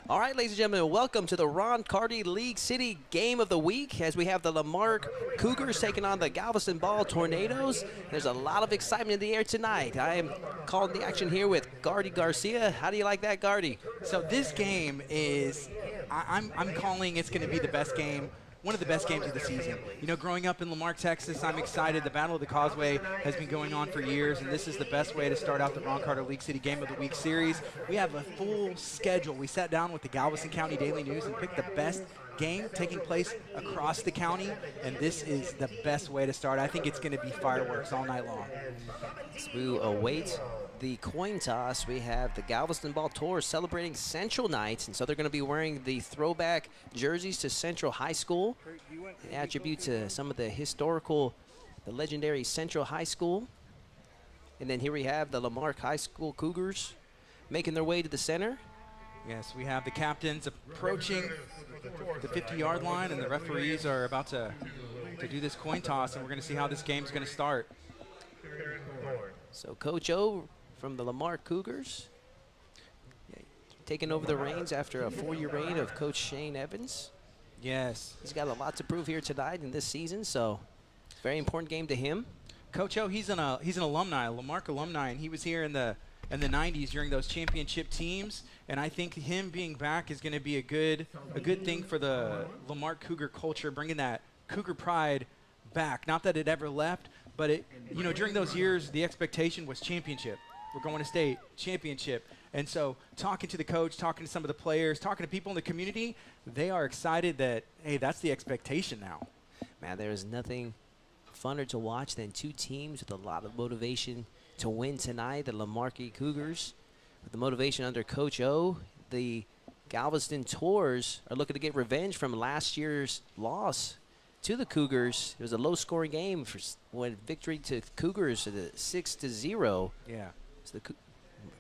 All right, ladies and gentlemen, welcome to the Ron Carty League City Game of the Week as we have the Lamarck Cougars taking on the Galveston Ball Tornadoes. There's a lot of excitement in the air tonight. I am calling the action here with Gardy Garcia. How do you like that, Gardy? So this game is, I'm calling it's going to be the best game, one of the best games of the season. You know, growing up in Lamarck, Texas, I'm excited. The Battle of the Causeway has been going on for years, and this is the best way to start out the Ron Carter League City Game of the Week series. We have a full schedule. We sat down with the Galveston County Daily News and picked the best game taking place across the county, and this is the best way to start. I think it's going to be fireworks all night long. As we await the coin toss, we have the Galveston Ball Tours celebrating Central Night, and so they're going to be wearing the throwback jerseys to Central High School, an attribute to some of the legendary Central High School. And then here we have the Lamarck High School Cougars making their way to the center. Yes, we have the captains approaching the 50-yard line, and the referees are about to do this coin toss, and we're going to see how this game's going to start. So Coach O from the Lamarck Cougars taking over the reins after a 4-year reign of Coach Shane Evans. Yes. He's got a lot to prove here tonight in this season, so very important game to him. Coach O, he's an alumni, a Lamarck alumni, and he was here in the 90s during those championship teams, and I think him being back is going to be a good thing for the Lamarck Cougar culture, bringing that Cougar pride back. Not that it ever left, but during those years, the expectation was championship. We're going to state championship. And so talking to the coach, talking to some of the players, talking to people in the community, they are excited that, hey, that's the expectation now. Man, there is nothing funner to watch than two teams with a lot of motivation to win tonight. The Lamarck Cougars with the motivation under Coach O. The Galveston Tours are looking to get revenge from last year's loss to the Cougars. It was a low-scoring game when victory to Cougars at 6-0. Yeah. So the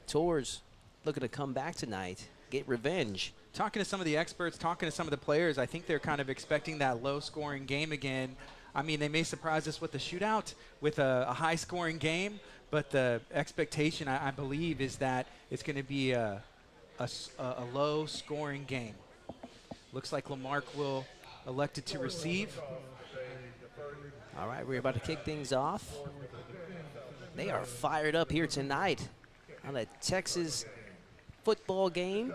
Tours looking to come back tonight, get revenge. Talking to some of the experts, talking to some of the players, I think they're kind of expecting that low-scoring game again. I mean, they may surprise us with a shootout, with a high-scoring game, but the expectation, I believe, is that it's going to be a low-scoring game. Looks like Lamarck will elected to receive. All right, we're about to kick things off. They are fired up here tonight on a Texas football game.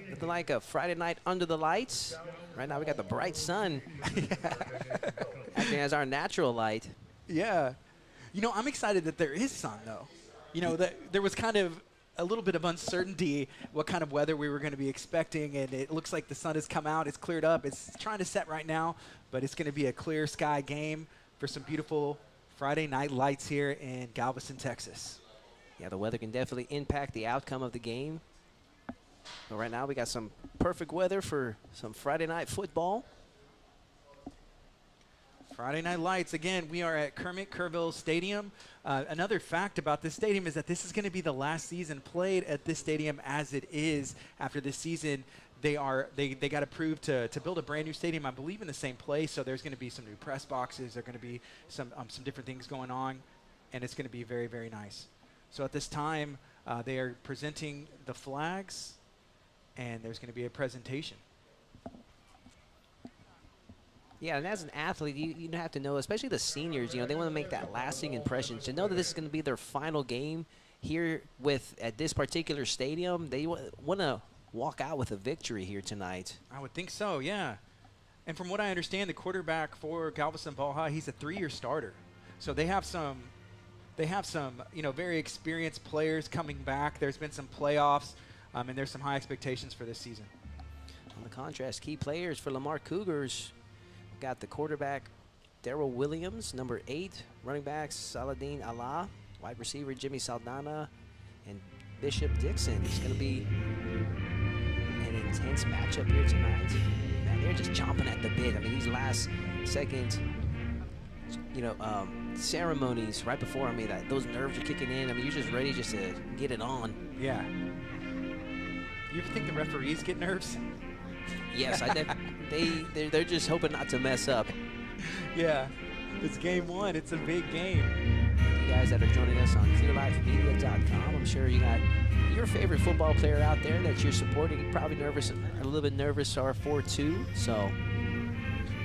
Looking like a Friday night under the lights. Right now we got the bright sun acting as our natural light. Yeah. You know, I'm excited that there is sun, though. You know, there was kind of a little bit of uncertainty what kind of weather we were going to be expecting, and it looks like the sun has come out. It's cleared up. It's trying to set right now, but it's going to be a clear sky game for some beautiful Friday night lights here in Galveston, Texas. Yeah, the weather can definitely impact the outcome of the game. But right now we got some perfect weather for some Friday night football. Friday Night Lights. Again, we are at Kermit Kerrville Stadium. Another fact about this stadium is that this is going to be the last season played at this stadium as it is. After this season, they got approved to build a brand new stadium, I believe, in the same place. So there's going to be some new press boxes. There are going to be some different things going on, and it's going to be very, very nice. So at this time, they are presenting the flags, and there's going to be a presentation. Yeah, and as an athlete, you have to know, especially the seniors, they want to make that lasting impression. To know that this is going to be their final game here at this particular stadium, they want to walk out with a victory here tonight. I would think so, yeah. And from what I understand, the quarterback for Galveston Ball High, he's a 3-year starter. So they have some very experienced players coming back. There's been some playoffs, and there's some high expectations for this season. On the contrast, key players for Lamarck Cougars. Got the quarterback, Darrell Williams, number 8, running backs, Saladin Allah, wide receiver, Jimmy Saldana, and Bishop Dixon. It's going to be an intense matchup here tonight. Man, they're just chomping at the bit. I mean, these last second, ceremonies right before, those nerves are kicking in. I mean, you're just ready just to get it on. Yeah. You ever think the referees get nerves? Yes, they're just hoping not to mess up. Yeah, it's game one. It's a big game. You guys that are joining us on clearlifemedia.com. I'm sure you got your favorite football player out there that you're supporting. You're probably nervous, a little bit nervous for too. So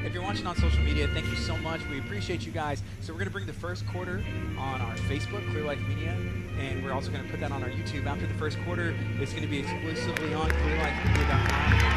if you're watching on social media, thank you so much. We appreciate you guys. So we're going to bring the first quarter on our Facebook, Clear Life Media, and we're also going to put that on our YouTube. After the first quarter, it's going to be exclusively on clearlifemedia.com,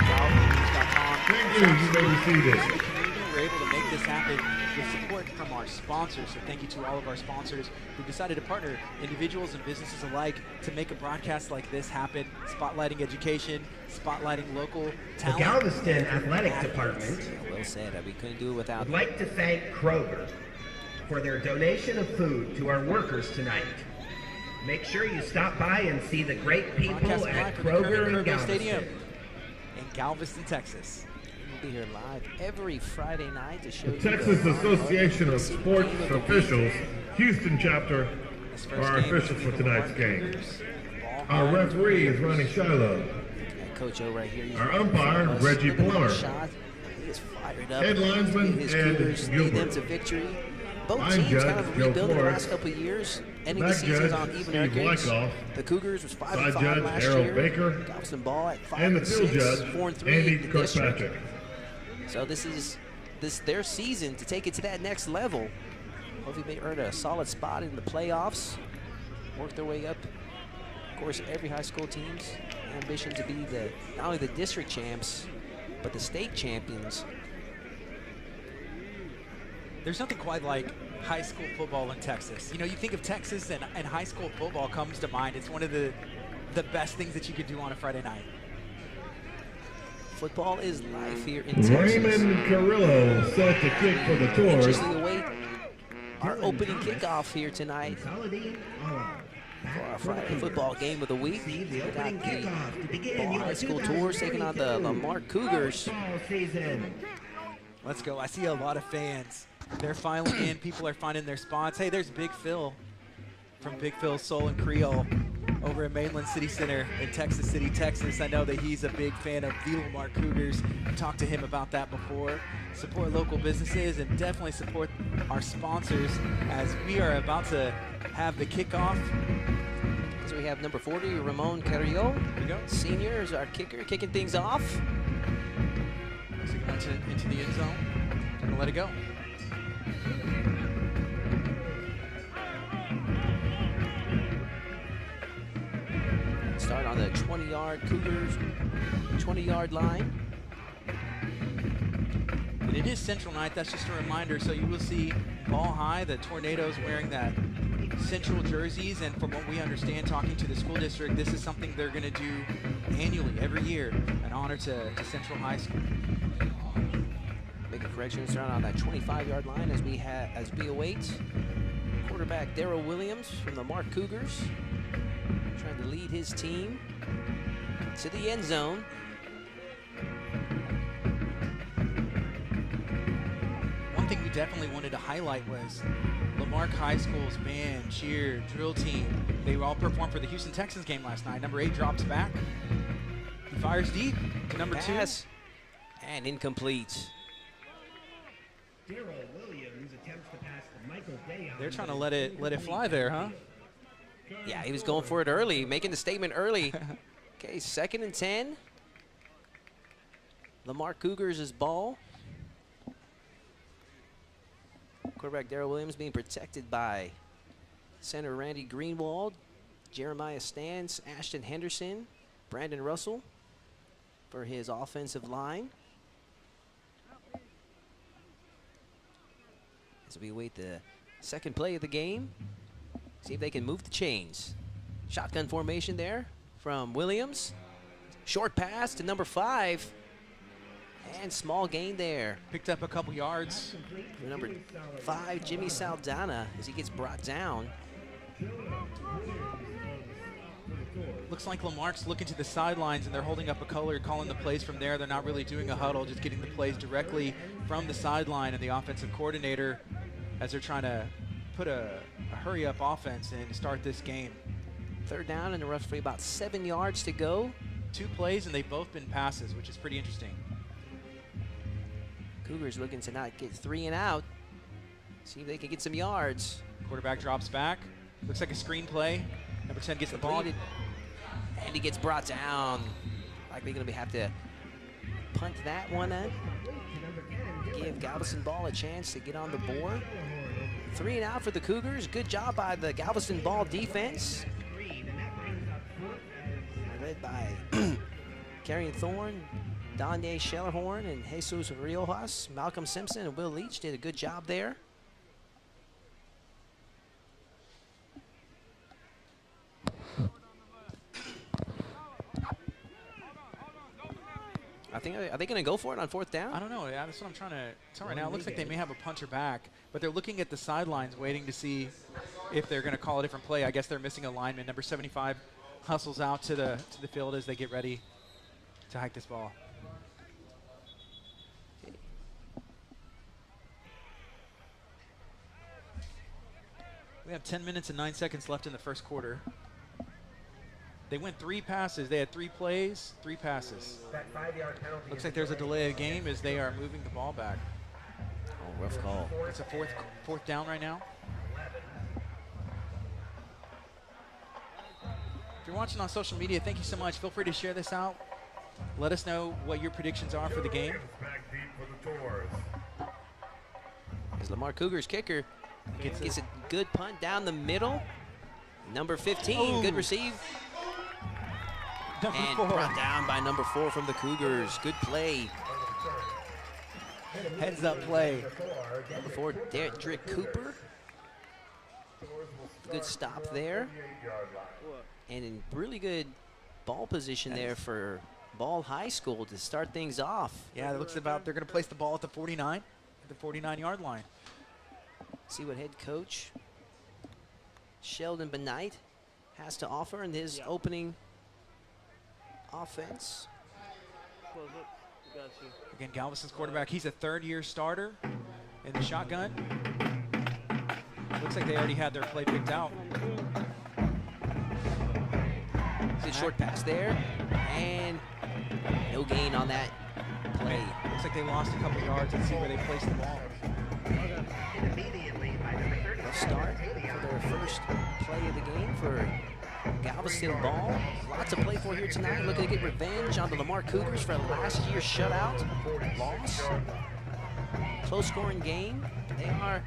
galvestonnews.com. Thank you. You may receive this. We're able to make this happen with support from our sponsors. So thank you to all of our sponsors who decided to partner, individuals and businesses alike, to make a broadcast like this happen, spotlighting education, spotlighting local talent. The Galveston Athletic Department well said. We couldn't do it without. would like to thank Kroger for their donation of food to our workers tonight. Make sure you stop by and see the great people Broadcast at live from Kroger in Kroger Galveston. Stadium in Galveston, Texas. We'll be here live every Friday night to show The you Texas the Association of City Sports Game of the Week. Officials, Houston chapter, This are first our game is officials between for the tonight's Lamarck game. Cougars. Ball Our high. referee is Ronnie Shiloh. Got Coach O right here. He's Our right in umpire, front of us. Reggie Look at that Plummer. shot. He is fired up. Head linesman, His Ed Cougars lead them Gilbert. to victory. Both Line teams judge, kind of Joe rebuilding the Flores. last couple of years. Ending the Back seasons judge, on even Steve records. Wyckoff. The Cougars was 5 Side and 5 judge, last Errol year. Baker. Galveston ball at 5 And the and field 6, judge, 4 and 3 Andy in the district. Kirkpatrick. So this is their season to take it to that next level. Hopefully they earn a solid spot in the playoffs, work their way up. Of course, every high school team's ambition to be not only the district champs, but the state champions. There's nothing quite like high school football in Texas. You know, you think of Texas and high school football comes to mind. It's one of the best things that you could do on a Friday night. Football is life here in Texas. Raymond Carrillo set to kick for the Tours. Anxiously await our opening kickoff here tonight Consolidating on. for our Friday football game of the week. See We the got opening the kickoff to begin Ball your High School Tours taking on the 2022 Lamarck Cougars. football season. Let's go. I see a lot of fans. They're filing in. People are finding their spots. Hey, there's Big Phil from Big Phil's Soul and Creole over at Mainland City Center in Texas City, Texas. I know that he's a big fan of the Lamarck Cougars. I've talked to him about that before. Support local businesses and definitely support our sponsors as we are about to have the kickoff. So we have number 40, Ramon Carrillo. Here we go. Senior is our kicker, kicking things off. Looks like it went into the end zone. Gonna let it go. Start on the 20-yard Cougars, 20-yard line. And it is Central night. That's just a reminder. So you will see Ball High, the Tornadoes wearing that Central jerseys. And from what we understand, talking to the school district, this is something they're going to do annually, every year, an honor to Central High School. Make a correction, start on that 25-yard line as we await quarterback Darrell Williams from the Marque Cougars, trying to lead his team to the end zone. One thing we definitely wanted to highlight was Lamarck High School's band, cheer, drill team. They all performed for the Houston Texans game last night. Number 8 drops back. He fires deep to number 2. Pass and incomplete. Darrell Williams attempts to pass to Michael Day. They're trying to let it fly there, huh? Yeah, he was going for it early, making the statement early. Okay, 2nd and 10. Lamarck Cougars' ball. Quarterback Darrell Williams being protected by center Randy Greenwald, Jeremiah Stans, Ashton Henderson, Brandon Russell for his offensive line. As we await the second play of the game, see if they can move the chains. Shotgun formation there from Williams. Short pass to number 5. And small gain there. Picked up a couple yards. For number 5, Jimmy Saldana, as he gets brought down. Looks like Lamarck's looking to the sidelines and they're holding up a color, calling the plays from there. They're not really doing a huddle, just getting the plays directly from the sideline, and the offensive coordinator, as they're trying to put a hurry-up offense in to start this game. 3rd down and roughly about 7 yards to go. 2 plays, and they've both been passes, which is pretty interesting. Cougars looking to not get 3 and out. See if they can get some yards. Quarterback drops back. Looks like a screen play. Number 10 gets the ball. And he gets brought down. Like they're going to have to punt that one in. Give Galveston ball a chance to get on the board. 3 and out for the Cougars. Good job by the Galveston ball defense. Led by Carrion Thorne, Donye Schellerhorn, and Jesus Riojas. Malcolm Simpson and Will Leach did a good job there. Are they going to go for it on 4th down? I don't know. Yeah, that's what I'm trying to tell right now. It looks like they may have a punter back, but they're looking at the sidelines waiting to see if they're going to call a different play. I guess they're missing a lineman. Number 75 hustles out to the field as they get ready to hike this ball. Okay. We have 10 minutes and 9 seconds left in the first quarter. They went 3 passes. They had 3 plays, 3 passes. That 5-yard penalty. Looks like there's a delay of game as they are moving the ball back. Oh, rough call. It's a fourth down right now. If you're watching on social media, thank you so much. Feel free to share this out. Let us know what your predictions are for the game. Back deep for the Tours. As Lamarck Cougars kicker gets a good punt down the middle. Number 15, good receive. And brought down by number 4 from the Cougars. Good play. Heads up play. Number 4, Derek Cooper. Good stop there. And in really good ball position there for Ball High School to start things off. Yeah, it looks about they're going to place the ball at the 49, at the 49-yard line. See what head coach Sheldon Benight has to offer in his opening offense. Again, Galveston's quarterback, he's a 3rd-year starter in the shotgun. Looks like they already had their play picked out. Good short pass there, and no gain on that play. Looks like they lost a couple yards. Let's see where they placed the ball. Rough start for their first play of the game for Galveston ball. Lots to play for here tonight. Looking to get revenge on the Lamarck Cougars for last year's shutout loss. Close scoring game. They are,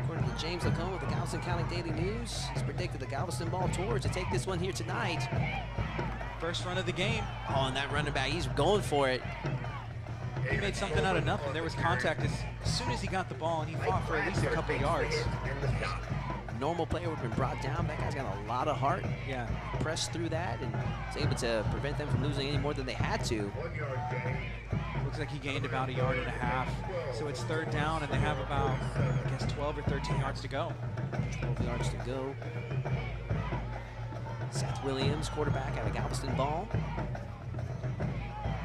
according to James Lacombe with the Galveston County Daily News, he's predicted the Galveston ball Tours to take this one here tonight. First run of the game. Oh, and that running back, he's going for it. He made something out of nothing. There was contact as soon as he got the ball, and he fought for at least a couple yards. A normal player would have been brought down. That guy's got a lot of heart. Yeah. Pressed through that and was able to prevent them from losing any more than they had to. Looks like he gained about 1.5 yards. So it's 3rd down, and they have about, I guess, 12 or 13 yards to go. 12 yards to go. Seth Williams, quarterback out of Galveston ball.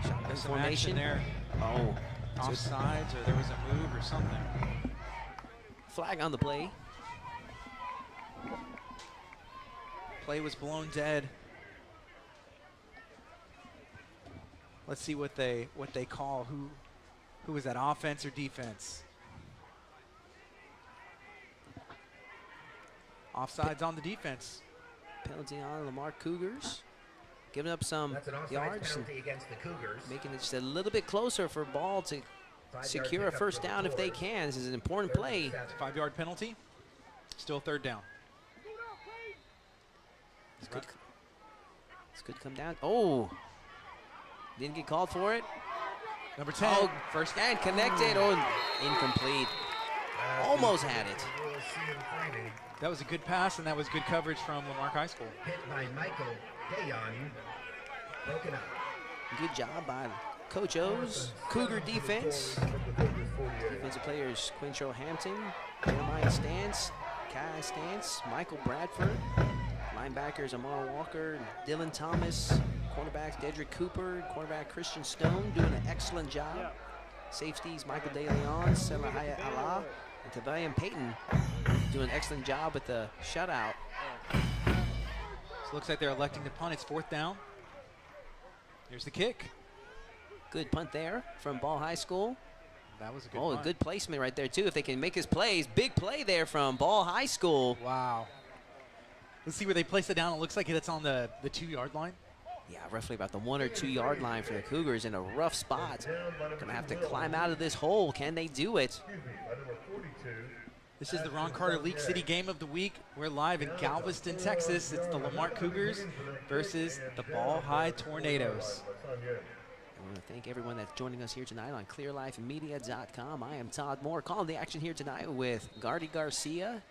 Shotgun Some formation action there. Oh, Offsides, or there was a move or something. flag on the play. Play was blown dead. Let's see what they call. Who was that, offense or defense? Offsides on the defense. Penalty on Lamarck Cougars. Giving up some That's an offside yards, penalty against the Cougars. making it just a little bit closer for Ball to secure a first down if they can. This is an important play. 5-yard penalty. Still 3rd down. This could come down. Oh, didn't get called for it. Number 10. Oh, first and connected. Oh, incomplete. Almost had it. That was a good pass, and that was good coverage from Lamarck High School. Hit by Michael Dayon. Broken up. Good job by Coach O's Cougar defense. Defensive players Quintrell Hampton, Jeremiah Stance, Kai Stance, Michael Bradford. Linebackers Amar Walker, Dylan Thomas. Cornerbacks Dedrick Cooper, cornerback Christian Stone doing an excellent job. Safeties Michael De Leon, Selahaya Allah, and Tavian Payton doing an excellent job with the shutout. So it looks like they're electing to punt. It's 4th down. Here's the kick. Good punt there from Ball High School. That was a good Oh, a punt. good placement right there, too. If they can make his plays. Big play there from Ball High School. Wow. Let's see where they place it down. It looks like it's on the 2-yard line. Yeah, roughly about the 1 or 2 yard line for the Cougars in a rough spot. Gonna have to climb out of this hole. Can they do it? This is the Ron Carter League City Game of the Week. We're live in Galveston, Texas. It's the Lamarck Cougars versus the Ball High Tornadoes. I want to thank everyone that's joining us here tonight on clearlifemedia.com. I am Todd Moore, calling the action here tonight with Gardy Garcia.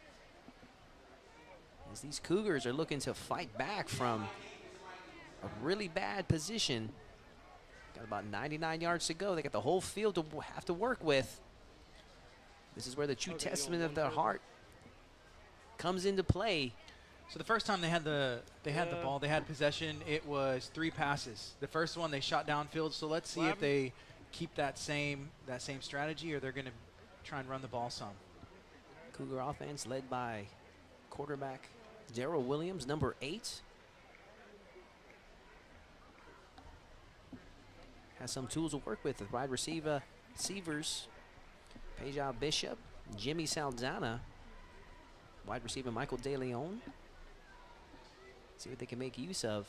As these Cougars are looking to fight back from a really bad position. Got about 99 yards to go. They got the whole field to have to work with. This is where the true testament of their heart comes into play. So the first time they had the ball, they had possession, it was 3 passes. The first one they shot downfield, so let's see if they keep that same strategy, or they're going to try and run the ball some. Cougar offense led by quarterback Darrell Williams, number 8. Has some tools to work with wide receivers, Peja Bishop, Jimmy Saldana, wide receiver Michael De Leon. See what they can make use of.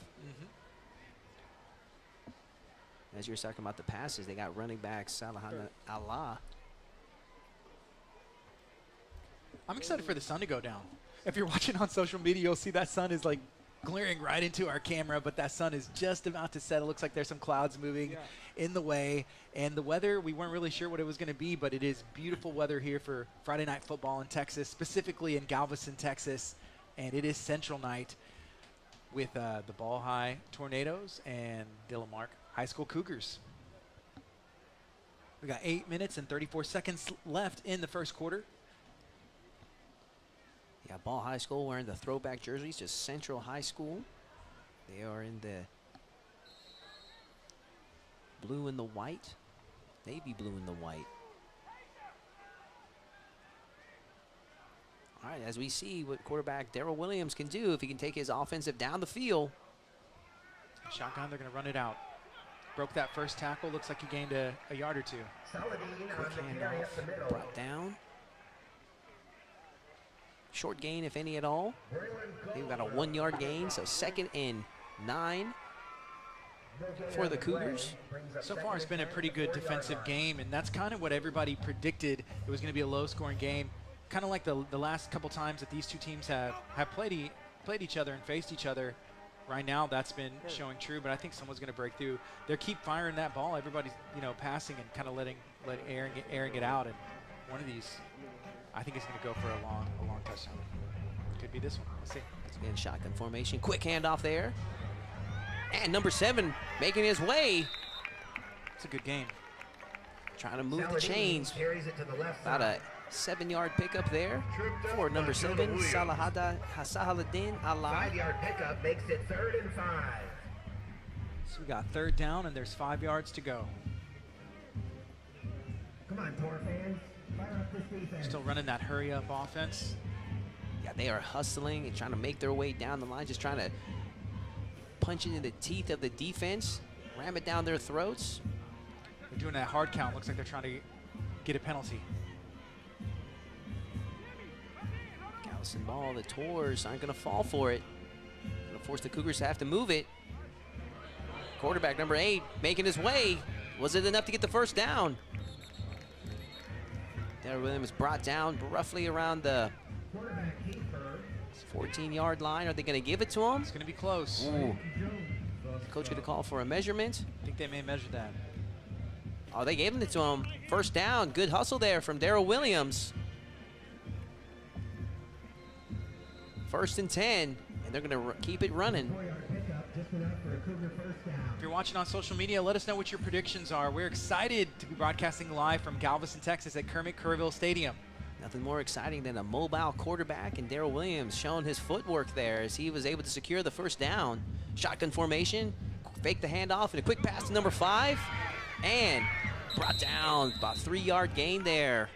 As you were talking about the passes, they got running back Salahana Allah. I'm excited for the sun to go down. If you're watching on social media, you'll see that sun is like glaring right into our camera, but that sun is just about to set. It looks like there's some clouds moving in the way. And the weather, we weren't really sure what it was going to be, but it is beautiful weather here for Friday night football in Texas, specifically in Galveston, Texas. And it is Central night with the Ball High Tornadoes and the Lamarck High School Cougars. We got 8 minutes and 34 seconds left in the first quarter. Yeah, Ball High School wearing the throwback jerseys to Central High School. They are in the blue and the white, navy blue and the white. All right, as we see what quarterback Darrell Williams can do if he can take his offensive down the field. Shotgun, they're going to run it out. Broke that first tackle. Looks like he gained a yard or 2. Quick handoff, brought down. Short gain, if any at all. They've got a 1 yard gain, so 2nd and 9 for the Cougars. So far, it's been a pretty good defensive game, and that's kind of what everybody predicted. It was going to be a low-scoring game, kind of like the last couple times that these two teams have played each other and faced each other. Right now, that's been showing true, but I think someone's going to break through. They keep firing that ball. Everybody's passing and kind of airing it out, and one of these, I think, is going to go for a long touchdown. Could be this one. Let's see. Again, shotgun formation. Quick handoff there. And number 7 making his way. It's a good game. Trying to move the chains. About a 7-yard pickup there for number 7, Salahuddin Allah. 5-yard pickup makes it 3rd and 5. So we got 3rd down, and there's 5 yards to go. Come on, Tor fans. Fire up this defense. Still running that hurry-up offense. Yeah, they are hustling and trying to make their way down the line, just trying to punch into the teeth of the defense, ram it down their throats. They're doing that hard count. Looks like they're trying to get a penalty. Galveston ball, the Tours aren't going to fall for it. Going to force the Cougars to have to move it. Quarterback number 8 making his way. Was it enough to get the first down? Darrell Williams brought down roughly around the 14-yard line. Are they going to give it to him? It's going to be close. Ooh. Coach going to call for a measurement. I think they may measure that. Oh, they gave it to him. First down. Good hustle there from Darrell Williams. 1st and 10, and they're going to keep it running. If you're watching on social media, let us know what your predictions are. We're excited to be broadcasting live from Galveston, Texas at Kermit Kerrville Stadium. Nothing more exciting than a mobile quarterback and Darrell Williams showing his footwork there as he was able to secure the first down. Shotgun formation, fake the handoff, and a quick pass to number 5. And brought down, about 3-yard gain there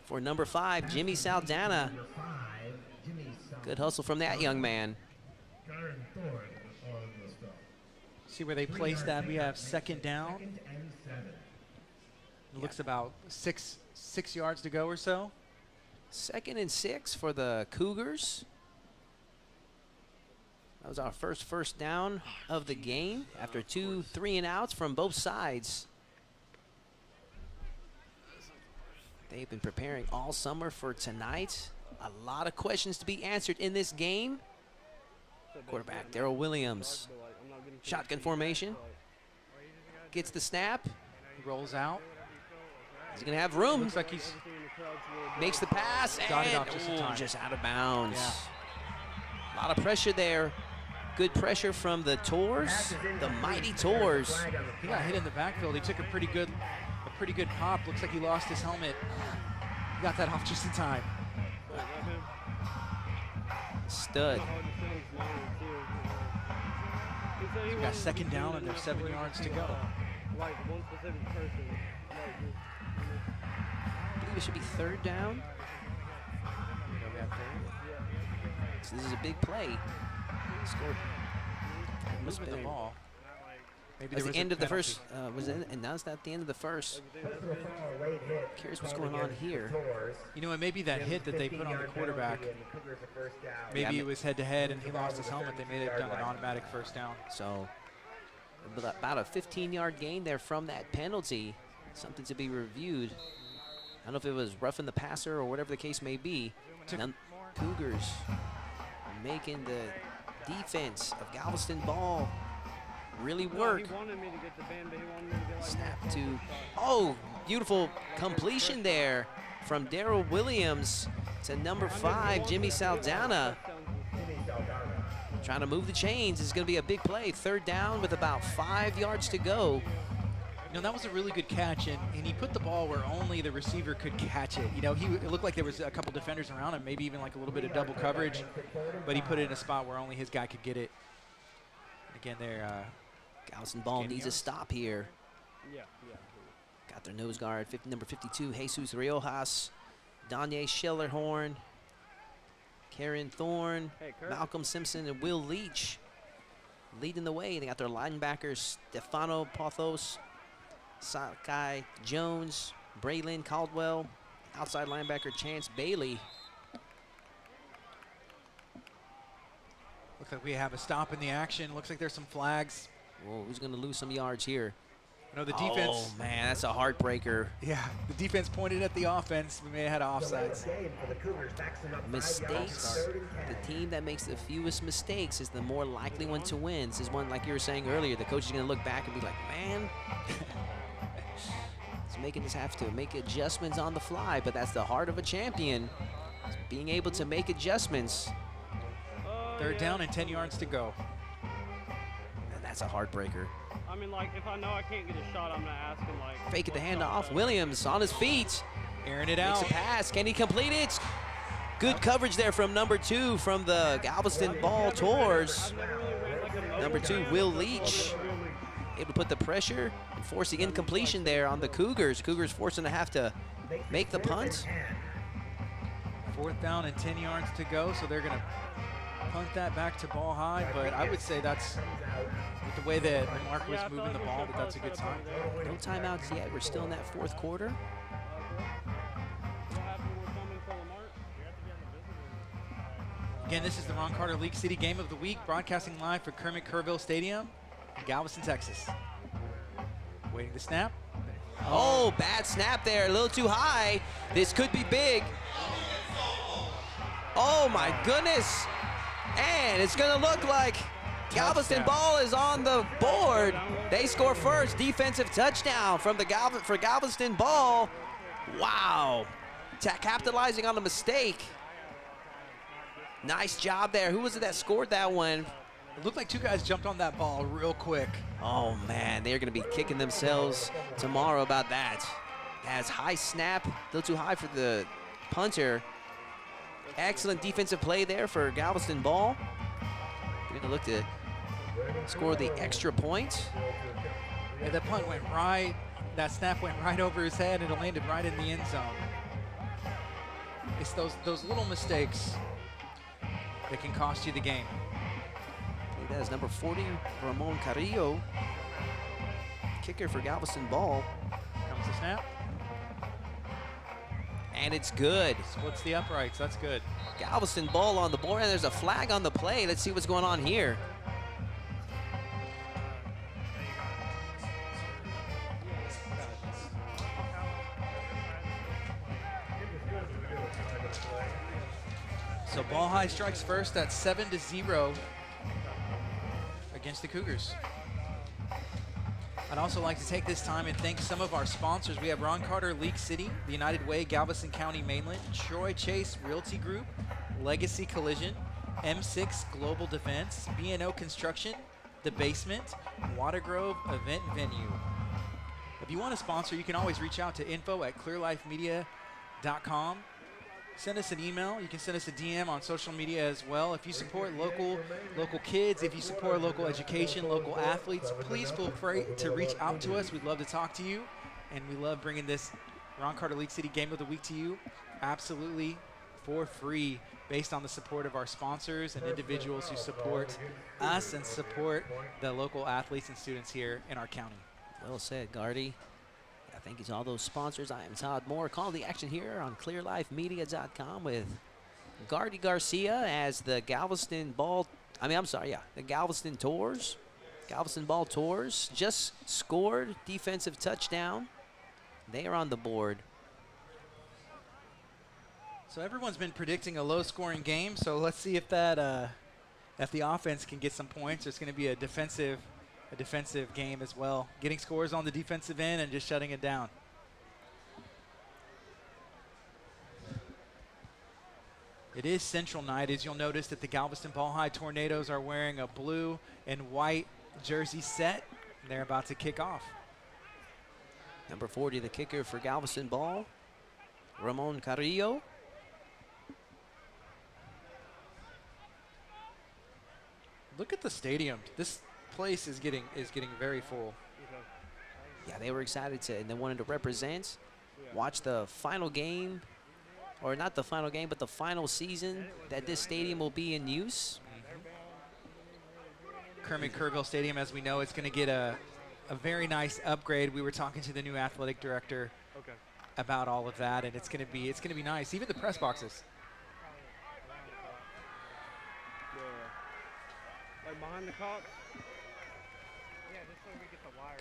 for number 5, Jimmy Saldana. Good hustle from that young man. See where they place that. We have 2nd down. It looks about six yards to go or so. 2nd and 6 for the Cougars. That was our first down of the game after 2 3-and-outs from both sides. They've been preparing all summer for tonight. A lot of questions to be answered in this game. Quarterback Darrell Williams. Shotgun formation. Gets the snap. He rolls out. He's going to have room. Looks like he's makes the pass got it and off just in time. just out of bounds. Yeah. A lot of pressure there. Good pressure from the Tours, the mighty Tours. He got hit in the backfield. He took a pretty good pop. Looks like he lost his helmet. He got that off just in time. Stud. So we got 2nd down and there's 7 yards to go. I believe it should be 3rd down. So this is a big play. Scored. Must be the ball. Maybe That's there the was end a of the penalty. first. And now it's not the end of the first. Curious what's going on here. You know, it may be that hit that they put on the quarterback. Maybe it was head-to-head and he lost his helmet. They made it done an automatic 1st down. So about a 15-yard gain there from that penalty. Something to be reviewed. I don't know if it was roughing the passer or whatever the case may be. Now, Cougars making the defense of Galveston ball really work. Snap to, beautiful completion there from Darrell Williams to number 5, Jimmy Saldana. Trying to move the chains. It's going to be a big play. 3rd down with about 5 yards to go. You know, that was a really good catch, and he put the ball where only the receiver could catch it. You know, it looked like there was a couple defenders around him, maybe even like a little bit of double coverage, but he put it in a spot where only his guy could get it. Again, there. Galveston ball needs a stop here. Got their nose guard, number 52, Jesus Riojas, Danye Schillerhorn, Karen Thorne, Malcolm Simpson, and Will Leach leading the way. They got their linebackers, Stefano Pothos, Sakai Jones, Braylon Caldwell, outside linebacker Chance Bailey. Looks like we have a stop in the action. Looks like there's some flags. Whoa, who's going to lose some yards here? No, the defense. Oh, man, that's a heartbreaker. Yeah, the defense pointed at the offense. We may have had offsides. Mistakes. The team that makes the fewest mistakes is the more likely one to win. This is one, like you were saying earlier, the coach is going to look back and be like, man, it's making us have to make adjustments on the fly, but that's the heart of a champion, being able to make adjustments. 3rd down and 10 yards to go. And that's a heartbreaker. I mean, like, if I know I can't get a shot, I'm going to ask him, like... Fake it the handoff. Williams on his feet. Airing it Makes out. a pass. Can he complete it? Good coverage there from number 2 from the Galveston ball Tours. Number 2, Will Leach. Able to put the pressure and force the incompletion there on the Cougars. Cougars forcing to have to make the punt. 4th down and 10 yards to go, so they're going to punt that back to ball high, but I would say that's, with the way that Marque was moving the ball, that that's a good sign. No timeouts yet. We're still in that 4th quarter. Again, this is the Ron Carter League City Game of the Week, broadcasting live from Kermit Kerrville Stadium in Galveston, Texas. Waiting to snap. Oh, bad snap there. A little too high. This could be big. Oh, my goodness. And it's going to look like Galveston ball is on the board. They score first. Defensive touchdown from the Galveston ball. Wow. Capitalizing on the mistake. Nice job there. Who was it that scored that one? It looked like 2 guys jumped on that ball real quick. Oh, man. They're going to be kicking themselves tomorrow about that. That's high snap. A little too high for the punter. Excellent defensive play there for Galveston ball. They're going to look to score the extra point. Yeah, that punt went right. That snap went right over his head, and it landed right in the end zone. It's those little mistakes that can cost you the game. That is number 40, Ramon Carrillo. Kicker for Galveston ball. Comes the snap. and it's good. Splits the uprights. That's good. Galveston ball on the board, and there's a flag on the play. Let's see what's going on here. So Ball High strikes first at 7-0 against the Cougars. I'd also like to take this time and thank some of our sponsors. We have Ron Carter League City, the United Way, Galveston County Mainland, Troy Chase Realty Group, Legacy Collision, M6 Global Defense, B&O Construction, The Basement, Watergrove Event Venue. If you want to sponsor, you can always reach out to info@clearlifemedia.com. Send us an email. You can send us a DM on social media as well. If you support local kids, if you support local education, local athletes, please feel free to reach out to us. We'd love to talk to you, and we love bringing this Ron Carter League City Game of the Week to you absolutely for free, based on the support of our sponsors and individuals who support us and support the local athletes and students here in our county. Well said, Gardy. Thank you to all those sponsors. I am Todd Moore. Call the action here on clearlifemedia.com with Gardy Garcia as the Galveston Ball. The Galveston Tours. Galveston Ball Tours just scored defensive touchdown. They are on the board. So everyone's been predicting a low-scoring game. So let's see if if the offense can get some points. There's going to be a defensive game as well, getting scores on the defensive end and just shutting it down. It is Central night, as you'll notice that the Galveston Ball High Tornadoes are wearing a blue and white jersey set, and they're about to kick off. Number 40, the kicker for Galveston Ball, Ramon Carrillo. Look at the stadium. This place is getting very full. Yeah, they were excited and they wanted to represent, watch the final game, or not the final game, but the final season that this stadium will be in use. Kermit Kerrville Stadium, as we know, it's going to get a very nice upgrade. We were talking to the new athletic director about all of that, and it's going to be nice. Even the press boxes. Like behind the cop.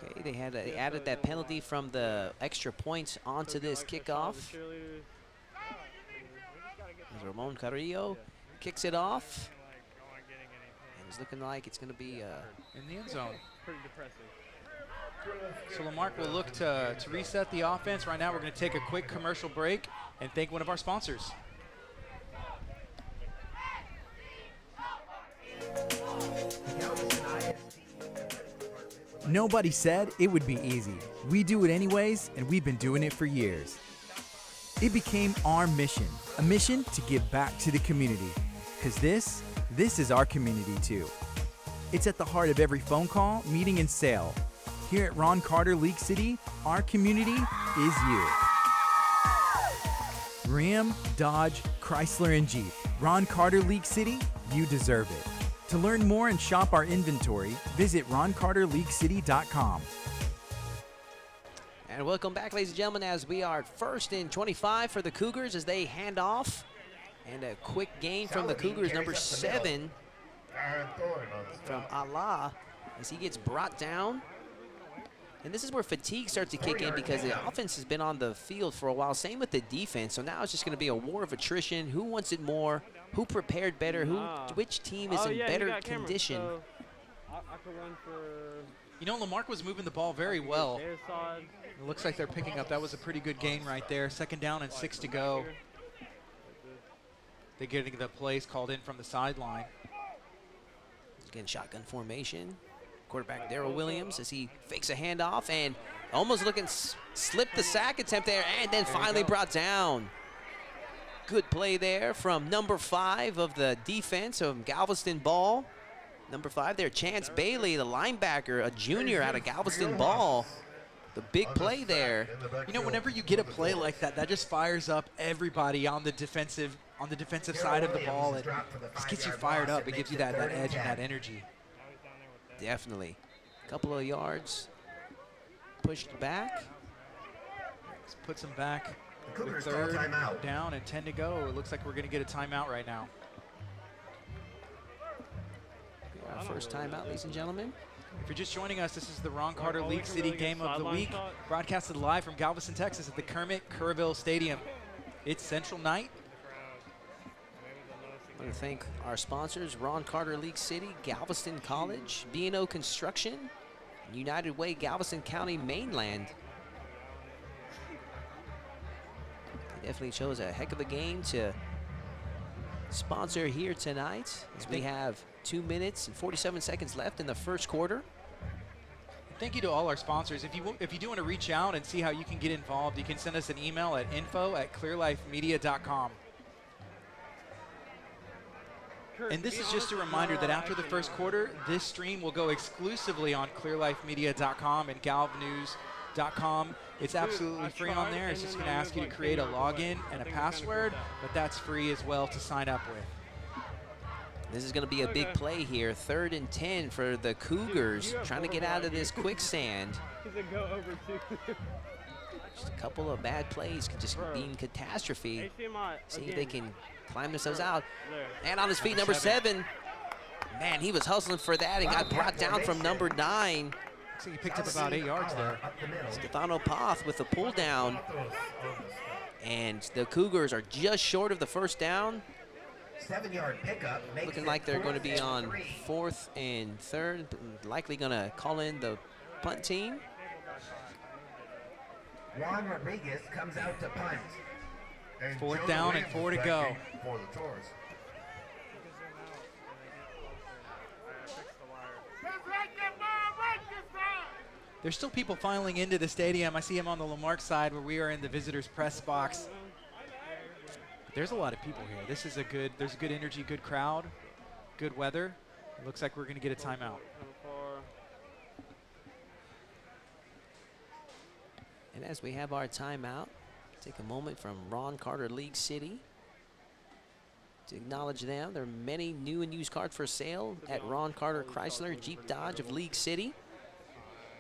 Okay, they added that penalty from the extra points onto this kickoff. As Ramon Carrillo kicks it off. And it's looking like it's going to be in the end zone. Pretty depressing. So Lamarck will look to reset the offense. Right now we're going to take a quick commercial break and thank one of our sponsors. Nobody said it would be easy. We do it anyways, and we've been doing it for years. It became our mission, a mission to give back to the community. Because this is our community too. It's at the heart of every phone call, meeting, and sale. Here at Ron Carter League City, our community is you. Ram, Dodge, Chrysler, and Jeep. Ron Carter League City, you deserve it. To learn more and shop our inventory, visit roncarterleaguecity.com. And welcome back, ladies and gentlemen, as we are first and 25 for the Cougars as they hand off. And a quick gain from the Cougars, number 7 from Allah, as he gets brought down. And this is where fatigue starts to kick in because the offense has been on the field for a while. Same with the defense. So now it's just going to be a war of attrition. Who wants it more? Who prepared better? Which team is in better condition? So I could run for. You know, Lamarck was moving the ball very well. It looks like they're picking up. That was a pretty good gain right there. 2nd down and 6 to go. They're getting the plays called in from the sideline. Again, shotgun formation. Quarterback Darrell Williams as he fakes a handoff and almost looking slipped the sack attempt there and then finally brought down. Good play there from number 5 of the defense of Galveston Ball. Number 5 there, Chance Bailey, the linebacker, a junior out of Galveston Ball. The big play there. You know, whenever you get a play like that, that just fires up everybody on the defensive side of the ball. It just gets you fired up. It gives you that edge and that energy. Definitely. A couple of yards pushed back. Puts him back The Cougars With call third timeout. down and 10 to go. It looks like we're going to get a timeout right now. Our first timeout, ladies and gentlemen. If you're just joining us, this is the Ron Carter League City Game of the Week, broadcasted live from Galveston, Texas at the Kermit-Kerrville Stadium. It's Central Night. I want to thank our sponsors, Ron Carter League City, Galveston College, B&O Construction, and United Way, Galveston County, Mainland. They definitely chose a heck of a game to sponsor here tonight, as we have 2 minutes and 47 seconds left in the first quarter. Thank you to all our sponsors. If you do want to reach out and see how you can get involved, you can send us an email at info@clearlifemedia.com. And this is just a reminder that after the first quarter, this stream will go exclusively on clearlifemedia.com and galvnews.com. It's absolutely free on there. It's just going to ask you to create a login and a password, but that's free as well to sign up with. This is going to be a big play here. 3rd and 10 for the Cougars, trying to get out of this quicksand. Just a couple of bad plays could just be in catastrophe. See if they can climb themselves out. And on his feet, number 7. Man, he was hustling for that and got brought down from number 9. So he picked up about 8 yards there. Stefano Poth with the pull down. And the Cougars are just short of the first down. 7-yard pickup. Looking like they're going to be on 4th and 3rd. Likely going to call in the punt team. Juan Rodriguez comes out to punt. 4th down and 4 to go. For the Tours. There's still people filing into the stadium. I see him on the Lamarck side where we are in the visitors press box. There's a lot of people here. There's good energy, good crowd, good weather. It looks like we're going to get a timeout. And as we have our timeout, take a moment from Ron Carter League City to acknowledge them. There are many new and used cars for sale at Ron Carter Chrysler Jeep Dodge of League City.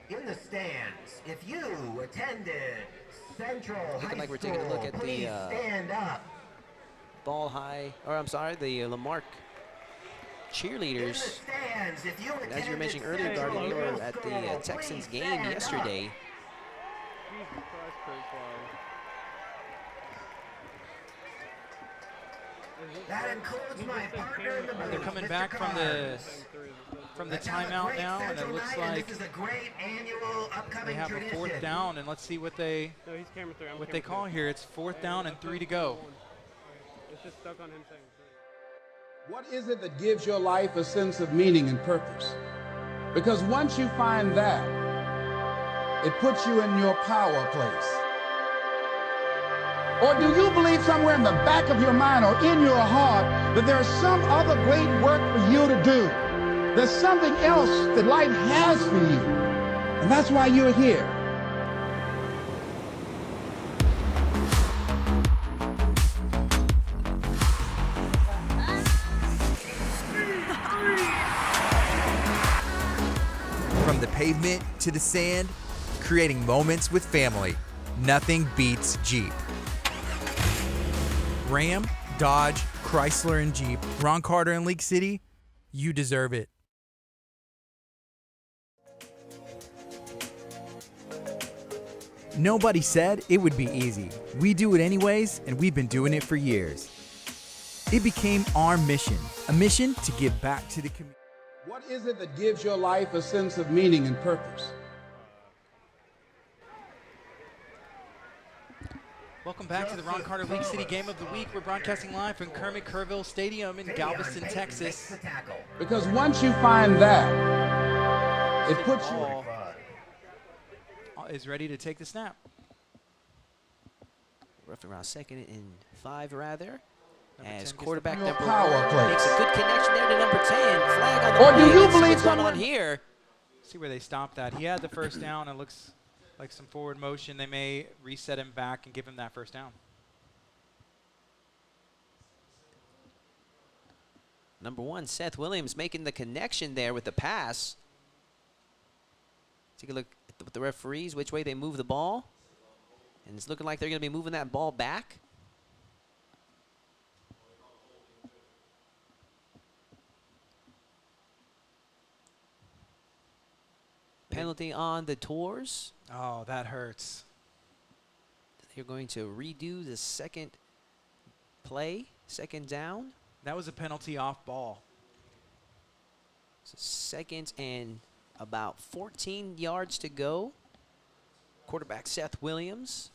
In the stands, if you attended Central Looking High like we're taking a look at the, please stand up. The Lamarck cheerleaders. Stands, if you And as you were mentioning earlier, Darby, you were at the Texans game yesterday. That includes my partner in the booth, They're coming Mr. back from the Let's have a timeout great now, and it Central looks night, and like this is a great annual upcoming they have a tradition. 4th down, and let's see what they call here. It's 4th down and 3 to go. It's just stuck on him saying. What is it that gives your life a sense of meaning and purpose? Because once you find that, it puts you in your power place. Or do you believe somewhere in the back of your mind or in your heart that there's some other great work for you to do? There's something else that life has for you. And that's why you're here. From the pavement to the sand, creating moments with family. Nothing beats Jeep. Ram, Dodge, Chrysler, and Jeep. Ron Carter in League City, you deserve it. Nobody said it would be easy. We do it anyways, and we've been doing it for years. It became our mission, a mission to give back to the community. What is it that gives your life a sense of meaning and purpose? Welcome back to the Ron Carter League City Game of the Week. We're broadcasting live from Kermit-Kerrville Stadium in Galveston, Texas. Because once you find that, it puts you... Ball is ready to take the snap. Roughly around 2nd and 5 rather. Number 10 As gets quarterback the number power 1 play. makes a good connection there to number 10. Flag on the Or do play. you Let's see believe what's going someone- on here? See where they stopped that. He had the first down. It looks like some forward motion. They may reset him back and give him that first down. Number 1, Seth Williams making the connection there with the pass. Take a look at the referees, which way they move the ball. And it's looking like they're going to be moving that ball back. Penalty on the Tours. Oh, that hurts. They're going to redo the second play, second down. That was a penalty off ball. So second and about 14 yards to go. Quarterback Seth Williams.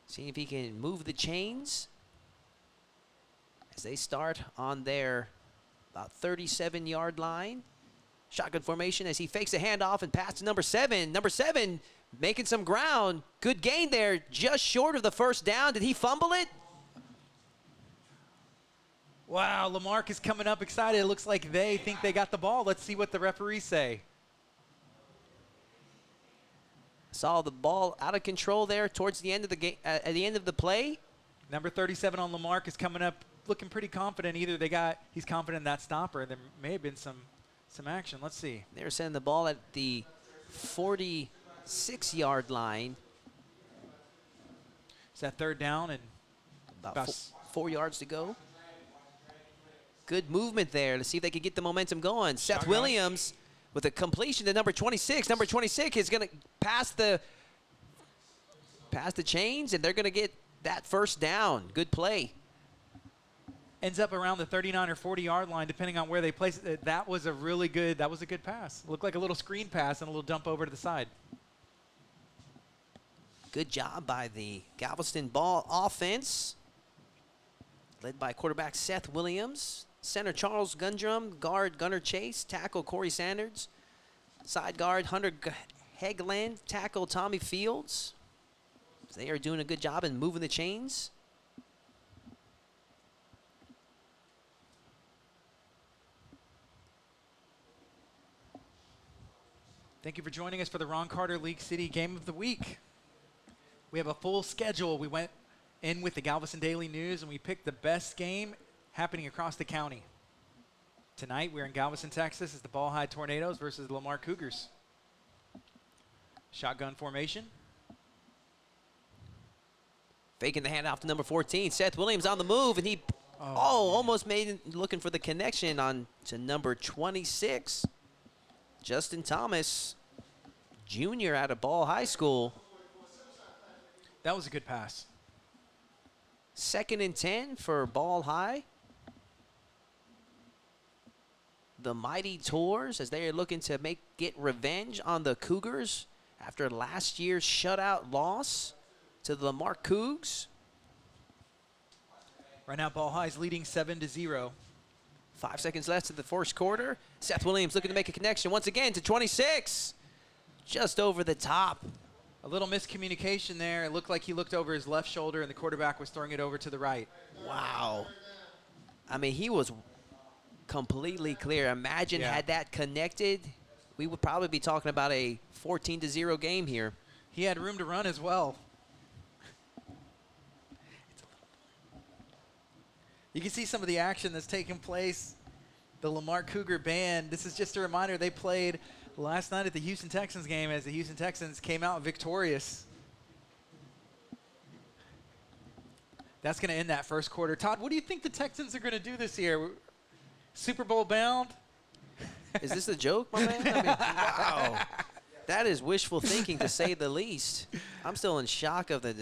Seeing if he can move the chains as they start on their about 37-yard line. Shotgun formation as he fakes a handoff and pass to number 7. Number 7 making some ground. Good gain there, just short of the first down. Did he fumble it? Wow, Lamarck is coming up excited. It looks like they think they got the ball. Let's see what the referees say. Saw the ball out of control there towards the end of the game, at the end of the play. Number 37 on Lamarck is coming up looking pretty confident. Either he's confident in that stopper, and there may have been some action. Let's see. They're sending the ball at the 46-yard line. Is that third down and about 4 yards to go. Good movement there to see if they can get the momentum going. Seth Williams with a completion to number 26. Number 26 is going to pass the chains, and they're going to get that first down. Good play. Ends up around the 39 or 40-yard line, depending on where they place it. That was a good pass. Looked like a little screen pass and a little dump over to the side. Good job by the Galveston ball offense, led by quarterback Seth Williams. Center Charles Gundrum, guard Gunnar Chase, tackle Corey Sanders, side guard Hunter Hegland, tackle Tommy Fields. They are doing a good job in moving the chains. Thank you for joining us for the Ron Carter League City Game of the Week. We have a full schedule. We went in with the Galveston Daily News, and we picked the best game happening across the county. Tonight, we're in Galveston, Texas. It's the Ball High Tornadoes versus the Lamarck Cougars. Shotgun formation. Faking the handoff to number 14. Seth Williams on the move, and he almost made it, looking for the connection on to number 26. Justin Thomas, junior out of Ball High School. That was a good pass. 2nd and 10 for Ball High. The Mighty Tours, as they are looking to get revenge on the Cougars after last year's shutout loss to the Lamarck Cougs. Right now, Ball High is leading 7-0. 5 seconds left in the first quarter. Seth Williams looking to make a connection once again to 26. Just over the top. A little miscommunication there. It looked like he looked over his left shoulder and the quarterback was throwing it over to the right. Wow. I mean, he was completely clear. Imagine had that connected, we would probably be talking about a 14-0 game here. He had room to run as well. You can see some of the action that's taking place. The Lamarck Cougar band, this is just a reminder, they played last night at the Houston Texans game as the Houston Texans came out victorious. That's going to end that first quarter. Todd, what do you think the Texans are going to do this year? Super Bowl bound? Is this a joke, my man? I mean, wow. That is wishful thinking, to say the least. I'm still in shock of the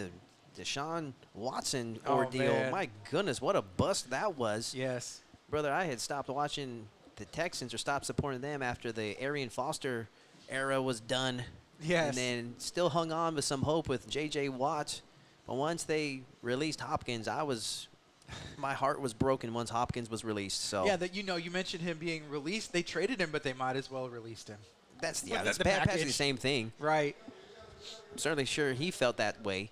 Deshaun Watson ordeal. Man. My goodness, what a bust that was. Yes. Brother, I had stopped watching the Texans or stopped supporting them after the Arian Foster era was done. Yes. And then still hung on with some hope with J.J. Watt. But once they released Hopkins, my heart was broken once Hopkins was released. So yeah, you mentioned him being released. They traded him, but they might as well released him. That's the the same thing. Right. I'm certainly sure he felt that way.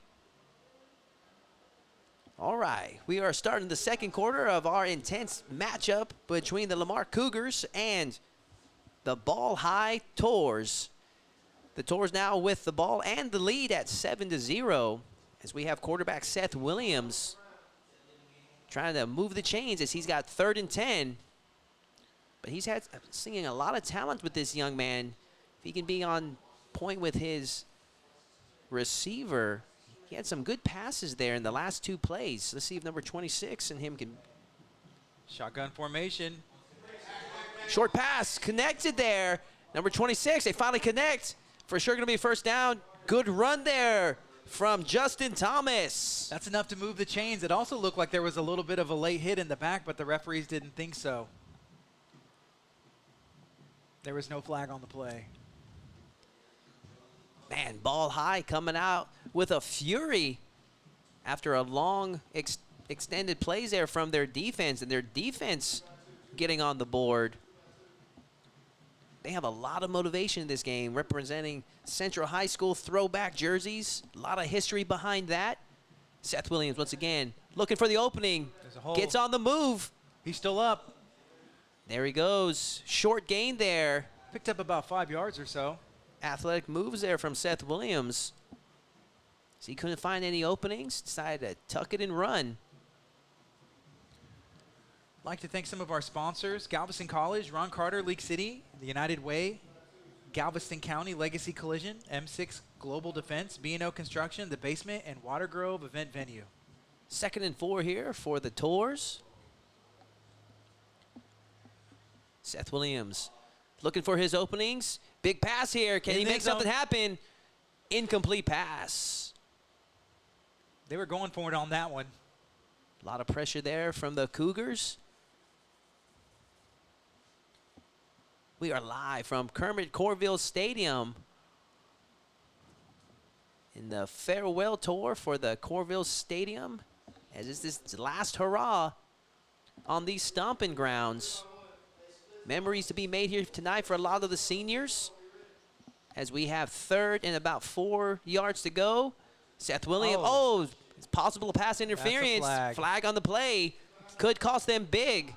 All right, we are starting the second quarter of our intense matchup between the Lamarck Cougars and the Ball High Tours. The Tours now with the ball and the lead at 7-0, as we have quarterback Seth Williams trying to move the chains as he's got 3rd and 10. But he's seeing a lot of talent with this young man. If he can be on point with his receiver. He had some good passes there in the last 2 plays. Let's see if number 26 and him can. Shotgun formation. Short pass connected there. Number 26, they finally connect. For sure going to be a first down. Good run there from Justin Thomas. That's enough to move the chains. It also looked like there was a little bit of a late hit in the back, but the referees didn't think so. There was no flag on the play. Man, ball high coming out with a fury after a long extended plays there from their defense, and their defense getting on the board. They have a lot of motivation in this game, representing Central High School throwback jerseys. A lot of history behind that. Seth Williams, once again, looking for the opening. There's a hole. Gets on the move. He's still up. There he goes. Short gain there. Picked up about 5 yards or so. Athletic moves there from Seth Williams. So he couldn't find any openings. Decided to tuck it and run. I'd like to thank some of our sponsors: Galveston College, Ron Carter, League City, the United Way, Galveston County Legacy Collision, M6 Global Defense, B&O Construction, The Basement, and Water Grove Event Venue. 2nd and 4 here for the Tours. Seth Williams looking for his openings. Big pass here. Can he make something happen? Incomplete pass. They were going for it on that one. A lot of pressure there from the Cougars. We are live from Kermit Corville Stadium in the farewell tour for the Corville Stadium, as it's this last hurrah on these stomping grounds. Memories to be made here tonight for a lot of the seniors, as we have 3rd and about 4 yards to go. Seth Williams, it's possible pass interference. Flag on the play. Could cost them big.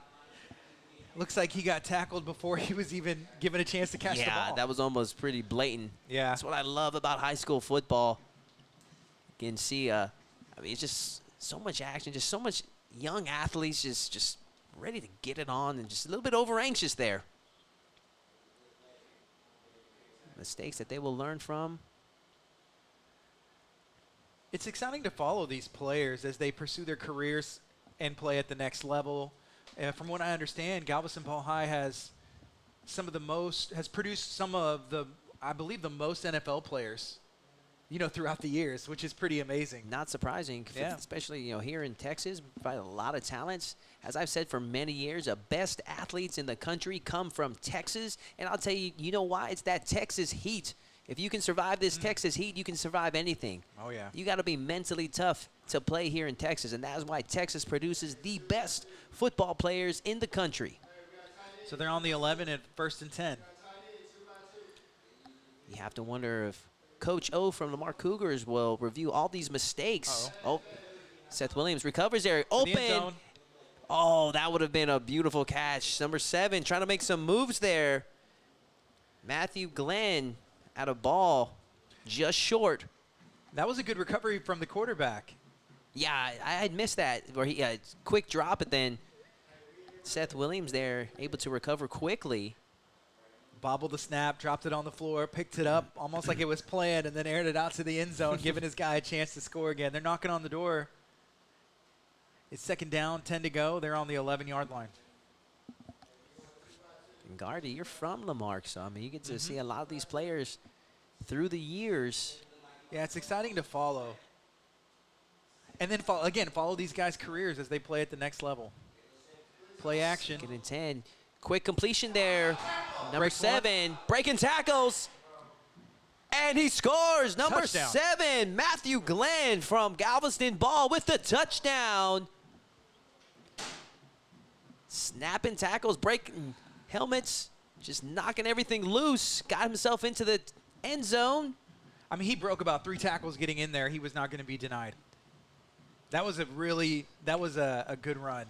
Looks like he got tackled before he was even given a chance to catch the ball. Yeah, that was almost pretty blatant. Yeah. That's what I love about high school football. You can see, I mean, it's just so much action, just so much young athletes just ready to get it on and just a little bit over-anxious there. Mistakes that they will learn from. It's exciting to follow these players as they pursue their careers and play at the next level. From what I understand, Galveston Ball High has produced some of the, I believe, the most NFL players, throughout the years, which is pretty amazing. Not surprising, especially, here in Texas, probably a lot of talents. As I've said for many years, the best athletes in the country come from Texas. And I'll tell you, you know why? It's that Texas heat. If you can survive this Texas heat, you can survive anything. Oh, yeah. You got to be mentally tough to play here in Texas, and that is why Texas produces the best football players in the country. So they're on the 11 at 1st and 10. You have to wonder if Coach O from Lamarck Cougars will review all these mistakes. Oh, Seth Williams recovers there. Open. Oh, that would have been a beautiful catch. Number 7 trying to make some moves there. Matthew Glenn out of ball, just short. That was a good recovery from the quarterback. Yeah, I had missed that, where he quick drop, and then Seth Williams there able to recover quickly. Bobbled the snap, dropped it on the floor, picked it up almost like it was planned, and then aired it out to the end zone, giving his guy a chance to score again. They're knocking on the door. It's 2nd down, 10 to go. They're on the 11-yard line. And Gardy, you're from Lamarck, so I mean you get to see a lot of these players through the years. Yeah, it's exciting to follow. And then follow these guys' careers as they play at the next level. Play action. 2nd and 10. Quick completion there. Number 7 breaking tackles. And he scores. Number Touchdown. 7, Matthew Glenn from Galveston Ball with the touchdown. Snapping tackles, breaking helmets, just knocking everything loose. Got himself into the end zone. I mean, he broke about 3 tackles getting in there. He was not going to be denied. That was a good run.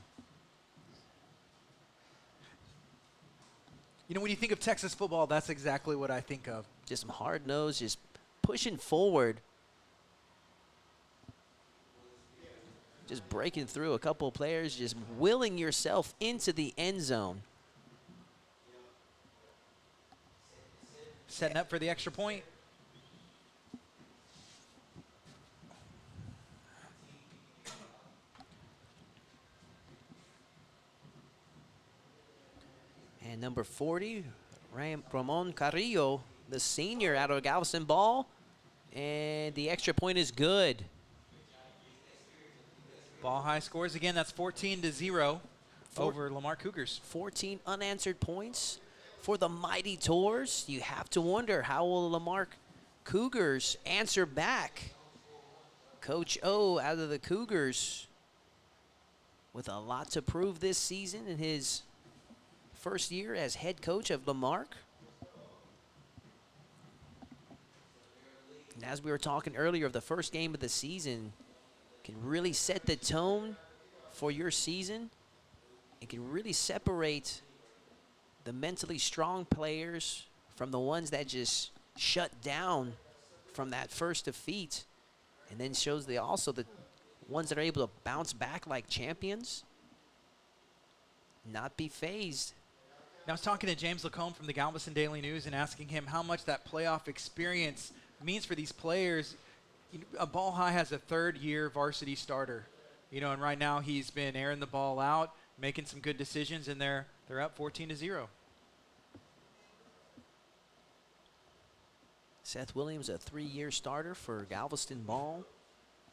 When you think of Texas football, that's exactly what I think of. Just some hard nose, just pushing forward. Just breaking through a couple of players, just willing yourself into the end zone. Setting up for the extra point. And number 40, Ramon Carrillo, the senior out of Galveston ball. And the extra point is good. Ball high scores again. That's 14-0 over Lamarck Cougars. 14 unanswered points for the Mighty Tours. You have to wonder, how will Lamarck Cougars answer back? Coach O out of the Cougars with a lot to prove this season in his first year as head coach of Lamarck. And as we were talking earlier, of the first game of the season can really set the tone for your season. It can really separate the mentally strong players from the ones that just shut down from that first defeat, and then shows also the ones that are able to bounce back like champions, not be phased. Now, I was talking to James Lacombe from the Galveston Daily News and asking him how much that playoff experience means for these players. A Ball High has a third-year varsity starter, and right now he's been airing the ball out, making some good decisions, and they're up 14-0. Seth Williams, a 3-year starter for Galveston ball.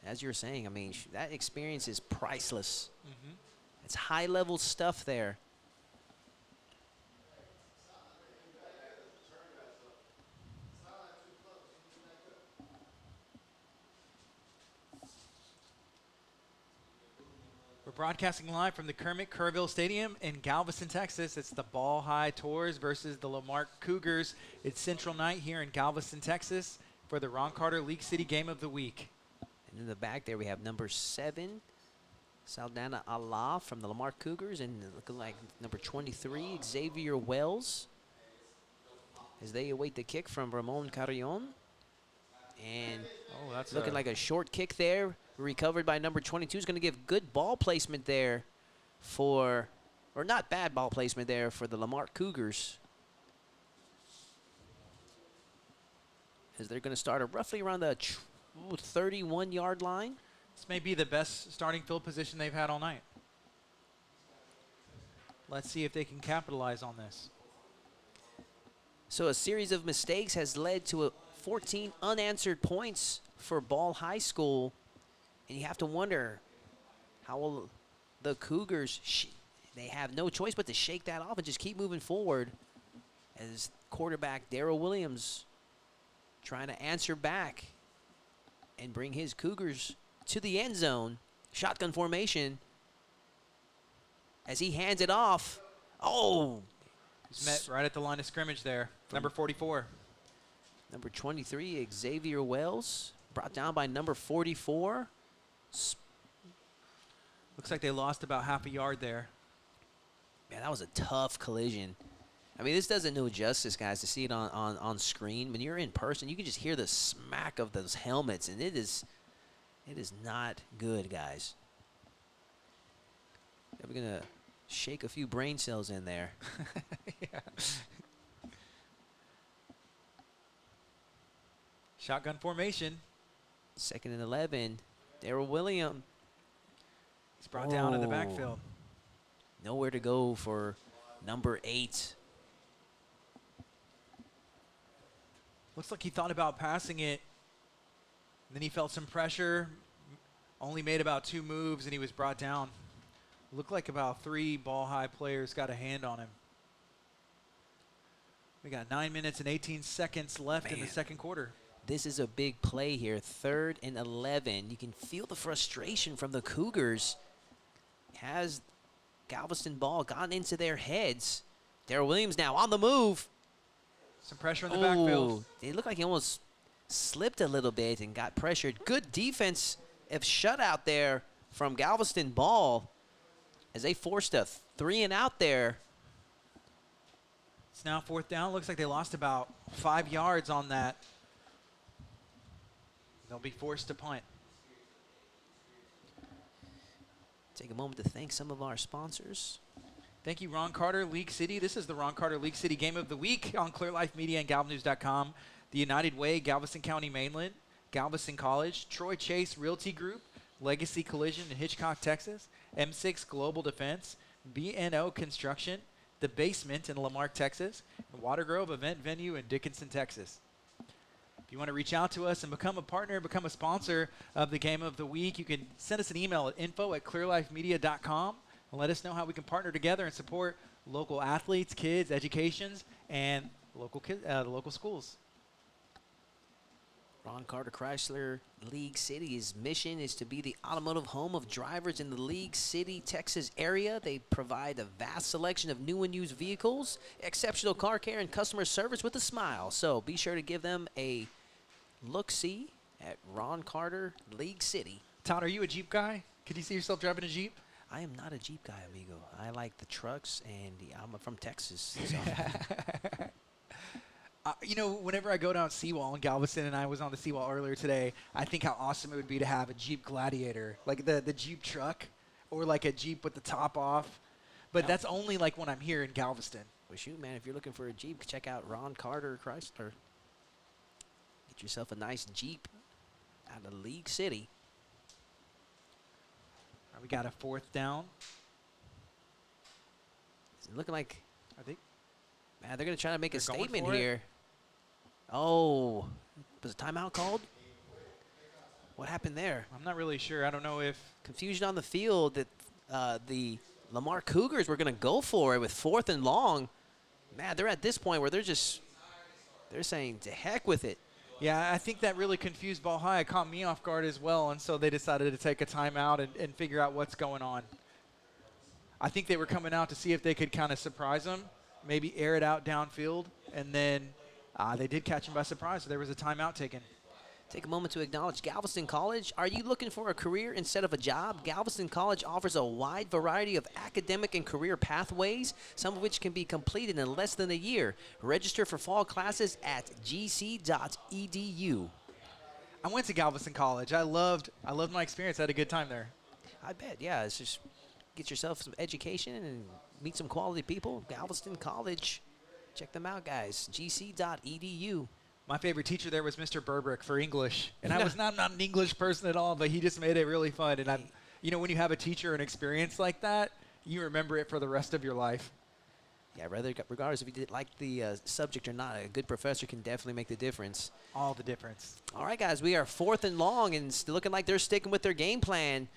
As you're saying, I mean, that experience is priceless. Mm-hmm. It's high-level stuff there. We're broadcasting live from the Kermit Kerrville Stadium in Galveston, Texas. It's the Ball High Tours versus the Lamarck Cougars. It's Central Night here in Galveston, Texas for the Ron Carter League City Game of the Week. And in the back there we have number 7, Saldana Allah from the Lamarck Cougars, and looking like number 23, Xavier Wells, as they await the kick from Ramon Carrion. And that's looking like a short kick there, recovered by number 22. Is going to give good ball placement there or not bad ball placement there for the Lamarck Cougars, as they're going to start roughly around the 31-yard line. This may be the best starting field position they've had all night. Let's see if they can capitalize on this. So a series of mistakes has led to 14 unanswered points for Ball High School. And you have to wonder, how will the Cougars, they have no choice but to shake that off and just keep moving forward, as quarterback Darrell Williams trying to answer back and bring his Cougars to the end zone. Shotgun formation as he hands it off. Oh! He's met right at the line of scrimmage there. Number 44. Number 23, Xavier Wells, brought down by number 44. Looks like they lost about half a yard there. Man, that was a tough collision. I mean, this doesn't do justice, guys, to see it on screen. When you're in person, you can just hear the smack of those helmets, and it is not good, guys. We're going to shake a few brain cells in there. Yeah. Shotgun formation. 2nd and 11. Darrell Williams. He's brought down in the backfield. Nowhere to go for number 8. Looks like he thought about passing it. And then he felt some pressure. Only made about 2 moves, and he was brought down. Looked like about 3 Ball High players got a hand on him. We got 9 minutes and 18 seconds left in the second quarter. This is a big play here. 3rd and 11. You can feel the frustration from the Cougars. Has Galveston ball gotten into their heads? Darrell Williams now on the move. Some pressure in the backfield. It looked like he almost slipped a little bit and got pressured. Good defense of shutout there from Galveston ball, as they forced a 3 and out there. It's now 4th down. Looks like they lost about 5 yards on that. They'll be forced to punt. Take a moment to thank some of our sponsors. Thank you, Ron Carter League City. This is the Ron Carter League City Game of the Week on Clear Life Media and GalvaNews.com. The United Way, Galveston County Mainland, Galveston College, Troy Chase Realty Group, Legacy Collision in Hitchcock, Texas, M6 Global Defense, B&O Construction, the Basement in Lamarck, Texas, and Water Grove Event Venue in Dickinson, Texas. If you want to reach out to us and become a partner, become a sponsor of the Game of the Week, you can send us an email at info@clearlifemedia.com and let us know how we can partner together and support local athletes, kids, educations, and the local schools. Ron Carter Chrysler League City's mission is to be the automotive home of drivers in the League City, Texas area. They provide a vast selection of new and used vehicles, exceptional car care, and customer service with a smile. So be sure to give them a look-see at Ron Carter League City. Todd, are you a Jeep guy? Could you see yourself driving a Jeep? I am not a Jeep guy, amigo. I like the trucks, and I'm from Texas. So. Whenever I go down Seawall in Galveston, and I was on the Seawall earlier today, I think how awesome it would be to have a Jeep Gladiator, like the Jeep truck, or like a Jeep with the top off. But that's only like when I'm here in Galveston. Well, shoot, man, if you're looking for a Jeep, check out Ron Carter Chrysler. Get yourself a nice Jeep out of League City. All right, we got a 4th down. It's looking like, I think. Man, they're going to try to make a They're going statement for it? here. Oh, was a timeout called? What happened there? I'm not really sure. I don't know if. Confusion on the field that the Lamarck Cougars were going to go for it with 4th and long. Man, they're at this point where they're saying to heck with it. Yeah, I think that really confused Ball High. It caught me off guard as well, and so they decided to take a timeout and figure out what's going on. I think they were coming out to see if they could kind of surprise them, maybe air it out downfield, and then they did catch him by surprise, so there was a timeout taken. Take a moment to acknowledge Galveston College. Are you looking for a career instead of a job? Galveston College offers a wide variety of academic and career pathways, some of which can be completed in less than a year. Register for fall classes at gc.edu. I went to Galveston College. I loved my experience. I had a good time there. I bet, yeah. It's just get yourself some education and meet some quality people. Galveston College. Check them out, guys. gc.edu. My favorite teacher there was Mr. Burbrick for English. And I'm not an English person at all, but he just made it really fun. And when you have a teacher or an experience like that, you remember it for the rest of your life. Yeah, regardless if you did like the subject or not, a good professor can definitely make the difference. All the difference. All right, guys, we are 4th and long, and it's looking like they're sticking with their game plan.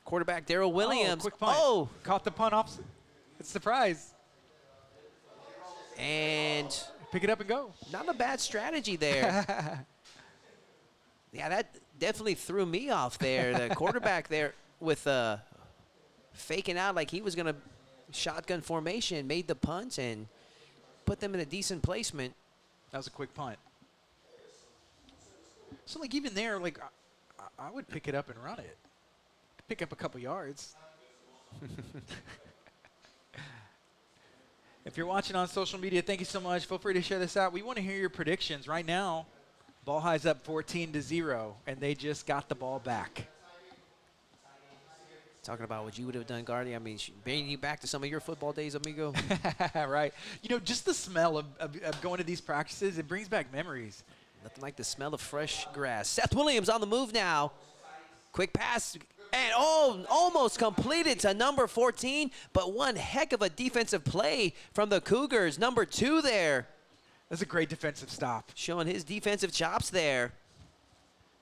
Quarterback Darrell Williams. Quick punt. Oh! Caught the punt off. It's a surprise. And pick it up and go. not a bad strategy there. Yeah, that definitely threw me off there. The quarterback there with faking out like he was going to shotgun formation, made the punt and put them in a decent placement. That was a quick punt. So, like, even there, like, I would pick it up and run it. Pick up a couple yards. If you're watching on social media, thank you so much. Feel free to share this out. We want to hear your predictions. Right now, Ball High's up 14-0, and they just got the ball back. Talking about what you would have done, Gardy. I mean, bringing you back to some of your football days, amigo. Right. Just the smell of going to these practices, it brings back memories. Nothing like the smell of fresh grass. Seth Williams on the move now. Quick pass. And almost completed to number 14, but one heck of a defensive play from the Cougars. Number 2 there. That's a great defensive stop. Showing his defensive chops there.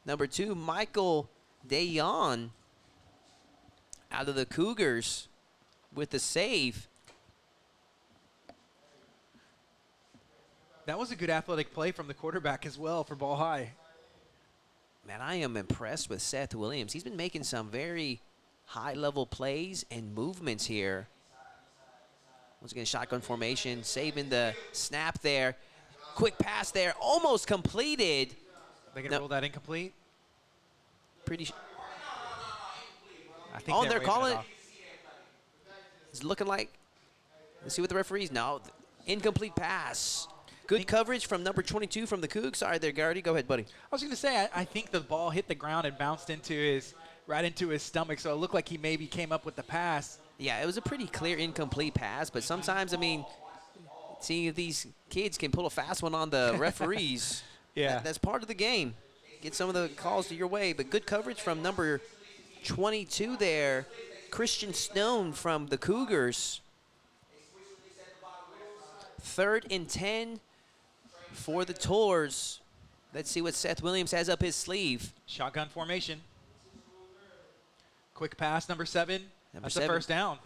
Number 2, Michael Dayon out of the Cougars with the save. That was a good athletic play from the quarterback as well for Ball High. Man, I am impressed with Seth Williams. He's been making some very high-level plays and movements here. Once again, shotgun formation, saving the snap there. Quick pass there, almost completed. They going to roll that incomplete? Pretty. I think They're calling it. It's looking like. Let's see what the referees. No, incomplete pass. Good coverage from number 22 from the Cougs. Sorry there, Gardy. Go ahead, buddy. I was going to say, I think the ball hit the ground and bounced right into his stomach, so it looked like he maybe came up with the pass. Yeah, it was a pretty clear incomplete pass, but sometimes, I mean, seeing if these kids can pull a fast one on the referees, yeah, that's part of the game. Get some of the calls to your way, but good coverage from number 22 there, Christian Stone from the Cougars. 3rd and 10 for the Tours. Let's see what Seth Williams has up his sleeve. Shotgun formation. Quick pass, number 7. That's the first down.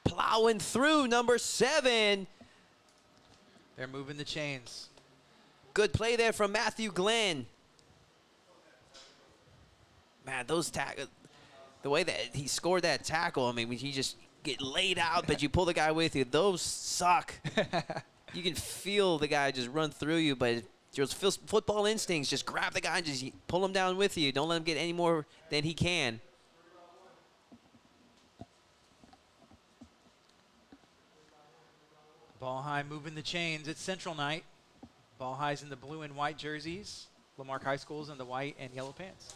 Plowing through number 7. They're moving the chains. Good play there from Matthew Glenn. Man, those the way that he scored that tackle, I mean, when you just get laid out, but you pull the guy with you, those suck. You can feel the guy just run through you, but your football instincts, just grab the guy and just pull him down with you. Don't let him get any more than he can. Ball High moving the chains. It's Central night. Ball High's in the blue and white jerseys. Lamarck High School's in the white and yellow pants.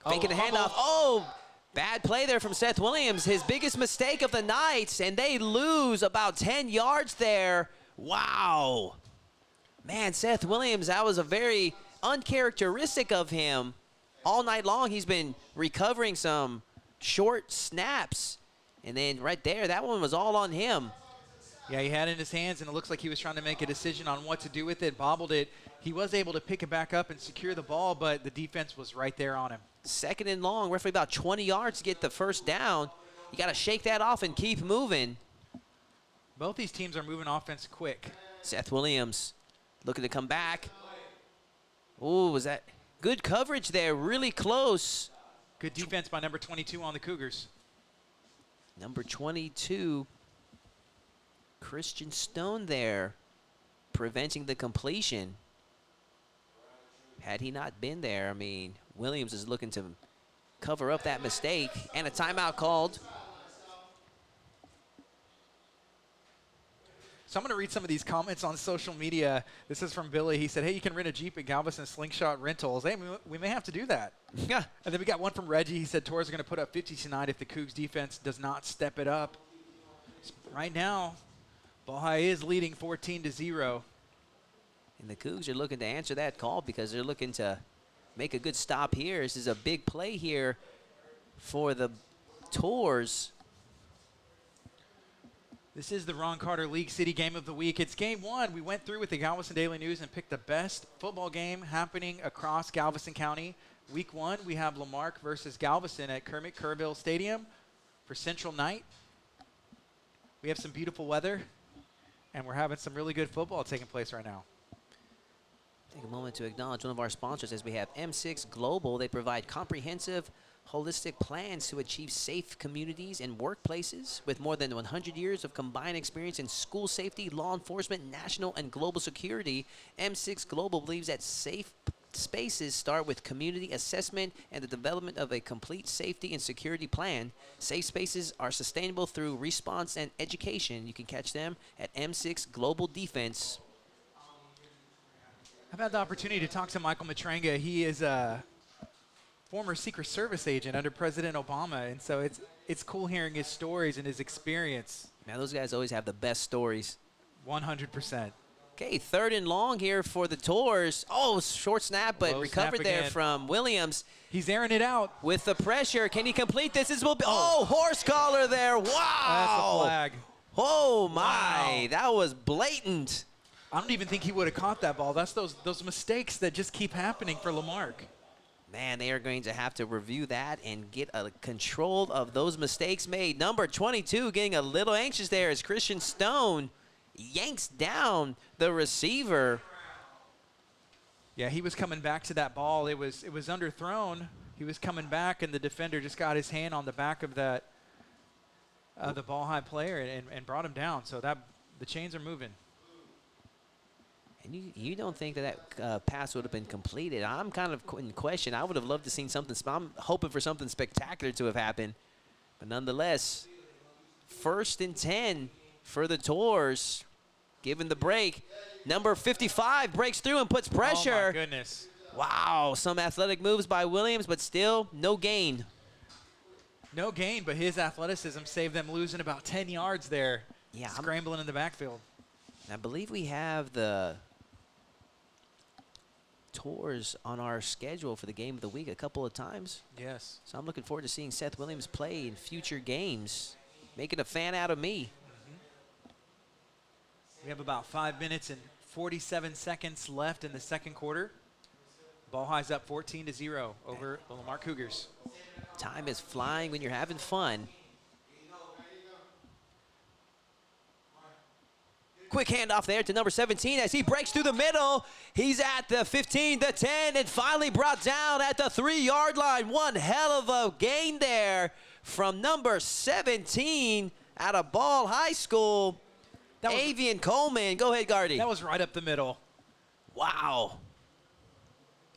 Faking the handoff. Oh, bad play there from Seth Williams. His biggest mistake of the night, and they lose about 10 yards there. Wow. Man, Seth Williams, that was a very uncharacteristic of him. All night long, he's been recovering some short snaps. And then right there, that one was all on him. Yeah, he had it in his hands, and it looks like he was trying to make a decision on what to do with it, bobbled it. He was able to pick it back up and secure the ball, but the defense was right there on him. 2nd and long, roughly about 20 yards to get the first down. You got to shake that off and keep moving. Both these teams are moving offense quick. Seth Williams looking to come back. Ooh, was that good coverage there, really close. Good defense by number 22 on the Cougars. Number 22, Christian Stone there, preventing the completion. Had he not been there, I mean, Williams is looking to cover up that mistake, and a timeout called. So I'm going to read some of these comments on social media. This is from Billy. He said, hey, you can rent a Jeep at Galveston Slingshot Rentals. Hey, we may have to do that. Yeah. And then we got one from Reggie. He said, Tours are going to put up 50 tonight if the Cougs defense does not step it up. Right now, Ball High is leading 14-0. And the Cougs are looking to answer that call because they're looking to make a good stop here. This is a big play here for the Tours. This is the Ron Carter League City Game of the Week. It's game 1. We went through with the Galveston Daily News and picked the best football game happening across Galveston County. Week 1, we have Lamarck versus Galveston at Kermit Kerrville Stadium for Central night. We have some beautiful weather, and we're having some really good football taking place right now. Take a moment to acknowledge one of our sponsors as we have M6 Global. They provide comprehensive, holistic plans to achieve safe communities and workplaces. With more than 100 years of combined experience in school safety, law enforcement, national and global security, M6 Global believes that safe spaces start with community assessment and the development of a complete safety and security plan. Safe spaces are sustainable through response and education. You can catch them at M6 Global Defense. I've had the opportunity to talk to Michael Matranga. He is a former Secret Service agent under President Obama, and so it's cool hearing his stories and his experience. Man, those guys always have the best stories. 100%. Okay, 3rd and long here for the Tours. Oh, short snap, but Low recovered snap there again from Williams. He's airing it out. With the pressure, can he complete this? This will be, oh, horse collar there. Wow. That's a flag. Oh, my. Wow. That was blatant. I don't even think he would have caught that ball. That's those mistakes that just keep happening for Lamarck. Man, they are going to have to review that and get a control of those mistakes made. Number 22 getting a little anxious there as Christian Stone yanks down the receiver. Yeah, he was coming back to that ball. It was underthrown. He was coming back, and the defender just got his hand on the back of that the ball high player and brought him down. So that the chains are moving. And you don't think that pass would have been completed. I'm kind of in question. I would have loved to seen something. I'm hoping for something spectacular to have happened. But nonetheless, 1st and 10 for the Tours. Given the break. Number 55 breaks through and puts pressure. Oh, my goodness. Wow, some athletic moves by Williams, but still no gain. No gain, but his athleticism saved them losing about 10 yards there. Yeah, scrambling in the backfield. I believe we have the Tours on our schedule for the game of the week a couple of times. Yes. So I'm looking forward to seeing Seth Williams play in future games, making a fan out of me. We have about 5 minutes and 47 seconds left in the second quarter. Ball High's up 14-0 over the Lamarck Cougars. Time is flying when you're having fun. Quick handoff there to number 17 as he breaks through the middle. He's at the 15, the 10, and finally brought down at the 3-yard line. One hell of a gain there from number 17 out of Ball High School. Avian Coleman. Go ahead, Gardy. That was right up the middle. Wow.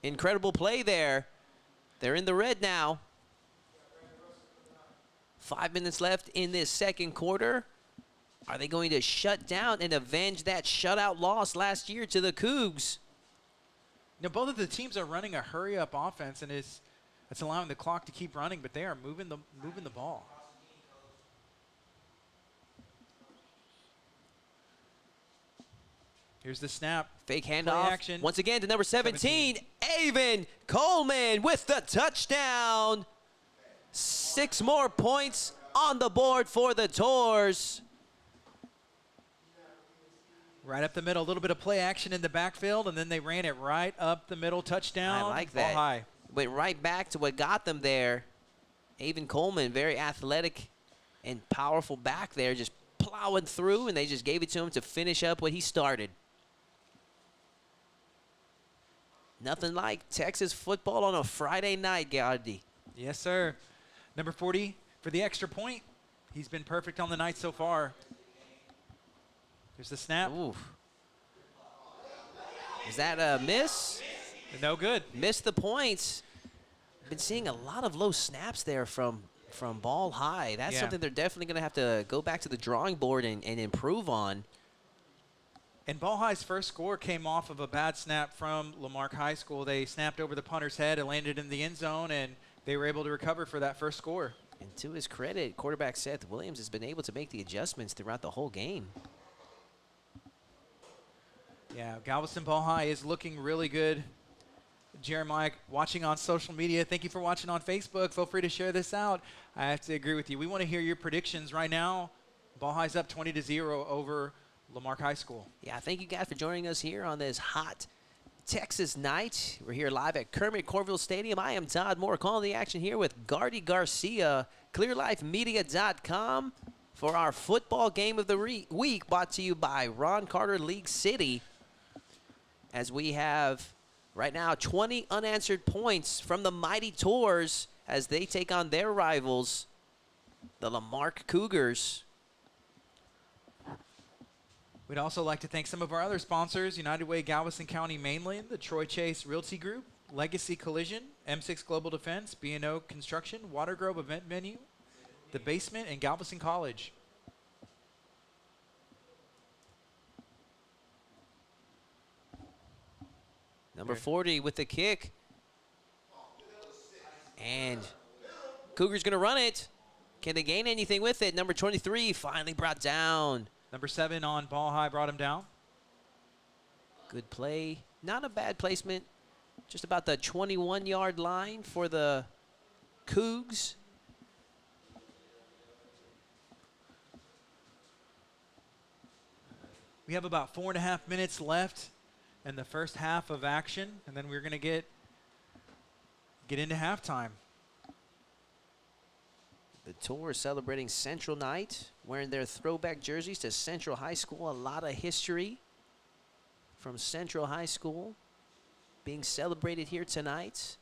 Incredible play there. They're in the red now. 5 minutes left in this second quarter. Are they going to shut down and avenge that shutout loss last year to the Cougs? Now, both of the teams are running a hurry-up offense, and it's allowing the clock to keep running, but they are moving the ball. Here's the snap. Fake handoff. Action. Once again to number 17, Avon Coleman with the touchdown. 6 more points on the board for the Tours. Right up the middle, a little bit of play action in the backfield, and then they ran it right up the middle, touchdown. I like Ball that. High. Went right back to what got them there. Avon Coleman, very athletic and powerful back there, just plowing through, and they just gave it to him to finish up what he started. Nothing like Texas football on a Friday night, Gardy. Yes, sir. Number 40 for the extra point. He's been perfect on the night so far. Here's the snap. Ooh. Is that a miss? No good. Missed the points. Been seeing a lot of low snaps there from Ball High. That's something they're definitely going to have to go back to the drawing board and improve on. And Ball High's first score came off of a bad snap from Lamarck High School. They snapped over the punter's head and landed in the end zone, and they were able to recover for that first score. And to his credit, quarterback Seth Williams has been able to make the adjustments throughout the whole game. Yeah, Galveston Ball High is looking really good. Jeremiah, watching on social media, thank you for watching on Facebook. Feel free to share this out. I have to agree with you. We want to hear your predictions right now. Ball High's up 20-0 over Lamarck High School. Yeah, thank you guys for joining us here on this hot Texas night. We're here live at Kermit Corville Stadium. I am Todd Moore calling the action here with Gardy Garcia, ClearLifeMedia.com for our football game of the week, brought to you by Ron Carter League City. As we have right now 20 unanswered points from the Mighty Tours as they take on their rivals, the Lamarck Cougars. We'd also like to thank some of our other sponsors: United Way Galveston County Mainland, the Troy Chase Realty Group, Legacy Collision, M6 Global Defense, B&O Construction, Water Grove Event Venue, The Basement, and Galveston College. Number 40 with the kick. And Cougars going to run it. Can they gain anything with it? Number 23 finally brought down. Number 7 on Ball High brought him down. Good play. Not a bad placement. Just about the 21-yard line for the Cougs. We have about 4.5 minutes left in the first half of action, and then we're going to get into halftime. The Tours celebrating Central Night, wearing their throwback jerseys to Central High School. A lot of history from Central High School being celebrated here tonight.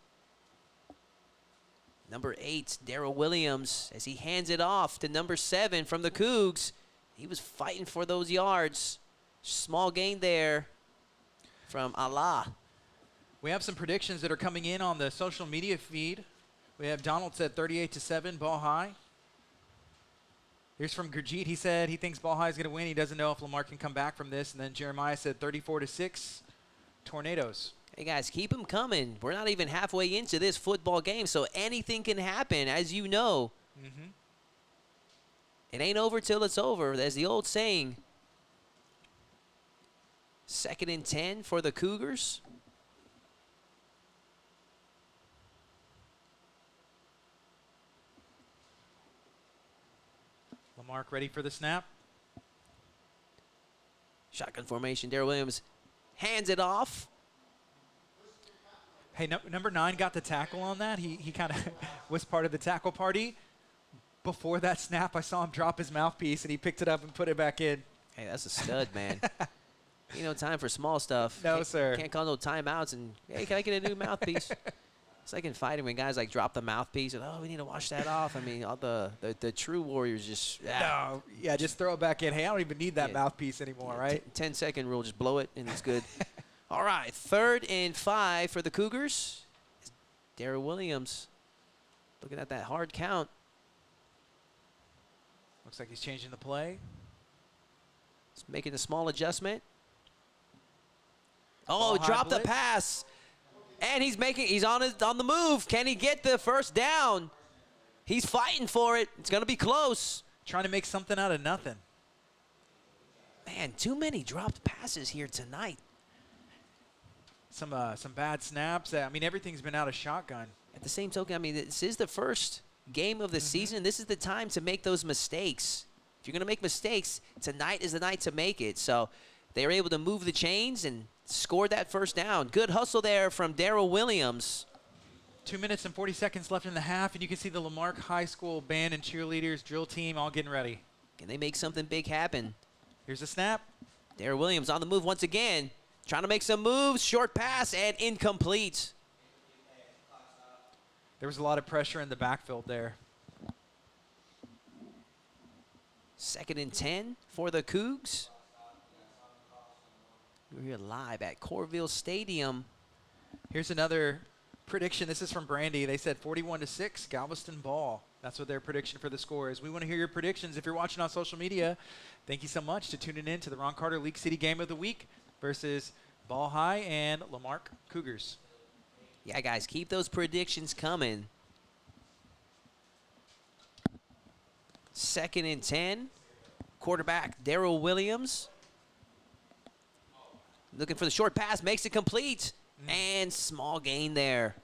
Number 8, Darrell Williams, as he hands it off to number 7 from the Cougs. He was fighting for those yards. Small gain there from Allah. We have some predictions that are coming in on the social media feed. We have Donald said 38-7, Ball High. Here's from Gurjeet. He said he thinks Ball High is going to win. He doesn't know if Lamarck can come back from this. And then Jeremiah said 34-6, Tornadoes. Hey, guys, keep them coming. We're not even halfway into this football game, so anything can happen, as you know. Mm-hmm. It ain't over till it's over. There's the old saying. 2nd and 10 for the Cougars. Lamarck ready for the snap. Shotgun formation. Darrell Williams hands it off. Hey, number 9 got the tackle on that. He kind of was part of the tackle party. Before that snap, I saw him drop his mouthpiece, and he picked it up and put it back in. Hey, that's a stud, man. Ain't no time for small stuff. No, sir. Can't call no timeouts and, hey, can I get a new mouthpiece? It's like in fighting when guys like drop the mouthpiece and, oh, we need to wash that off. I mean, all the true warriors just No, yeah, just throw it back in. Hey, I don't even need that mouthpiece anymore, right? 10-second rule, just blow it and it's good. All right, 3rd and 5 for the Cougars. Darrell Williams looking at that hard count. Looks like he's changing the play. He's making a small adjustment. Oh, dropped the pass. And he's on the move. Can he get the first down? He's fighting for it. It's going to be close. Trying to make something out of nothing. Man, too many dropped passes here tonight. Some bad snaps. I mean, everything's been out of shotgun. At the same token, I mean, this is the first game of the season. This is the time to make those mistakes. If you're going to make mistakes, tonight is the night to make it. So they were able to move the chains and score that first down. Good hustle there from Darrell Williams. 2 minutes and 40 seconds left in the half, and you can see the Lamarck High School band and cheerleaders, drill team, all getting ready. Can they make something big happen? Here's a snap. Darrell Williams on the move once again. Trying to make some moves. Short pass and incomplete. There was a lot of pressure in the backfield there. 2nd and 10 for the Cougs. We're here live at Corville Stadium. Here's another prediction. This is from Brandy. They said 41-6, Galveston ball. That's what their prediction for the score is. We want to hear your predictions. If you're watching on social media, thank you so much for tuning in to the Ron Carter League City Game of the Week versus Ball High and Lamarck Cougars. Yeah, guys, keep those predictions coming. 2nd and 10. Quarterback Darrell Williams. Looking for the short pass, makes it complete. And small gain there.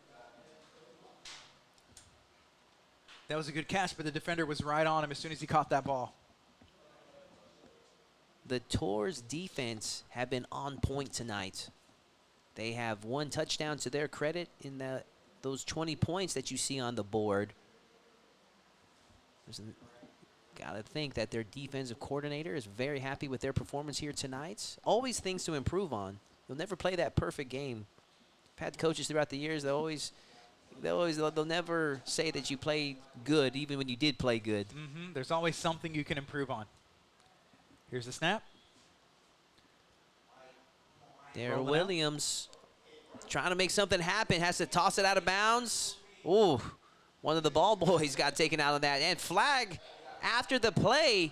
That was a good catch, but the defender was right on him as soon as he caught that ball. The Tours defense have been on point tonight. They have 1 touchdown to their credit in those 20 points that you see on the board. Got to think that their defensive coordinator is very happy with their performance here tonight. Always things to improve on. You'll never play that perfect game. I've had coaches throughout the years, they'll never say that you played good even when you did play good. There's always something you can improve on. Here's the snap. Darrell Williams trying to make something happen, has to toss it out of bounds. Ooh, one of the ball boys got taken out of that. And flag after the play.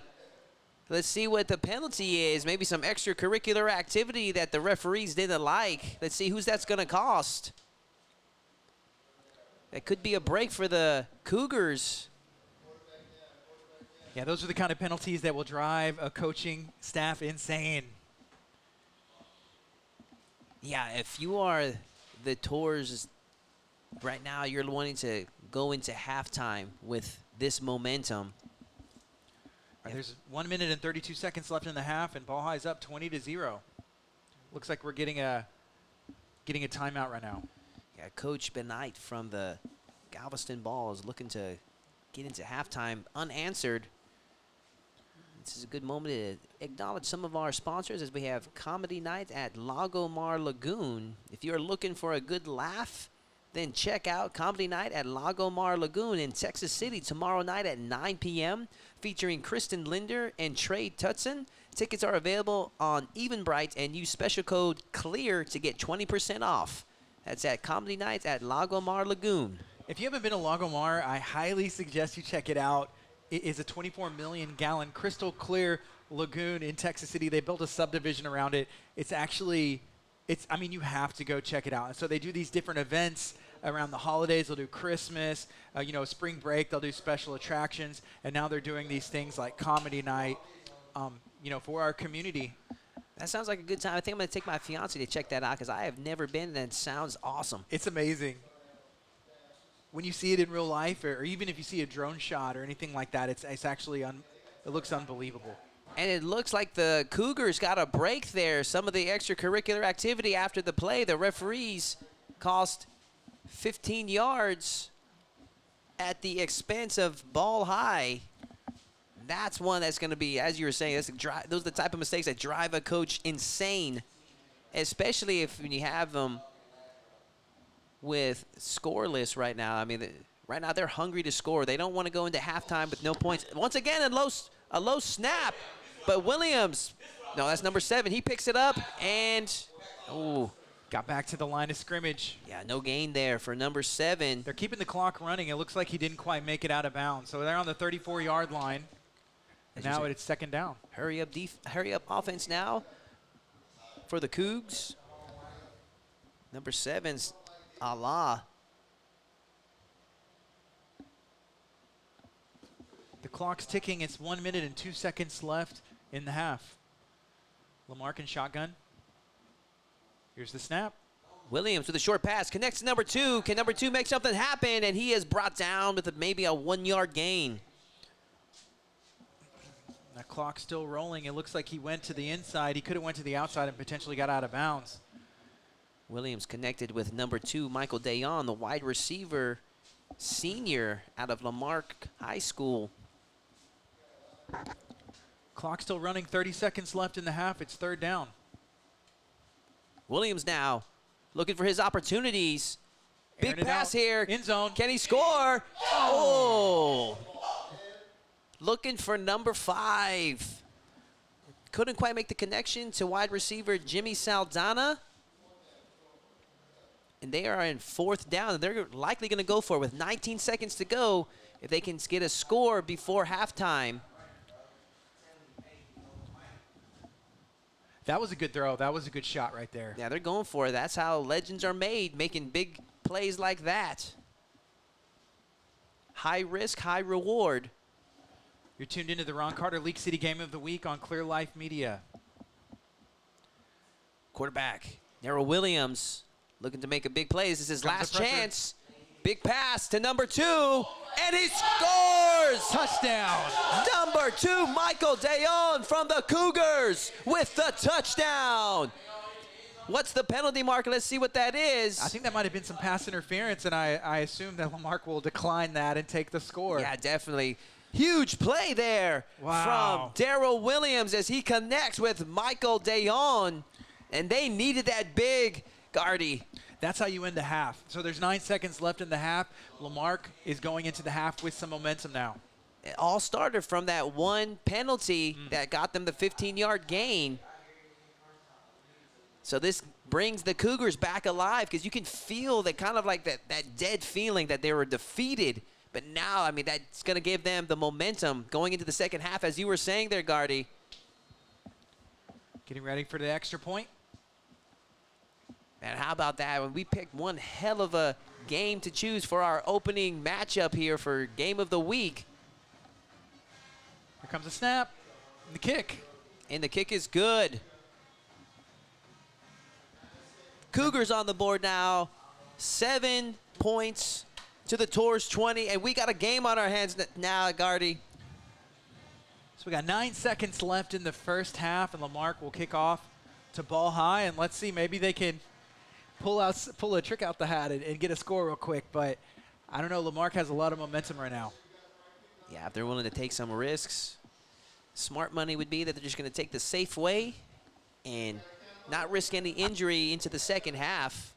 Let's see what the penalty is. Maybe some extracurricular activity that the referees didn't like. Let's see who's that's going to cost. That could be a break for the Cougars. Yeah, those are the kind of penalties that will drive a coaching staff insane. Yeah, if you are the Tours right now, you're wanting to go into halftime with this momentum. There's 1 minute and 32 seconds left in the half, and Ball High's up 20-0. Looks like we're getting a timeout right now. Yeah, Coach Benight from the Galveston Ball is looking to get into halftime unanswered. This is a good moment to acknowledge some of our sponsors as we have Comedy Night at Lagomar Lagoon. If you're looking for a good laugh, then check out Comedy Night at Lagomar Lagoon in Texas City tomorrow night at 9 p.m. featuring Kristen Linder and Trey Tutson. Tickets are available on Eventbrite and use special code CLEAR to get 20% off. That's at Comedy Night at Lagomar Lagoon. If you haven't been to Lagomar, I highly suggest you check it out. It is a 24 million gallon crystal clear lagoon in Texas City. They built a subdivision around it. I mean, you have to go check it out. And so they do these different events around the holidays. They'll do Christmas, spring break. They'll do special attractions. And now they're doing these things like Comedy Night, for our community. That sounds like a good time. I think I'm going to take my fiance to check that out because I have never been, and it sounds awesome. It's amazing. When you see it in real life, or even if you see a drone shot or anything like that, it's actually it looks unbelievable. And it looks like the Cougars got a break there. Some of the extracurricular activity after the play, the referees cost 15 yards at the expense of ball high. That's one that's going to be, as you were saying, those are the type of mistakes that drive a coach insane, especially if when you have them with scoreless right now. I mean, right now they're hungry to score. They don't want to go into halftime with no points. Once again, a low snap. But Williams, no, that's number 7. He picks it up and, got back to the line of scrimmage. Yeah, no gain there for number 7. They're keeping the clock running. It looks like he didn't quite make it out of bounds. So they're on the 34-yard line. And now it's second down. Hurry up offense now for the Cougs. Number 7's Allah. The clock's ticking. It's 1 minute and 2 seconds left in the half. Lamarck in shotgun. Here's the snap. Williams with a short pass. Connects to number 2. Can number 2 make something happen? And he is brought down with maybe a 1-yard gain. That clock's still rolling. It looks like he went to the inside. He could have went to the outside and potentially got out of bounds. Williams connected with number 2, Michael Dayon, the wide receiver, senior out of Lamarck High School. Clock still running, 30 seconds left in the half. It's third down. Williams now looking for his opportunities. Big pass here. End zone. Can he score? Oh! Looking for number 5. Couldn't quite make the connection to wide receiver Jimmy Saldana. And they are in fourth down. They're likely going to go for it with 19 seconds to go if they can get a score before halftime. That was a good throw. That was a good shot right there. Yeah, they're going for it. That's how legends are made, making big plays like that. High risk, high reward. You're tuned into the Ron Carter League City Game of the Week on Clear Life Media. Quarterback, Darrell Williams, looking to make a big play. This is his last chance. Big pass to number 2, and he scores! Touchdown! Number 2, Michael Dayon from the Cougars with the touchdown. What's the penalty marker? Let's see what that is. I think that might have been some pass interference, and I assume that Lamarck will decline that and take the score. Yeah, definitely. Huge play there from Darrell Williams as he connects with Michael Dayon, and they needed that big Gardy. That's how you end the half. So there's 9 seconds left in the half. Lamarck is going into the half with some momentum now. It all started from that one penalty that got them the 15-yard gain. So this brings the Cougars back alive because you can feel that kind of like that dead feeling that they were defeated. But now, I mean, that's going to give them the momentum going into the second half, as you were saying there, Gardy. Getting ready for the extra point. And how about that? When we picked one hell of a game to choose for our opening matchup here for Game of the Week. Here comes the snap and the kick. And the kick is good. Cougars on the board now. 7 points to the Tours 20. And we got a game on our hands now, Gardy. So we got 9 seconds left in the first half, and Lamarck will kick off to ball high. And let's see, maybe they can pull a trick out the hat and get a score real quick. But I don't know, Lamarck has a lot of momentum right now. Yeah, if they're willing to take some risks, smart money would be that they're just going to take the safe way and not risk any injury into the second half.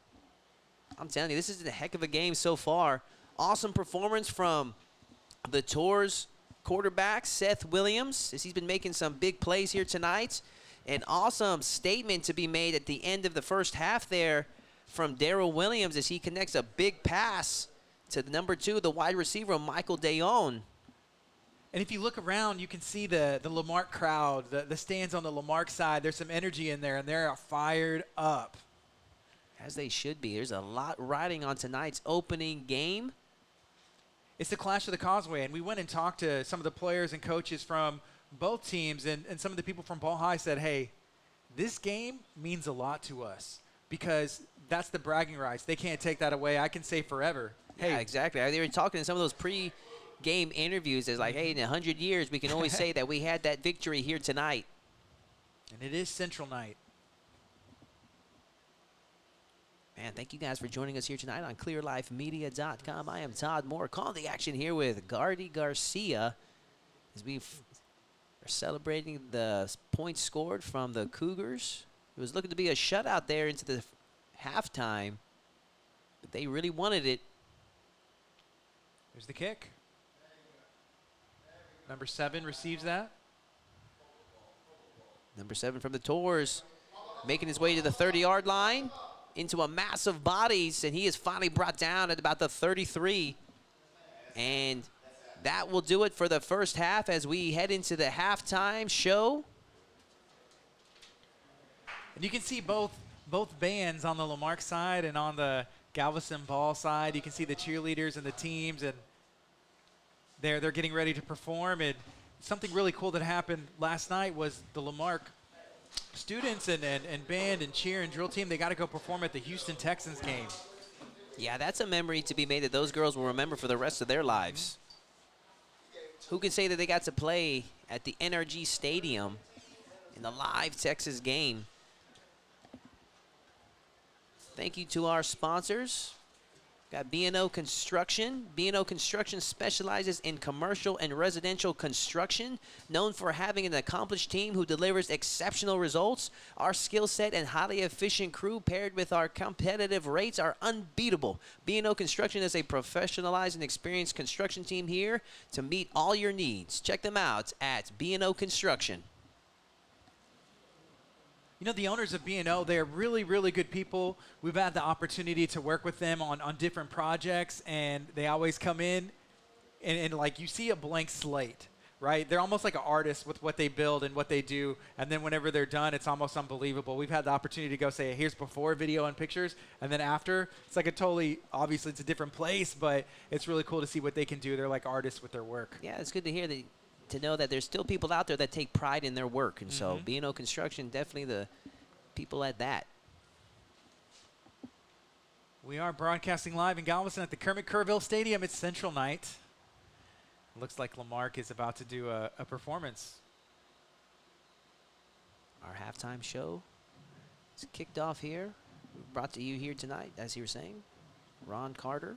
I'm telling you, this is a heck of a game so far. Awesome performance from the Tours quarterback, Seth Williams, as he's been making some big plays here tonight. An awesome statement to be made at the end of the first half there from Darrell Williams as he connects a big pass to the number 2, the wide receiver, Michael Dayon. And if you look around, you can see the Lamarck crowd, the stands on the Lamarck side. There's some energy in there, and they're fired up. As they should be. There's a lot riding on tonight's opening game. It's the Clash of the Causeway, and we went and talked to some of the players and coaches from both teams, and some of the people from Ball High said, hey, this game means a lot to us because that's the bragging rights. They can't take that away. I can say forever. Yeah, exactly. They were talking in some of those pre game interviews is like, hey, in 100 years, we can always say that we had that victory here tonight. And it is Central night. Man, thank you guys for joining us here tonight on ClearLifeMedia.com. I am Todd Moore, calling the action here with Gardy Garcia as we are celebrating the points scored from the Cougars. It was looking to be a shutout there into the halftime, but they really wanted it. Here's the kick. Number 7 receives that. Number 7 from the Tours, making his way to the 30-yard line into a mass of bodies, and he is finally brought down at about the 33. And that will do it for the first half as we head into the halftime show. And you can see both bands on the Lamarck side and on the Galveston ball side. You can see the cheerleaders and the teams, and they're getting ready to perform. And something really cool that happened last night was the Lamarck students and band and cheer and drill team, they got to go perform at the Houston Texans game. Yeah, that's a memory to be made that those girls will remember for the rest of their lives. Who can say that they got to play at the NRG Stadium in the live Texas game? Thank you to our sponsors. Got B&O Construction. B&O Construction specializes in commercial and residential construction, known for having an accomplished team who delivers exceptional results. Our skill set and highly efficient crew paired with our competitive rates are unbeatable. B&O Construction is a professionalized and experienced construction team here to meet all your needs. Check them out at B&O Construction. You know, the owners of B&O, they're really, really good people. We've had the opportunity to work with them on different projects, and they always come in and like you see a blank slate, right? They're almost like an artist with what they build and what they do, and then whenever they're done, it's almost unbelievable. We've had the opportunity to go say, here's before video and pictures, and then after. It's like a totally, obviously it's a different place, but it's really cool to see what they can do. They're like artists with their work. Yeah, it's good to hear that. To know that there's still people out there that take pride in their work. And so B&O Construction, definitely the people at that. We are broadcasting live in Galveston at the Kermit Kerrville Stadium. It's Central night. It looks like Lamarck is about to do a performance. Our halftime show is kicked off here. Brought to you here tonight, as you were saying. Ron Carter.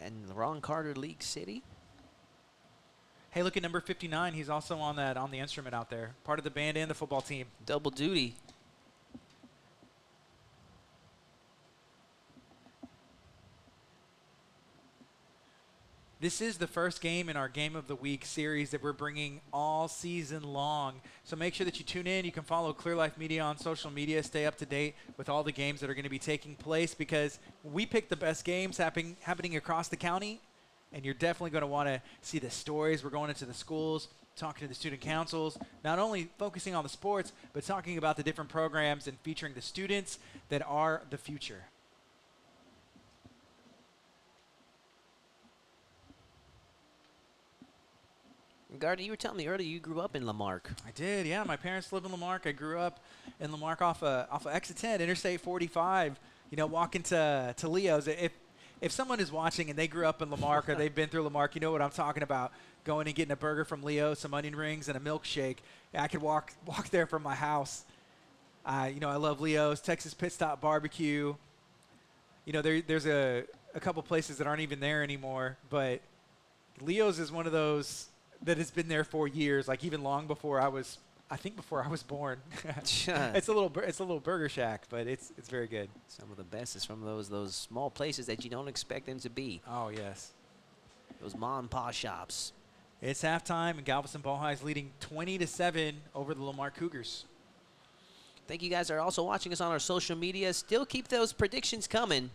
And Ron Carter League City. Hey, look at number 59. He's also on the instrument out there. Part of the band and the football team. Double duty. This is the first game in our Game of the Week series that we're bringing all season long. So make sure that you tune in. You can follow Clear Life Media on social media. Stay up to date with all the games that are going to be taking place because we pick the best games happening across the county. And you're definitely going to want to see the stories. We're going into the schools, talking to the student councils, not only focusing on the sports, but talking about the different programs and featuring the students that are the future. Gardy, you were telling me earlier you grew up in Lamarck. I did, yeah. My parents live in Lamarck. I grew up in Lamarck off of exit 10, Interstate 45. You know, walking to Leo's. If someone is watching and they grew up in Lamarck or they've been through Lamarck, you know what I'm talking about. Going and getting a burger from Leo's, some onion rings, and a milkshake. I could walk there from my house. I love Leo's, Texas Pit Stop Barbecue. You know, there's a couple places that aren't even there anymore, but Leo's is one of those that has been there for years, like even long before I was born. It's a little burger shack, but it's very good. Some of the best is from those small places that you don't expect them to be. Oh yes, those mom and pop shops. It's halftime, and Galveston Ball High is leading 20-7 over the Lamarck Cougars. Thank you guys are also watching us on our social media. Still keep those predictions coming.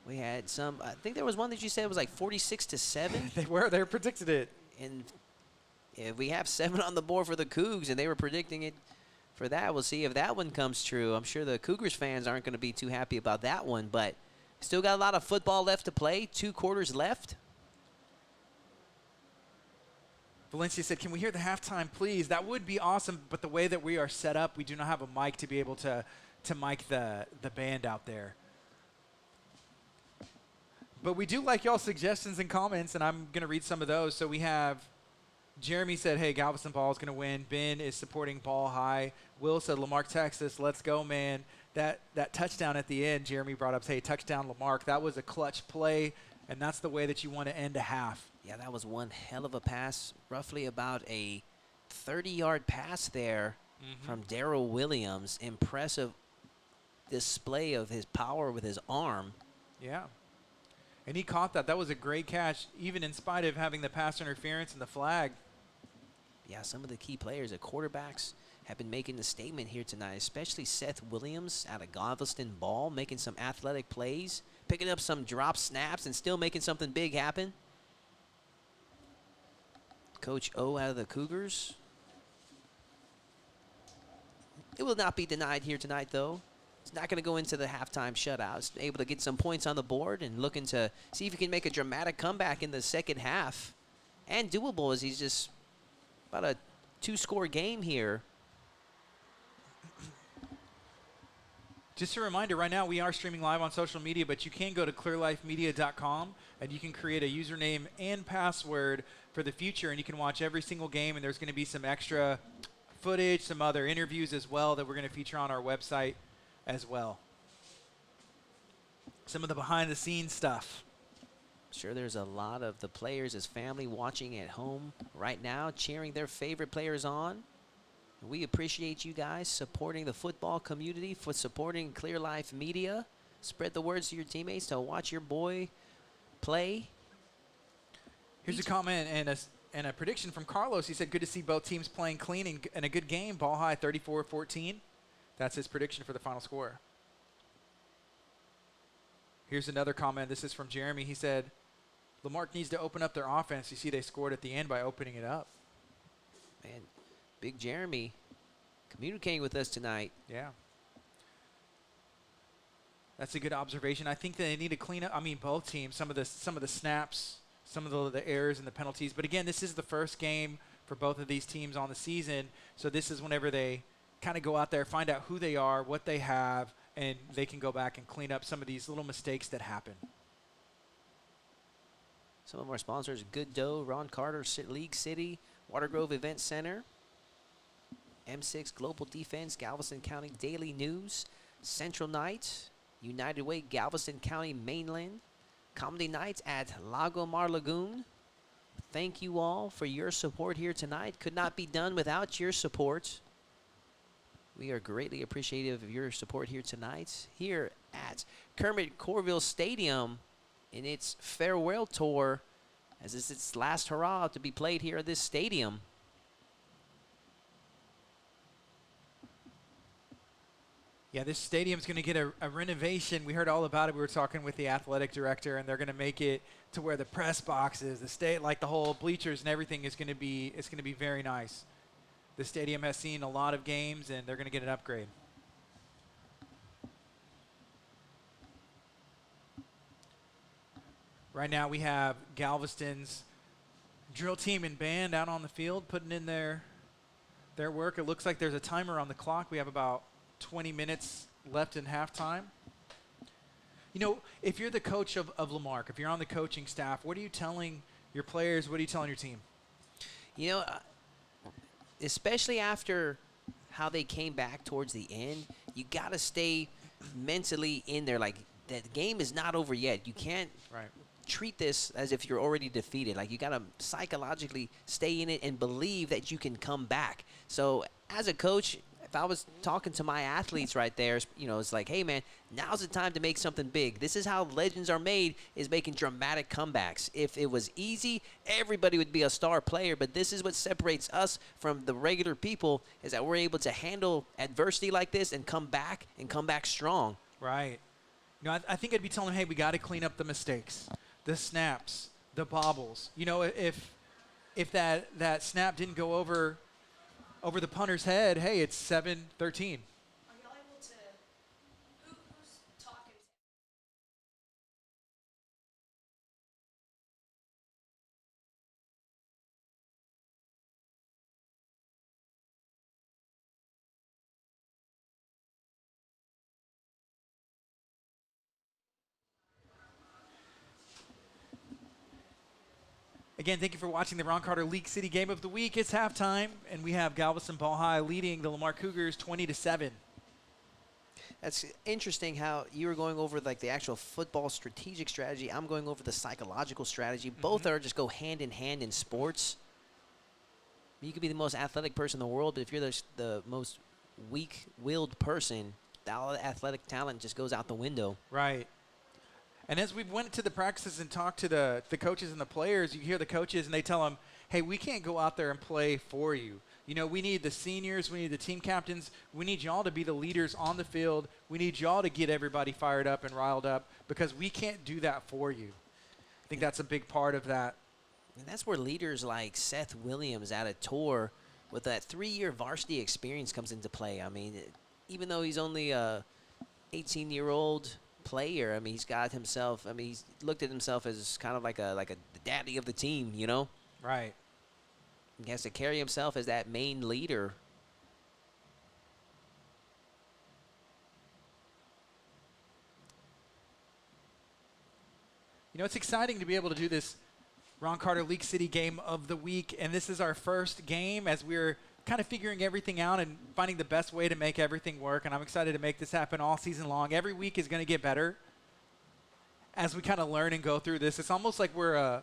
We had some. I think there was one that you said was like 46-7. They predicted it. And we have 7 on the board for the Cougs, and they were predicting it for that. We'll see if that one comes true. I'm sure the Cougars fans aren't going to be too happy about that one, but still got a lot of football left to play. 2 quarters left. Valencia said, can we hear the halftime, please? That would be awesome, but the way that we are set up, we do not have a mic to be able to mic the band out there. But we do like y'all suggestions and comments, and I'm going to read some of those. So we have Jeremy said, hey, Galveston Ball is going to win. Ben is supporting Ball High. Will said, Lamarck, Texas, let's go, man. That touchdown at the end, Jeremy brought up, hey, touchdown Lamarck. That was a clutch play, and that's the way that you want to end a half. Yeah, that was one hell of a pass, roughly about a 30-yard pass there from Darrell Williams. Impressive display of his power with his arm. Yeah. And he caught that. That was a great catch, even in spite of having the pass interference and the flag. Yeah, some of the key players, the quarterbacks, have been making a statement here tonight, especially Seth Williams out of Galveston Ball, making some athletic plays, picking up some drop snaps, and still making something big happen. Coach O out of the Cougars. It will not be denied here tonight, though. It's not going to go into the halftime shutout. It's able to get some points on the board and looking to see if he can make a dramatic comeback in the second half. And doable, as he's just about a 2-score game here. Just a reminder, right now we are streaming live on social media, but you can go to clearlifemedia.com and you can create a username and password for the future, and you can watch every single game, and there's going to be some extra footage, some other interviews as well that we're going to feature on our website as well. Some of the behind-the-scenes stuff. Sure, there's a lot of the players as family watching at home right now, cheering their favorite players on. We appreciate you guys supporting the football community, for supporting Clear Life Media. Spread the words to your teammates to watch your boy play. Here's a comment and a prediction from Carlos. He said, good to see both teams playing clean and a good game. Ball High 34-14. That's his prediction for the final score. Here's another comment. This is from Jeremy. He said, Lamarck needs to open up their offense. You see they scored at the end by opening it up. Man, Big Jeremy communicating with us tonight. Yeah. That's a good observation. I think that they need to clean up, both teams, some of the snaps, some of the errors and the penalties. But again, this is the first game for both of these teams on the season. So this is whenever they kind of go out there, find out who they are, what they have, and they can go back and clean up some of these little mistakes that happen. Some of our sponsors, Good Dough, Ron Carter, League City, Water Grove Event Center, M6 Global Defense, Galveston County Daily News, Central Night, United Way, Galveston County Mainland, Comedy Nights at Lago Mar Lagoon. Thank you all for your support here tonight. Could not be done without your support. We are greatly appreciative of your support here tonight, here at Kermit Corville Stadium in its farewell tour, as it's its last hurrah to be played here at this stadium. Yeah, this stadium's going to get a renovation. We heard all about it. We were talking with the athletic director, and they're going to make it to where the press boxes, the whole bleachers and everything is going to be. It's going to be very nice. The stadium has seen a lot of games, and they're going to get an upgrade. Right now we have Galveston's drill team and band out on the field putting in their work. It looks like there's a timer on the clock. We have about 20 minutes left in halftime. You know, if you're the coach of Lamarck, if you're on the coaching staff, what are you telling your players? What are you telling your team? You know, especially after how they came back towards the end, you got to stay mentally in there. Like, the game is not over yet. You can't treat this as if you're already defeated. Like, you got to psychologically stay in it and believe that you can come back. So as a coach, if I was talking to my athletes right there, you know, it's like, hey, man, now's the time to make something big. This is how legends are made, is making dramatic comebacks. If it was easy, everybody would be a star player, but this is what separates us from the regular people, is that we're able to handle adversity like this and come back strong. Right. You know, I think I'd be telling them, hey, we got to clean up the mistakes, the snaps, the bobbles. You know, if that snap didn't go over the punter's head, hey, it's 7-13. Are y'all able to, who's talking? Again, thank you for watching the Ron Carter League City Game of the Week. It's halftime, and we have Galveston Ball High leading the Lamarck Cougars 20-7. That's interesting how you were going over like the actual football strategic strategy. I'm going over the psychological strategy. Both are just go hand in hand in sports. You could be the most athletic person in the world, but if you're the most weak-willed person, all the athletic talent just goes out the window. Right. And as we went to the practices and talked to the coaches and the players, you hear the coaches and they tell them, hey, we can't go out there and play for you. You know, we need the seniors, we need the team captains, we need y'all to be the leaders on the field. We need y'all to get everybody fired up and riled up because we can't do that for you. I think that's a big part of that. And that's where leaders like Seth Williams out of Tor with that 3-year varsity experience comes into play. I mean, even though he's only a 18-year-old player, I mean, he's got himself, I mean, he's looked at himself as kind of like a daddy of the team, you know? Right. He has to carry himself as that main leader. You know, it's exciting to be able to do this Ron Carter League City Game of the Week, and this is our first game as we're kind of figuring everything out and finding the best way to make everything work, and I'm excited to make this happen all season long. Every week is going to get better as we kind of learn and go through this. It's almost like we're a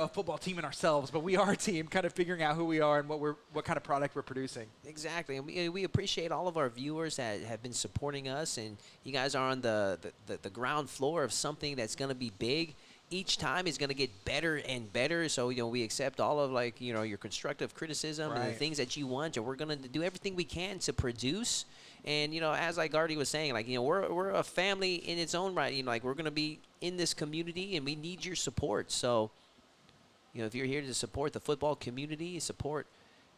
football team in ourselves, but we are a team kind of figuring out who we are and what kind of product we're producing. Exactly, and we appreciate all of our viewers that have been supporting us, and you guys are on the ground floor of something that's going to be big. Each time is going to get better and better, so you know we accept all of like you know your constructive criticism and the things that you want, and we're going to do everything we can to produce. And you know, as like Gardy was saying, like you know we're a family in its own right. You know, like we're going to be in this community, and we need your support. So, you know, if you're here to support the football community, support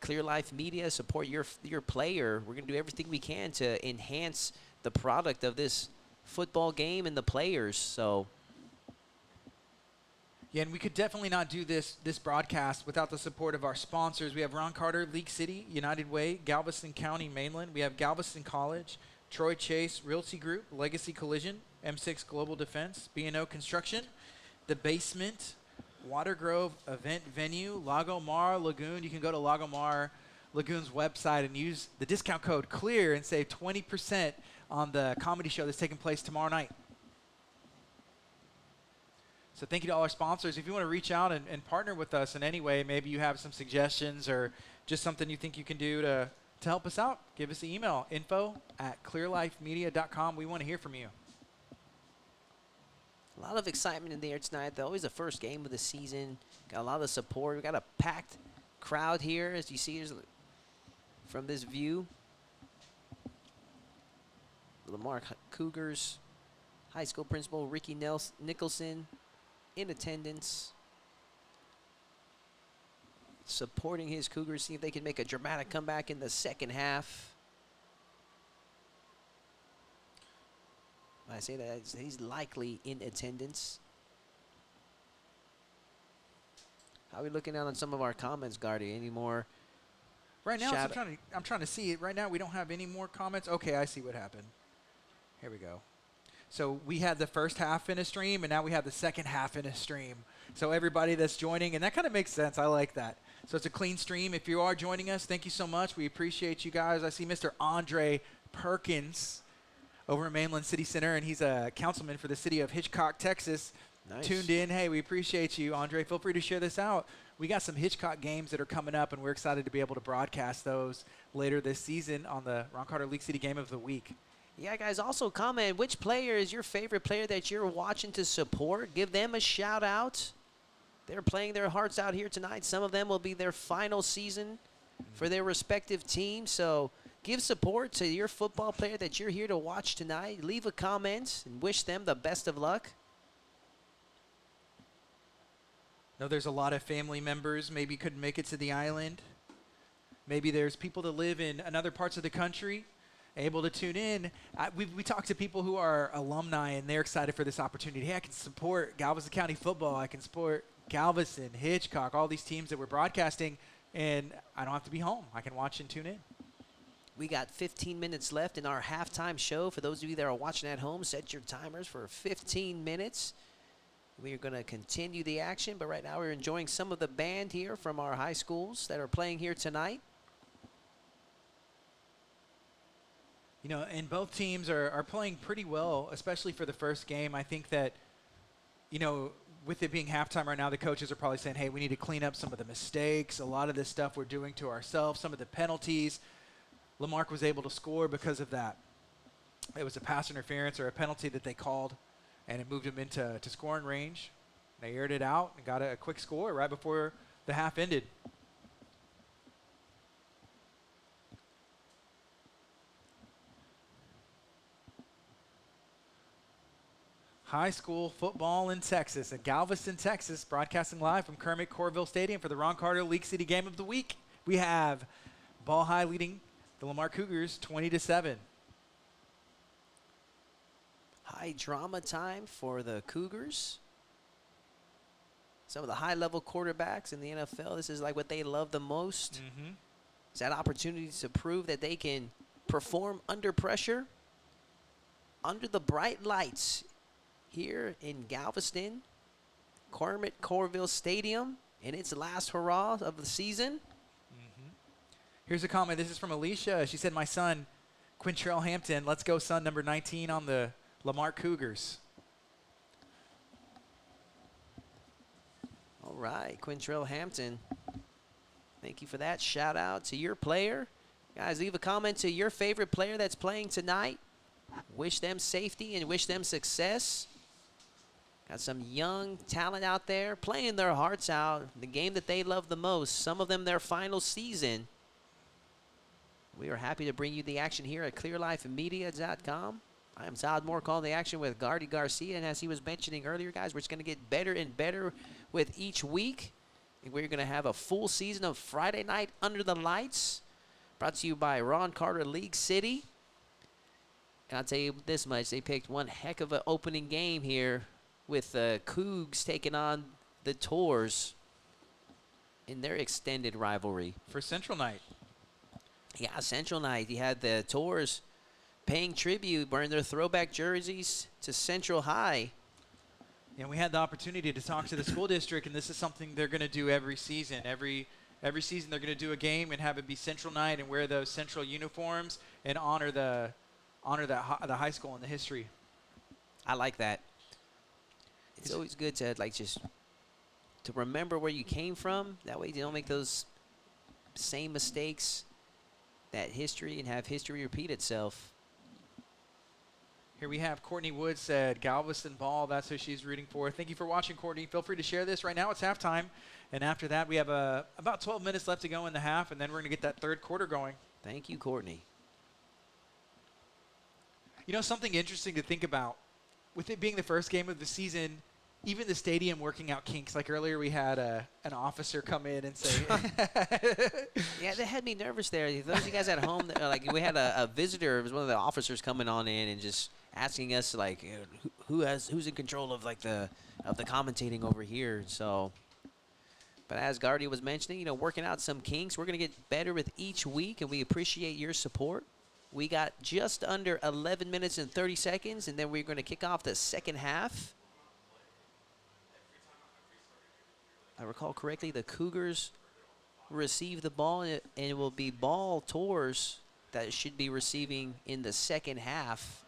Clear Life Media, support your player, we're going to do everything we can to enhance the product of this football game and the players. So. Yeah, and we could definitely not do this broadcast without the support of our sponsors. We have Ron Carter, League City, United Way, Galveston County, Mainland. We have Galveston College, Troy Chase, Realty Group, Legacy Collision, M6 Global Defense, B&O Construction, The Basement, Water Grove Event Venue, Lago Mar Lagoon. You can go to Lago Mar Lagoon's website and use the discount code CLEAR and save 20% on the comedy show that's taking place tomorrow night. So thank you to all our sponsors. If you want to reach out and partner with us in any way, maybe you have some suggestions or just something you think you can do to help us out, give us an email, info@clearlifemedia.com. We want to hear from you. A lot of excitement in there tonight. Always the first game of the season. Got a lot of support. We got a packed crowd here, as you see from this view. Lamarck Cougars High School Principal Ricky Nicholson in attendance, supporting his Cougars, see if they can make a dramatic comeback in the second half. When I say that, he's likely in attendance. How are we looking out on some of our comments, Gardy? Any more? Right now, I'm trying to see it. Right now, we don't have any more comments. Okay, I see what happened. Here we go. So we had the first half in a stream, and now we have the second half in a stream. So everybody that's joining, and that kind of makes sense. I like that. So it's a clean stream. If you are joining us, thank you so much. We appreciate you guys. I see Mr. Andre Perkins over at Mainland City Center, and he's a councilman for the city of Hitchcock, Texas. Nice. Tuned in. Hey, we appreciate you, Andre. Feel free to share this out. We got some Hitchcock games that are coming up, and we're excited to be able to broadcast those later this season on the Ron Carter League City Game of the Week. Yeah, guys, also comment which player is your favorite player that you're watching to support. Give them a shout out. They're playing their hearts out here tonight. Some of them will be their final season for their respective teams. So give support to your football player that you're here to watch tonight. Leave a comment and wish them the best of luck. I know there's a lot of family members maybe couldn't make it to the island. Maybe there's people that live in other parts of the country able to tune in. We talk to people who are alumni, and they're excited for this opportunity. Hey, I can support Galveston County football. I can support Galveston, Hitchcock, all these teams that we're broadcasting, and I don't have to be home. I can watch and tune in. We got 15 minutes left in our halftime show. For those of you that are watching at home, set your timers for 15 minutes. We are going to continue the action, but right now we're enjoying some of the band here from our high schools that are playing here tonight. You know, and both teams are playing pretty well, especially for the first game. I think that, you know, with it being halftime right now, the coaches are probably saying, hey, we need to clean up some of the mistakes, a lot of this stuff we're doing to ourselves, some of the penalties. Lamarck was able to score because of that. It was a pass interference or a penalty that they called, and it moved them into scoring range. They aired it out and got a quick score right before the half ended. High school football in Texas, at Galveston, Texas, broadcasting live from Kermit Corville Stadium for the Ron Carter League City Game of the Week. We have Ball High leading the Lamarck Cougars 20-7. High drama time for the Cougars. Some of the high-level quarterbacks in the NFL, this is like what they love the most. It's that opportunity to prove that they can perform under pressure, under the bright lights here in Galveston, Kermit Corville Stadium, in its last hurrah of the season. Here's a comment. This is from Alicia. She said, my son, Quintrell Hampton, let's go son, number 19 on the Lamarck Cougars. All right, Quintrell Hampton. Thank you for that. Shout out to your player. Guys, leave a comment to your favorite player that's playing tonight. Wish them safety and wish them success. Got some young talent out there playing their hearts out, the game that they love the most, some of them their final season. We are happy to bring you the action here at clearlifemedia.com. I am Todd Moore calling the action with Gardy Garcia, and as he was mentioning earlier, guys, we're just going to get better and better with each week. And we're going to have a full season of Friday Night Under the Lights, brought to you by Ron Carter League City. And I'll tell you this much, they picked one heck of an opening game here with the Cougs taking on the Tours in their extended rivalry. For Central Night. Yeah, Central Night. You had the Tours paying tribute, wearing their throwback jerseys to Central High. And we had the opportunity to talk to the school district, and this is something they're going to do every season. Every season they're going to do a game and have it be Central Night and wear those Central uniforms and honor the high school and the history. I like that. It's always good to just to remember where you came from. That way you don't make those same mistakes, that history, and have history repeat itself. Here we have Courtney Wood said, Galveston ball, that's who she's rooting for. Thank you for watching, Courtney. Feel free to share this. Right now it's halftime, and after that we have about 12 minutes left to go in the half, and then we're going to get that third quarter going. Thank you, Courtney. You know, something interesting to think about, with it being the first game of the season, even the stadium working out kinks. Like earlier we had an officer come in and say. Yeah, that had me nervous there. Those of you guys at home, like we had a visitor. It was one of the officers coming on in and just asking us, like, who's in control of, like, the commentating over here. So, but as Gardy was mentioning, working out some kinks. We're going to get better with each week, and we appreciate your support. We got just under 11 minutes and 30 seconds, and then we're going to kick off the second half. I recall correctly, the Cougars receive the ball, and it will be ball Tours that should be receiving in the second half.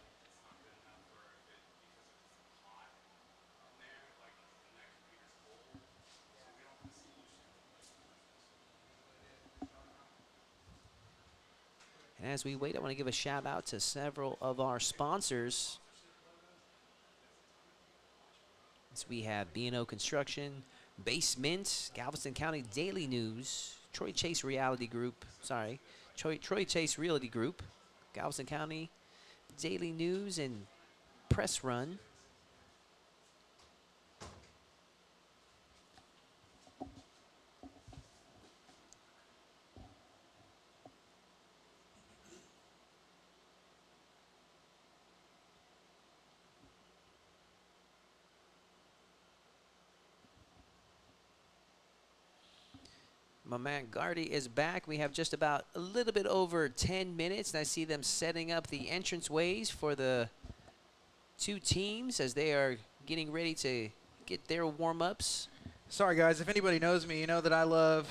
And as we wait, I want to give a shout out to several of our sponsors. So we have B&O Construction, Basement, Galveston County Daily News, Troy Chase Realty Group, Galveston County Daily News, and Press Run. My man Gardy is back. We have just about a little bit over 10 minutes, and I see them setting up the entrance ways for the two teams as they are getting ready to get their warm-ups. Sorry, guys. If anybody knows me, you know that I love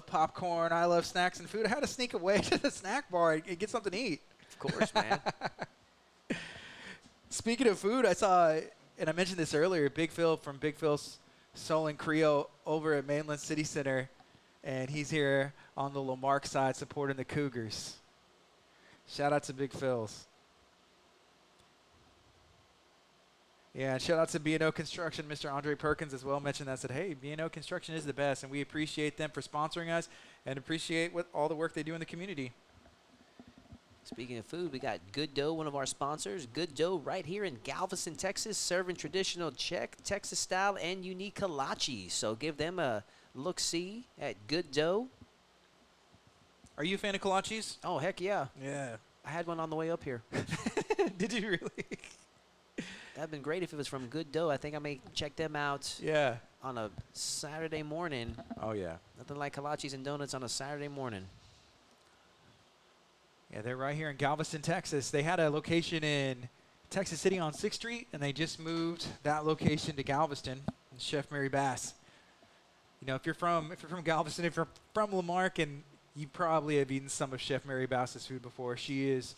popcorn. I love snacks and food. I had to sneak away to the snack bar and get something to eat. Of course, man. Speaking of food, I saw, and I mentioned this earlier, Big Phil from Big Phil's Soul and Creole over at Mainland City Center, and he's here on the Lamarck side supporting the Cougars. Shout out to Big Phil's. Yeah, and shout out to B&O Construction. Mr. Andre Perkins as well mentioned that, said, hey, B&O Construction is the best, and we appreciate them for sponsoring us and appreciate all the work they do in the community. Speaking of food, we got Good Dough, one of our sponsors. Good Dough right here in Galveston, Texas, serving traditional Czech, Texas style, and unique kolaches. So give them a look-see at Good Dough. Are you a fan of kolaches? Oh, heck yeah. Yeah. I had one on the way up here. Did you really? That'd been great if it was from Good Dough. I think I may check them out Yeah. on a Saturday morning. Oh, yeah. Nothing like kolaches and donuts on a Saturday morning. Yeah, they're right here in Galveston, Texas. They had a location in Texas City on 6th Street, and they just moved that location to Galveston. And Chef Mary Bass. You know, if you're from Galveston, if you're from Lamarck, and you probably have eaten some of Chef Mary Bass's food before. She is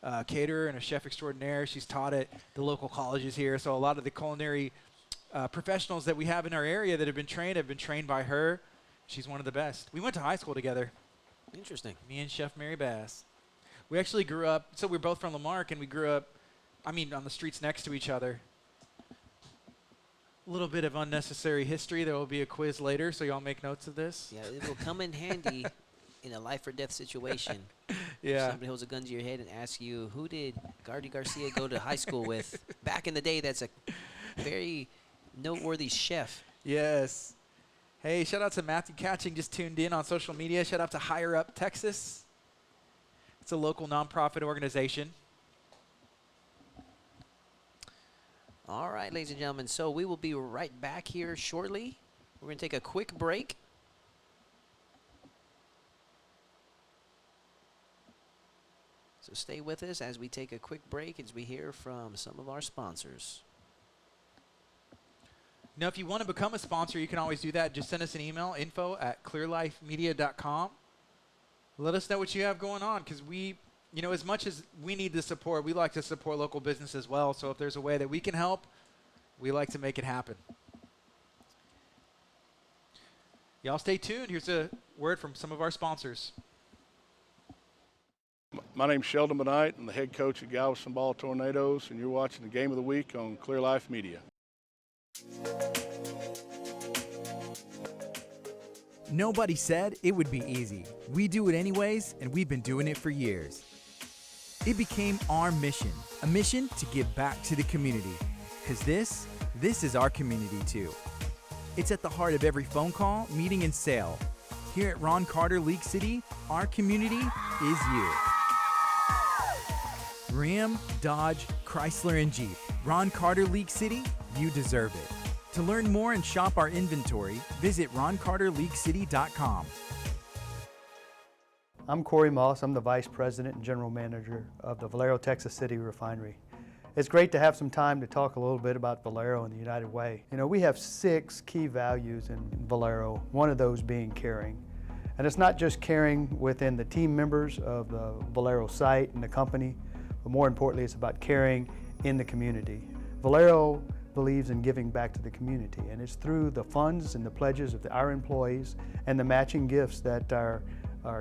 a caterer and a chef extraordinaire. She's taught at the local colleges here. So a lot of the culinary professionals that we have in our area that have been trained by her. She's one of the best. We went to high school together. Interesting. Me and Chef Mary Bass. We actually grew up, so we're both from Lamarck, and we grew up, on the streets next to each other. A little bit of unnecessary history. There will be a quiz later, so y'all make notes of this. Yeah, it will come in handy in a life or death situation. Yeah. Somebody holds a gun to your head and asks you, who did Gardy Garcia go to high school with? Back in the day, that's a very noteworthy chef. Yes. Hey, shout out to Matthew Catching, just tuned in on social media. Shout out to Higher Up Texas. It's a local nonprofit organization. All right, ladies and gentlemen, so we will be right back here shortly. We're going to take a quick break. So stay with us as we take a quick break as we hear from some of our sponsors. Now, if you want to become a sponsor, you can always do that. Just send us an email, info@clearlifemedia.com. Let us know what you have going on, because we, as much as we need the support, we like to support local business as well. So if there's a way that we can help, we like to make it happen. Y'all stay tuned. Here's a word from some of our sponsors. My name's Sheldon Benight. I'm the head coach at Galveston Ball Tornadoes, and you're watching the Game of the Week on Clear Life Media. Nobody said it would be easy. We do it anyways, and we've been doing it for years. It became our mission, a mission to give back to the community. Because this is our community too. It's at the heart of every phone call, meeting, and sale. Here at Ron Carter League City, our community is you. Ram, Dodge, Chrysler, and Jeep. Ron Carter League City, you deserve it. To learn more and shop our inventory, visit roncarterleaguecity.com. I'm Corey Moss. I'm the Vice President and General Manager of the Valero Texas City Refinery. It's great to have some time to talk a little bit about Valero and the United Way. We have 6 key values in Valero, one of those being caring. And it's not just caring within the team members of the Valero site and the company, but more importantly, it's about caring in the community. Valero believes in giving back to the community, and it's through the funds and the pledges of our employees and the matching gifts that our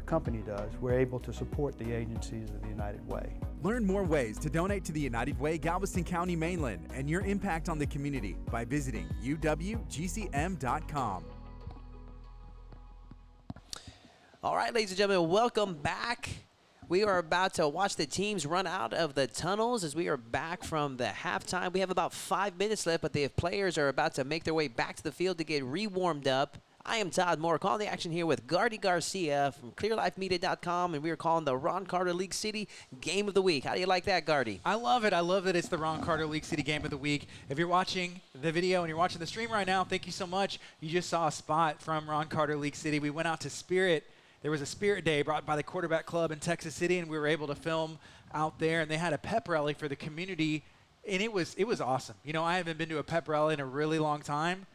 company does, we're able to support the agencies of the United Way. Learn more ways to donate to the United Way Galveston County Mainland and your impact on the community by visiting uwgcm.com. All right, ladies and gentlemen, welcome back. We are about to watch the teams run out of the tunnels as we are back from the halftime. We have about 5 minutes left, but the players are about to make their way back to the field to get re-warmed up. I am Todd Moore, calling the action here with Gardy Garcia from ClearLifeMedia.com, and we are calling the Ron Carter League City Game of the Week. How do you like that, Gardy? I love it. I love that it's the Ron Carter League City Game of the Week. If you're watching the video and you're watching the stream right now, thank you so much. You just saw a spot from Ron Carter League City. We went out to Spirit. There was a Spirit Day brought by the Quarterback Club in Texas City, and we were able to film out there, and they had a pep rally for the community And it was awesome. You know, I haven't been to a pep rally in a really long time.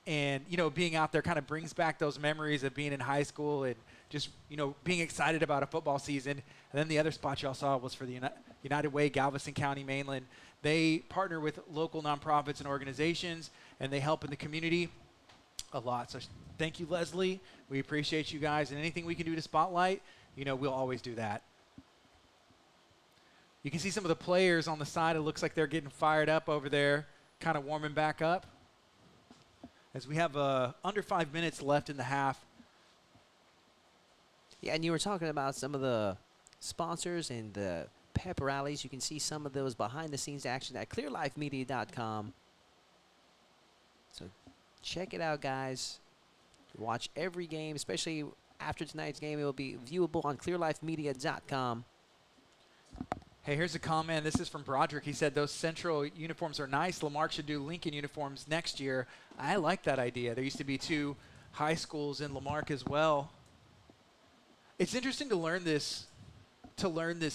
And, you know, being out there kind of brings back those memories of being in high school and just, you know, being excited about a football season. And then the other spot y'all saw was for the United Way, Galveston County, Mainland. They partner with local nonprofits and organizations, and they help in the community a lot. So thank you, Leslie. We appreciate you guys. And anything we can do to spotlight, you know, we'll always do that. You can see some of the players on the side. It looks like they're getting fired up over there, kind of warming back up. As we have under 5 minutes left in the half. Yeah, and you were talking about some of the sponsors and the pep rallies. You can see some of those behind-the-scenes action at clearlifemedia.com. So check it out, guys. Watch every game, especially after tonight's game. It will be viewable on clearlifemedia.com. Hey, here's a comment. This is from Broderick. He said those Central uniforms are nice. Lamarck should do Lincoln uniforms next year. I like that idea. There used to be 2 high schools in Lamarck as well. It's interesting to learn this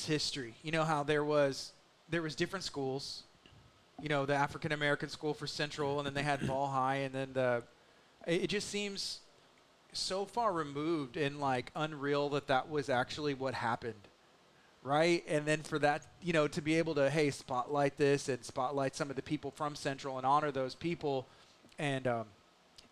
history. You know how there was different schools. You know, the African American school for Central, and then they had Ball High, and then it just seems so far removed and like unreal that was actually what happened. Right? And then for that, you know, to be able to, hey, spotlight this and spotlight some of the people from Central and honor those people and learn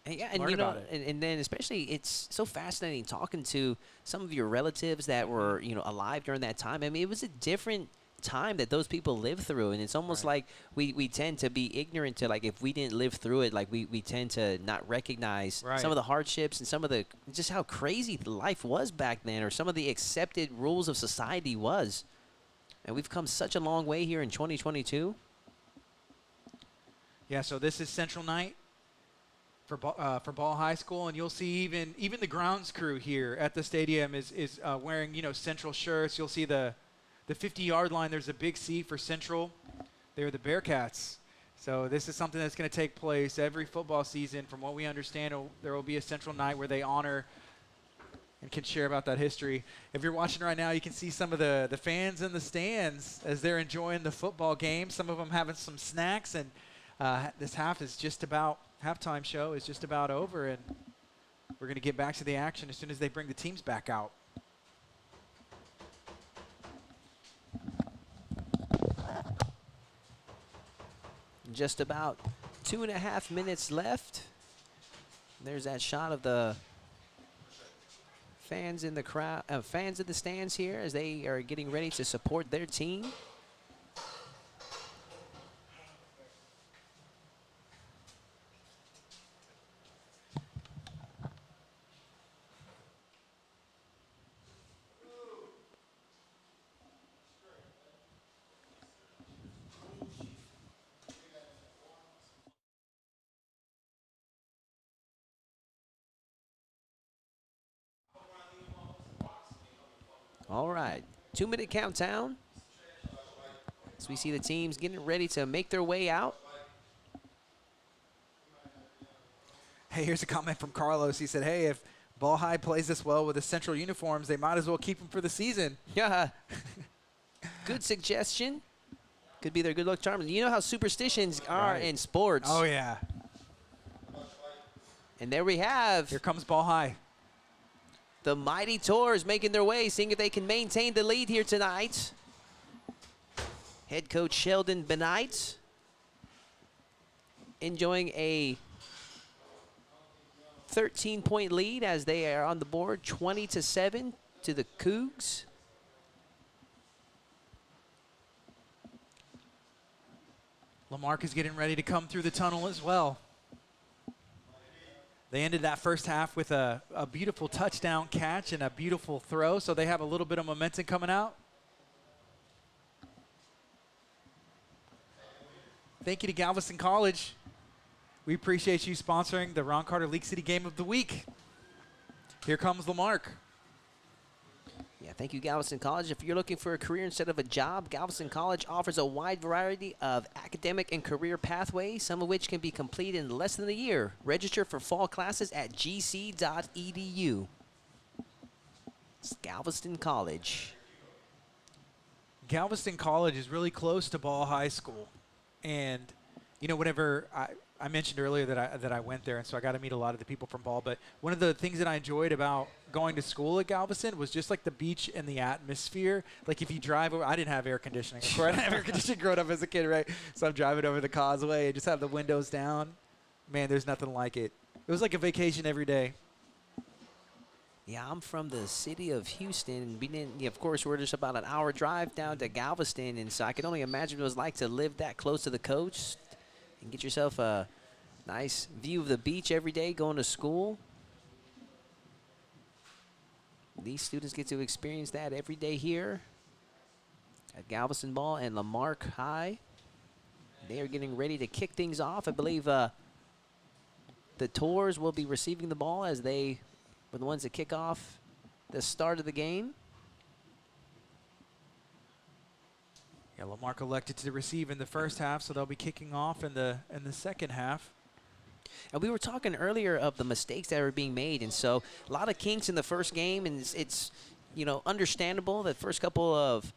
you know, about it. And then especially it's so fascinating talking to some of your relatives that were, you know, alive during that time. I mean, it was a different time that those people lived through, and it's almost like we tend to be ignorant to, like, if we didn't live through it, like we tend to not recognize some of the hardships and some of the just how crazy life was back then, or some of the accepted rules of society was. And we've come such a long way here in 2022. Yeah, so this is Central night for Ball High School, and you'll see even the grounds crew here at the stadium is wearing, you know, Central shirts. You'll see the 50-yard line, there's a big C for Central. They're the Bearcats. So this is something that's going to take place every football season. From what we understand, there will be a Central night where they honor and can share about that history. If you're watching right now, you can see some of the fans in the stands as they're enjoying the football game. Some of them having some snacks, and this halftime show is just about over, and we're going to get back to the action as soon as they bring the teams back out. Just about 2.5 minutes left. There's that shot of the fans in the crowd, fans in the stands here as they are getting ready to support their team. All right, 2-minute countdown. As we see the teams getting ready to make their way out. Hey, here's a comment from Carlos. He said, hey, if Ball High plays this well with the Central uniforms, they might as well keep them for the season. Yeah. Good suggestion. Could be their good luck charm. You know how superstitions are in sports. Oh, yeah. And there we have. Here comes Ball High. The Mighty Tours making their way, seeing if they can maintain the lead here tonight. Head coach Sheldon Benight enjoying a 13-point lead as they are on the board, 20-7 to the Cougs. Lamarck is getting ready to come through the tunnel as well. They ended that first half with a beautiful touchdown catch and a beautiful throw, so they have a little bit of momentum coming out. Thank you to Galveston College. We appreciate you sponsoring the Ron Carter League City Game of the Week. Here comes Lamarck. Yeah, thank you, Galveston College. If you're looking for a career instead of a job, Galveston College offers a wide variety of academic and career pathways, some of which can be completed in less than a year. Register for fall classes at gc.edu. It's Galveston College. Galveston College is really close to Ball High School. And, you know, whenever I mentioned earlier that I went there, and so I got to meet a lot of the people from Ball. But one of the things that I enjoyed about going to school at Galveston was just like the beach and the atmosphere. Like if you drive over, I didn't have air conditioning. Of course, I didn't have air conditioning growing up as a kid, right? So I'm driving over the causeway and just have the windows down. Man, there's nothing like it. It was like a vacation every day. Yeah, I'm from the city of Houston. Of course, we're just about an hour drive down to Galveston, and so I can only imagine what it was like to live that close to the coast and get yourself a nice view of the beach every day going to school. These students get to experience that every day here at Galveston Ball and Lamarck High. They are getting ready to kick things off. I believe the Tours will be receiving the ball as they were the ones that kick off the start of the game. Yeah, Lamarck elected to receive in the first half, so they'll be kicking off in the second half. And we were talking earlier of the mistakes that are being made, and so a lot of kinks in the first game, and it's you know, understandable. The first couple of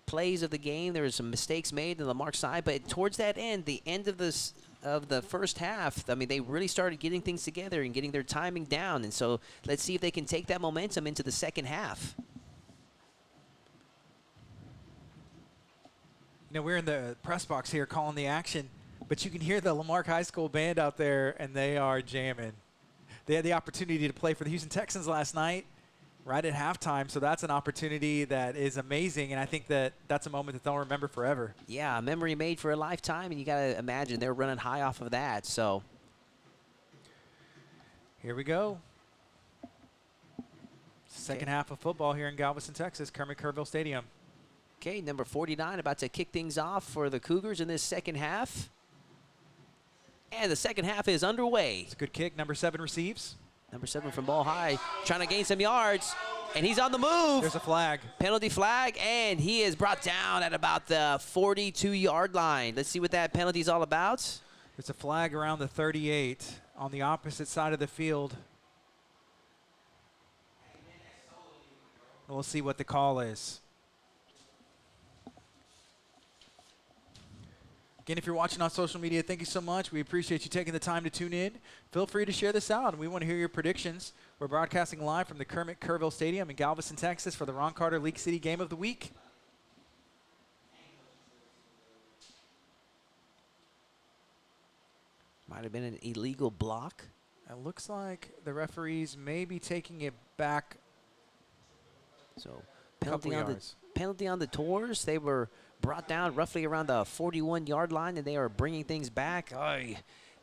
plays of the game, there were some mistakes made on Lamarck's side, but towards that end, the end of the first half, I mean, they really started getting things together and getting their timing down, and so let's see if they can take that momentum into the second half. You know, we're in the press box here calling the action, but you can hear the Lamarck High School band out there, and they are jamming. They had the opportunity to play for the Houston Texans last night, right at halftime, so that's an opportunity that is amazing, and I think that that's a moment that they'll remember forever. Yeah, a memory made for a lifetime, and you got to imagine they're running high off of that. So here we go. Second half of football here in Galveston, Texas, Kermit-Kerrville Stadium. Okay, number 49 about to kick things off for the Cougars in this second half. And the second half is underway. It's a good kick. Number 7 receives. Number 7 from Ball High, trying to gain some yards, and he's on the move. There's a flag. Penalty flag, and he is brought down at about the 42-yard line. Let's see what that penalty is all about. There's a flag around the 38 on the opposite side of the field. We'll see what the call is. Again, if you're watching on social media, thank you so much. We appreciate you taking the time to tune in. Feel free to share this out, and we want to hear your predictions. We're broadcasting live from the Kermit-Kerrville Stadium in Galveston, Texas for the Ron Carter League City Game of the Week. Might have been an illegal block. It looks like the referees may be taking it back. So penalty on the Tours. They were brought down roughly around the 41-yard line, and they are bringing things back.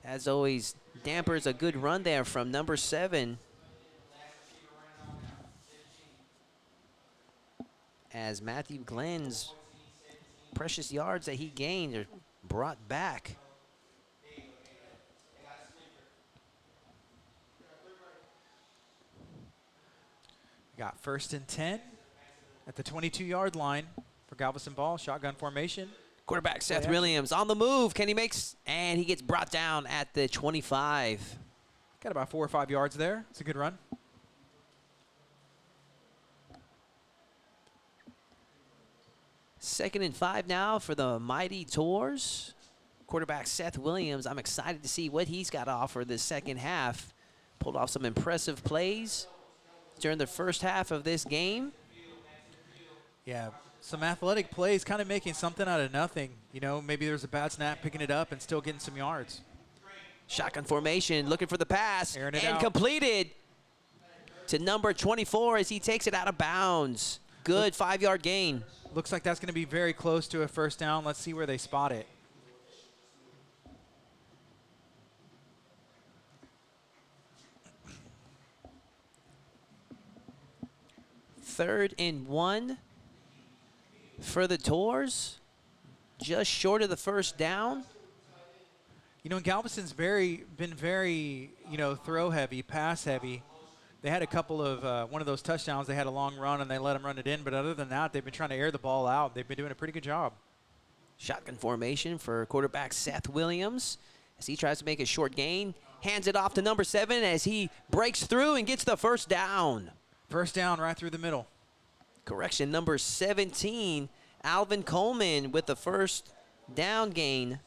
As always, dampers a good run there from number 7. As Matthew Glenn's precious yards that he gained are brought back. We got 1st and 10 at the 22-yard line. For Galveston Ball, shotgun formation. Quarterback Seth Williams on the move. Can he make? And he gets brought down at the 25. Got about 4 or 5 yards there. It's a good run. Second and 5 now for the mighty Tours. Quarterback Seth Williams. I'm excited to see what he's got to offer this second half. Pulled off some impressive plays during the first half of this game. Yeah. Some athletic plays, kind of making something out of nothing. You know, maybe there's a bad snap, picking it up, and still getting some yards. Shotgun formation, looking for the pass, and completed to number 24 as he takes it out of bounds. Good 5-yard gain. Looks like that's going to be very close to a first down. Let's see where they spot it. Third and 1. For the Tours, just short of the first down. You know, Galveston's been very, you know, throw heavy, pass heavy. They had a couple of one of those touchdowns. They had a long run and they let them run it in. But other than that, they've been trying to air the ball out. They've been doing a pretty good job. Shotgun formation for quarterback Seth Williams as he tries to make a short gain. Hands it off to number 7 as he breaks through and gets the first down. First down right through the middle. Correction, number 17, Alvin Coleman with the first down gain.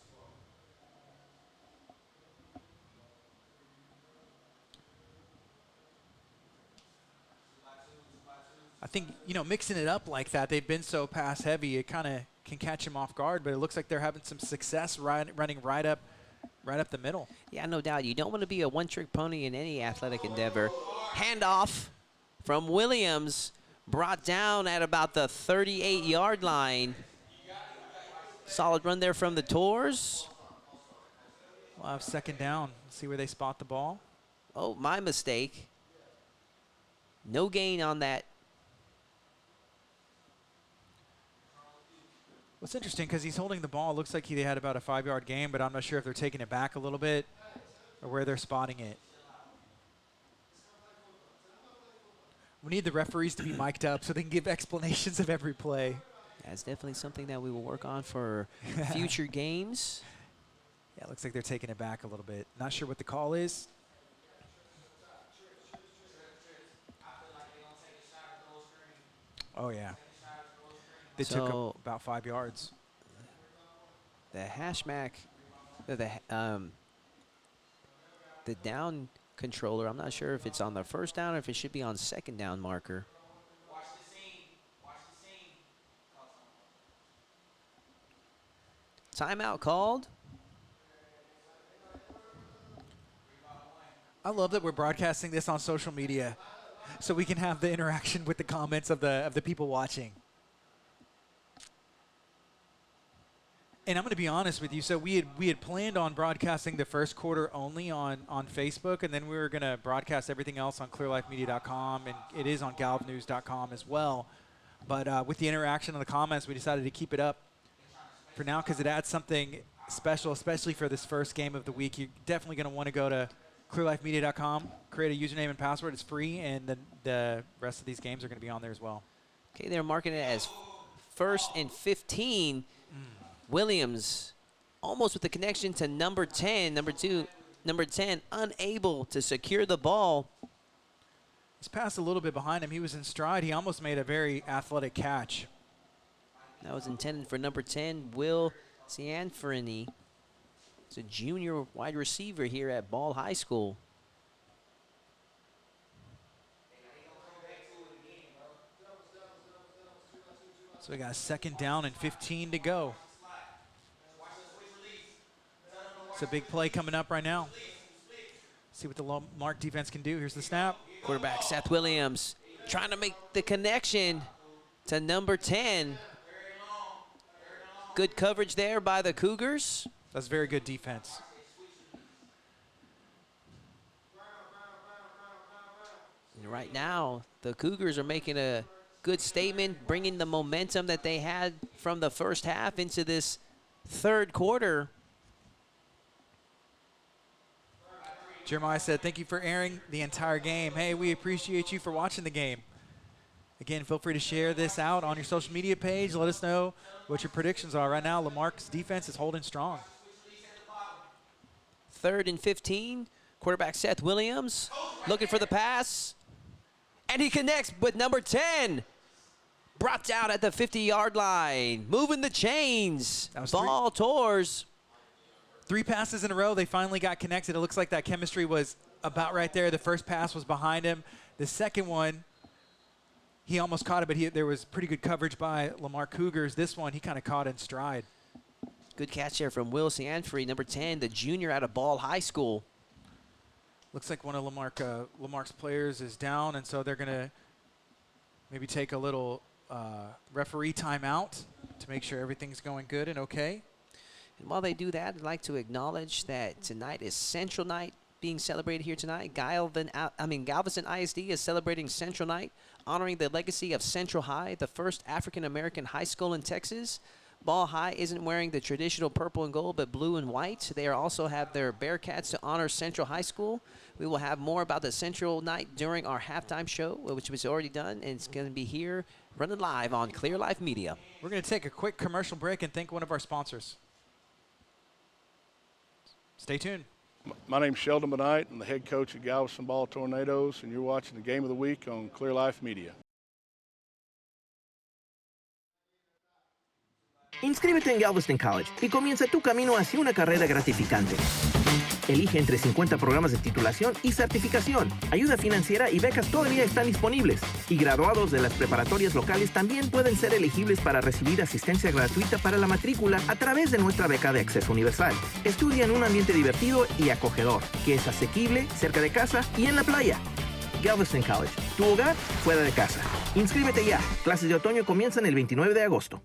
I think, mixing it up like that, they've been so pass heavy, it kind of can catch them off guard, but it looks like they're having some success running right up the middle. Yeah, no doubt. You don't want to be a one-trick pony in any athletic endeavor. Handoff from Williams, brought down at about the 38-yard line. Solid run there from the Tours. We'll have second down. See where they spot the ball. Oh, my mistake. No gain on that. What's interesting, because he's holding the ball, looks like they had about a 5-yard gain, but I'm not sure if they're taking it back a little bit or where they're spotting it. We need the referees to be mic'd up so they can give explanations of every play. That's definitely something that we will work on for future games. Yeah, it looks like they're taking it back a little bit. Not sure what the call is. Oh, yeah. They took about 5 yards. The hashmack, the down controller, I'm not sure if it's on the first down or if it should be on second down marker. Timeout called. I love that we're broadcasting this on social media so we can have the interaction with the comments of the people watching. And I'm going to be honest with you. So we had planned on broadcasting the first quarter only on Facebook, and then we were going to broadcast everything else on clearlifemedia.com, and it is on galvnews.com as well. But with the interaction in the comments, we decided to keep it up for now because it adds something special, especially for this first game of the week. You're definitely going to want to go to clearlifemedia.com, create a username and password. It's free, and the rest of these games are going to be on there as well. Okay, they're marking it as 1st and 15. Williams almost with the connection to number 10. Number 10 unable to secure the ball. He's passed a little bit behind him. He was in stride. He almost made a very athletic catch. That was intended for number 10, Will Cianfrini. He's a junior wide receiver here at Ball High School. So we got a second down and 15 to go. It's a big play coming up right now. See what the Lamarck defense can do. Here's the snap. Quarterback Seth Williams trying to make the connection to number 10. Good coverage there by the Cougars. That's very good defense. And right now, the Cougars are making a good statement, bringing the momentum that they had from the first half into this third quarter. Jeremiah said, thank you for airing the entire game. Hey, we appreciate you for watching the game. Again, feel free to share this out on your social media page. Let us know what your predictions are. Right now, Lamarck's defense is holding strong. 3rd and 15. Quarterback Seth Williams looking for the pass. And he connects with number 10. Brought down at the 50-yard line. Moving the chains. Ball Tours. 3 passes in a row. They finally got connected. It looks like that chemistry was about right there. The first pass was behind him. The second one, he almost caught it, but there was pretty good coverage by Lamarck Cougars. This one, he kind of caught in stride. Good catch there from Will Cianfrini, number 10, the junior out of Ball High School. Looks like one of Lamarck's players is down, and so they're going to maybe take a little referee timeout to make sure everything's going good and okay. And while they do that, I'd like to acknowledge that tonight is Central Night being celebrated here tonight. Galveston ISD is celebrating Central Night, honoring the legacy of Central High, the first African-American high school in Texas. Ball High isn't wearing the traditional purple and gold, but blue and white. They also have their Bearcats to honor Central High School. We will have more about the Central Night during our halftime show, which was already done, and it's going to be here running live on Clear Life Media. We're going to take a quick commercial break and thank one of our sponsors. Stay tuned. My name's Sheldon Benight. I'm the head coach at Galveston Ball Tornadoes, and you're watching the Game of the Week on Clear Life Media. Inscríbete en Galveston College y comienza tu camino hacia una carrera gratificante. Elige entre 50 programas de titulación y certificación. Ayuda financiera y becas todavía están disponibles. Y graduados de las preparatorias locales también pueden ser elegibles para recibir asistencia gratuita para la matrícula a través de nuestra beca de acceso universal. Estudia en un ambiente divertido y acogedor, que es asequible, cerca de casa y en la playa. Galveston College, tu hogar fuera de casa. Inscríbete ya. Clases de otoño comienzan el 29 de agosto.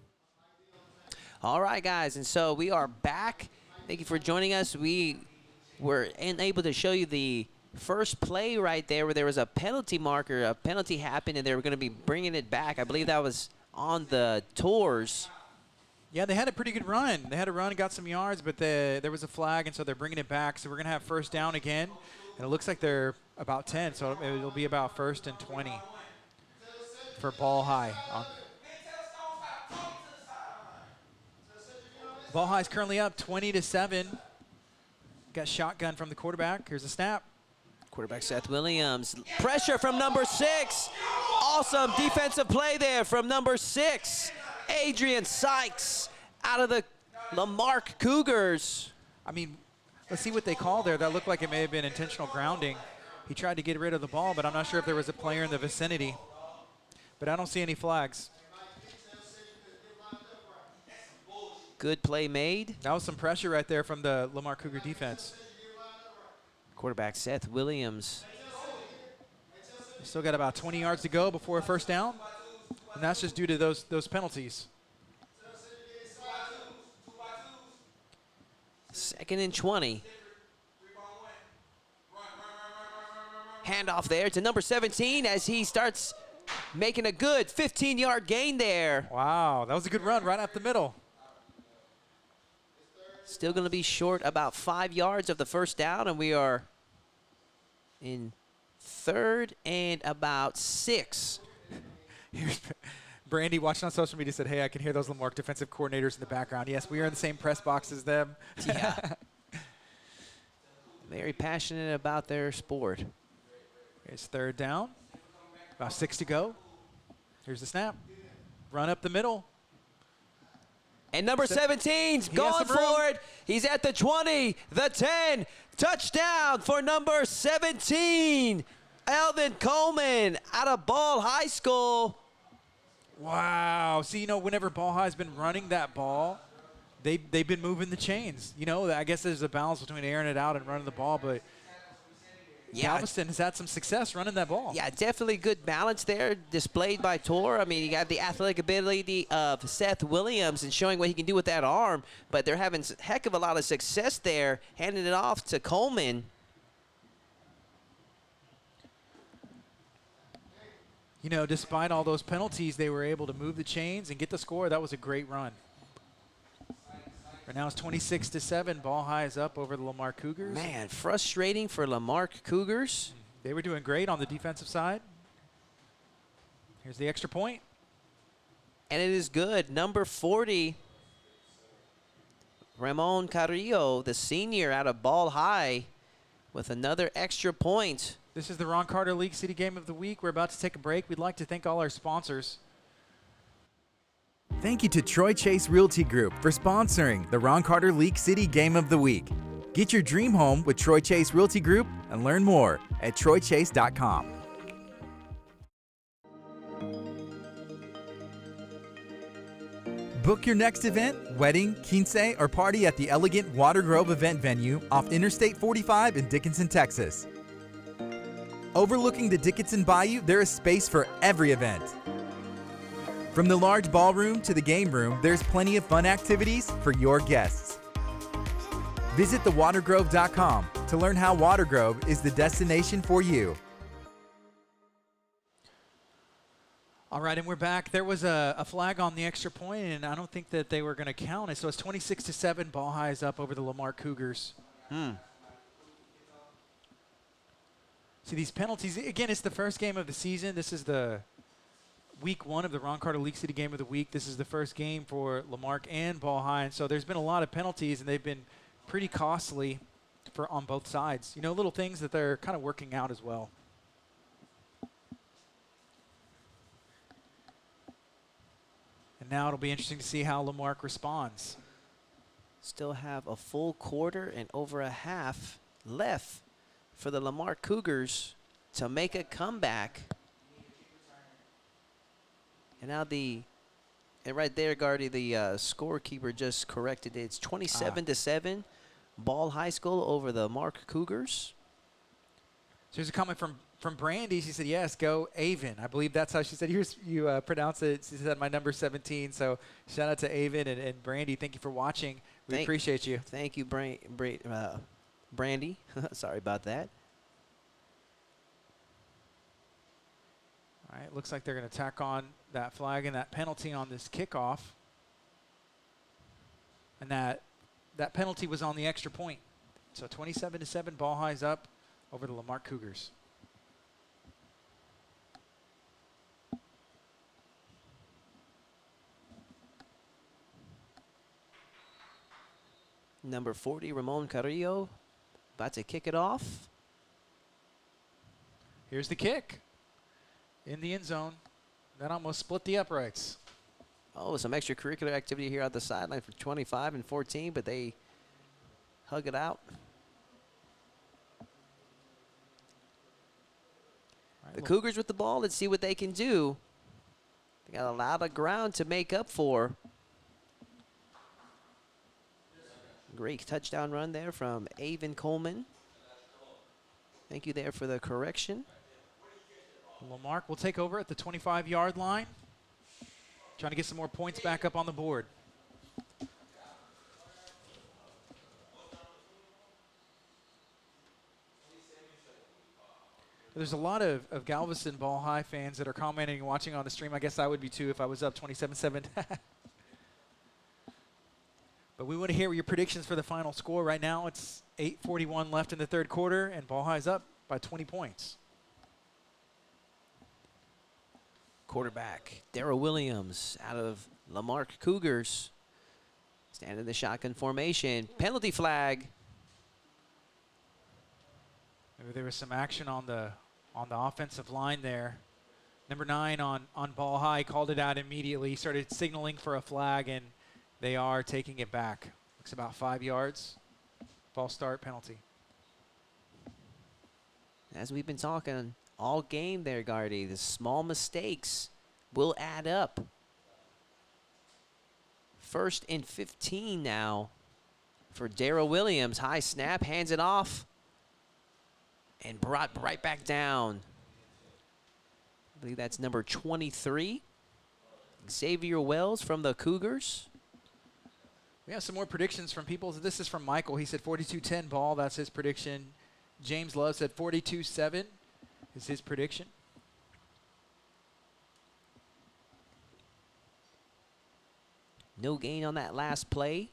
All right, guys, and so we are back. Thank you for joining us. We were unable to show you the first play right there where there was a penalty marker. A penalty happened, and they were going to be bringing it back. I believe that was on the Tours. Yeah, they had a pretty good run. They had a run and got some yards, but there was a flag, and so they're bringing it back. So we're going to have first down again, and it looks like they're about 10, so it'll be about 1st and 20 for Ball High. Ball High is currently up 20-7. Got shotgun from the quarterback. Here's a snap. Quarterback Seth Williams. Pressure from number 6. Awesome defensive play there from number 6. Adrian Sykes out of the Lamarck Cougars. I mean, let's see what they call there. That looked like it may have been intentional grounding. He tried to get rid of the ball, but I'm not sure if there was a player in the vicinity. But I don't see any flags. Good play made. That was some pressure right there from the Lamarck Cougar defense. Quarterback Seth Williams. Still got about 20 yards to go before a first down, and that's just due to those penalties. 2nd and 20. Handoff there to number 17 as he starts making a good 15-yard gain there. Wow, that was a good run right up the middle. Still going to be short about 5 yards of the first down, and we are in 3rd and about 6. Here's Brandy watching on social media said, hey, I can hear those Lamarck defensive coordinators in the background. Yes, we are in the same press box as them. Yeah. Very passionate about their sport. Here's 3rd down. About 6 to go. Here's the snap. Run up the middle. And number 17's going for it. He's at the 20, the 10. Touchdown for number 17, Alvin Coleman out of Ball High School. Wow. See, you know, whenever Ball High's been running that ball, they've been moving the chains. You know, I guess there's a balance between airing it out and running the ball, but Galveston has had some success running that ball. Yeah, definitely good balance there displayed by Tor. I mean, you got the athletic ability of Seth Williams and showing what he can do with that arm, but they're having a heck of a lot of success there, handing it off to Coleman. You know, despite all those penalties, they were able to move the chains and get the score. That was a great run. Right now it's 26-7. Ball High is up over the Lamarck Cougars. Man, frustrating for Lamarck Cougars. They were doing great on the defensive side. Here's the extra point. And it is good. Number 40, Ramon Carrillo, the senior out of Ball High, with another extra point. This is the Ron Carter League City Game of the Week. We're about to take a break. We'd like to thank all our sponsors. Thank you to Troy Chase Realty Group for sponsoring the Ron Carter League City Game of the Week. Get your dream home with Troy Chase Realty Group and learn more at troychase.com. Book your next event, wedding, quince, or party at the elegant Water Grove event venue off Interstate 45 in Dickinson, Texas. Overlooking the Dickinson Bayou, there is space for every event. From the large ballroom to the game room, there's plenty of fun activities for your guests. Visit thewatergrove.com to learn how Water Grove is the destination for you. All right, and we're back. There was a flag on the extra point, and I don't think that they were going to count it. So it's 26-7. Ball High is up over the Lamarck Cougars. See, these penalties, again, it's the first game of the season. This is the week 1 of the Ron Carter League City Game of the Week. This is the first game for Lamarck and Ball High. And so there's been a lot of penalties, and they've been pretty costly on both sides. You know, little things that they're kind of working out as well. And now it'll be interesting to see how Lamarck responds. Still have a full quarter and over a half left for the Lamarck Cougars to make a comeback. And now and right there, Gardy, the scorekeeper just corrected it. It's 27-7, Ball High School over the Marque Cougars. So here's a comment from Brandy. She said, yes, go Avon. I believe that's how she said, you pronounce it. She said my number 17. So shout out to Avon and Brandy. Thank you for watching. We appreciate you. Thank you, Brandy. Sorry about that. All right, looks like they're going to tack on that flag and that penalty on this kickoff. And that penalty was on the extra point. So 27-7, Ball High's up over the Lamarck Cougars. Number 40, Ramon Carrillo, about to kick it off. Here's the kick in the end zone. That almost split the uprights. Oh, some extracurricular activity here on the sideline for 25 and 14, but they hug it out. The Cougars with the ball. Let's see what they can do. They got a lot of ground to make up for. Great touchdown run there from Avon Coleman. Thank you there for the correction. Lamarck will take over at the 25-yard line. Trying to get some more points back up on the board. There's a lot of Galveston Ball High fans that are commenting and watching on the stream. I guess I would be too if I was up 27-7. But we want to hear your predictions for the final score. Right now it's 8:41 left in the third quarter, and Ball High's up by 20 points. Quarterback Darrell Williams out of Lamarck Cougars. Stand in the shotgun formation. Penalty flag. Maybe there was some action on the offensive line there. Number 9 on Ball High called it out immediately. He started signaling for a flag, and they are taking it back. Looks about 5 yards. False start penalty. As we've been talking all game there, Gardy, the small mistakes will add up. 1st and 15 now for Darrell Williams. High snap, hands it off, and brought right back down. I believe that's number 23, Xavier Wells from the Cougars. We have some more predictions from people. This is from Michael. He said 42-10 Ball. That's his prediction. James Love said 42-7 is his prediction. No gain on that last play.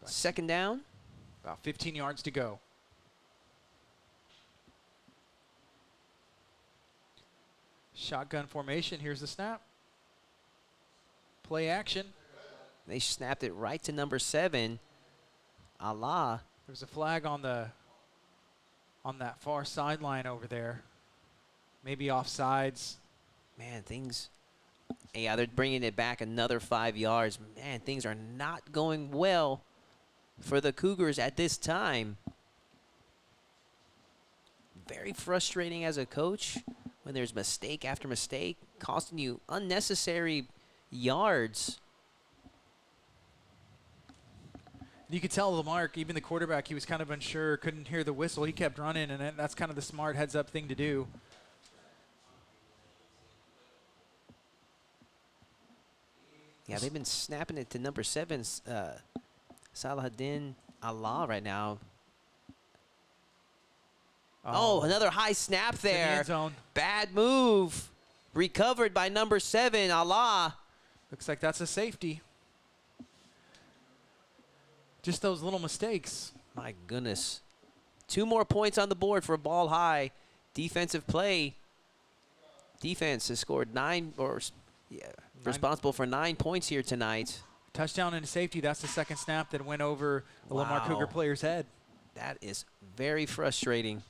2nd down. About 15 yards to go. Shotgun formation. Here's the snap. Play action. They snapped it right to number 7, Allah. There's a flag on that far sideline over there. Maybe offsides. Man, yeah, they're bringing it back another 5 yards. Man, things are not going well for the Cougars at this time. Very frustrating as a coach when there's mistake after mistake, costing you unnecessary yards. You could tell Lamarck, even the quarterback, he was kind of unsure, couldn't hear the whistle. He kept running, and that's kind of the smart heads-up thing to do. Yeah, they've been snapping it to number 7, Salahuddin Allah right now. Oh, another high snap there. In the end zone. Bad move. Recovered by number 7, Allah. Looks like that's a safety. Just those little mistakes. My goodness. 2 more points on the board for Ball High. Defensive play. Defense has scored 9, responsible for 9 points here tonight. Touchdown and safety. That's the second snap that went over the Lamarck Cougar player's head. That is very frustrating.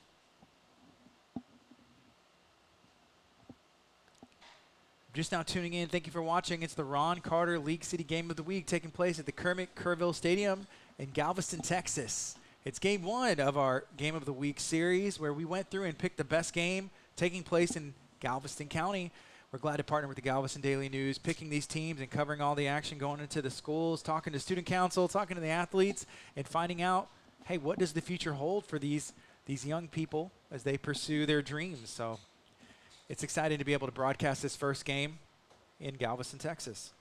Just now tuning in, thank you for watching. It's the Ron Carter League City Game of the Week taking place at the Kermit Kerrville Stadium in Galveston, Texas. It's game 1 of our Game of the Week series where we went through and picked the best game taking place in Galveston County. We're glad to partner with the Galveston Daily News, picking these teams and covering all the action going into the schools, talking to student council, talking to the athletes, and finding out, hey, what does the future hold for these young people as they pursue their dreams? So it's exciting to be able to broadcast this first game in Galveston, Texas.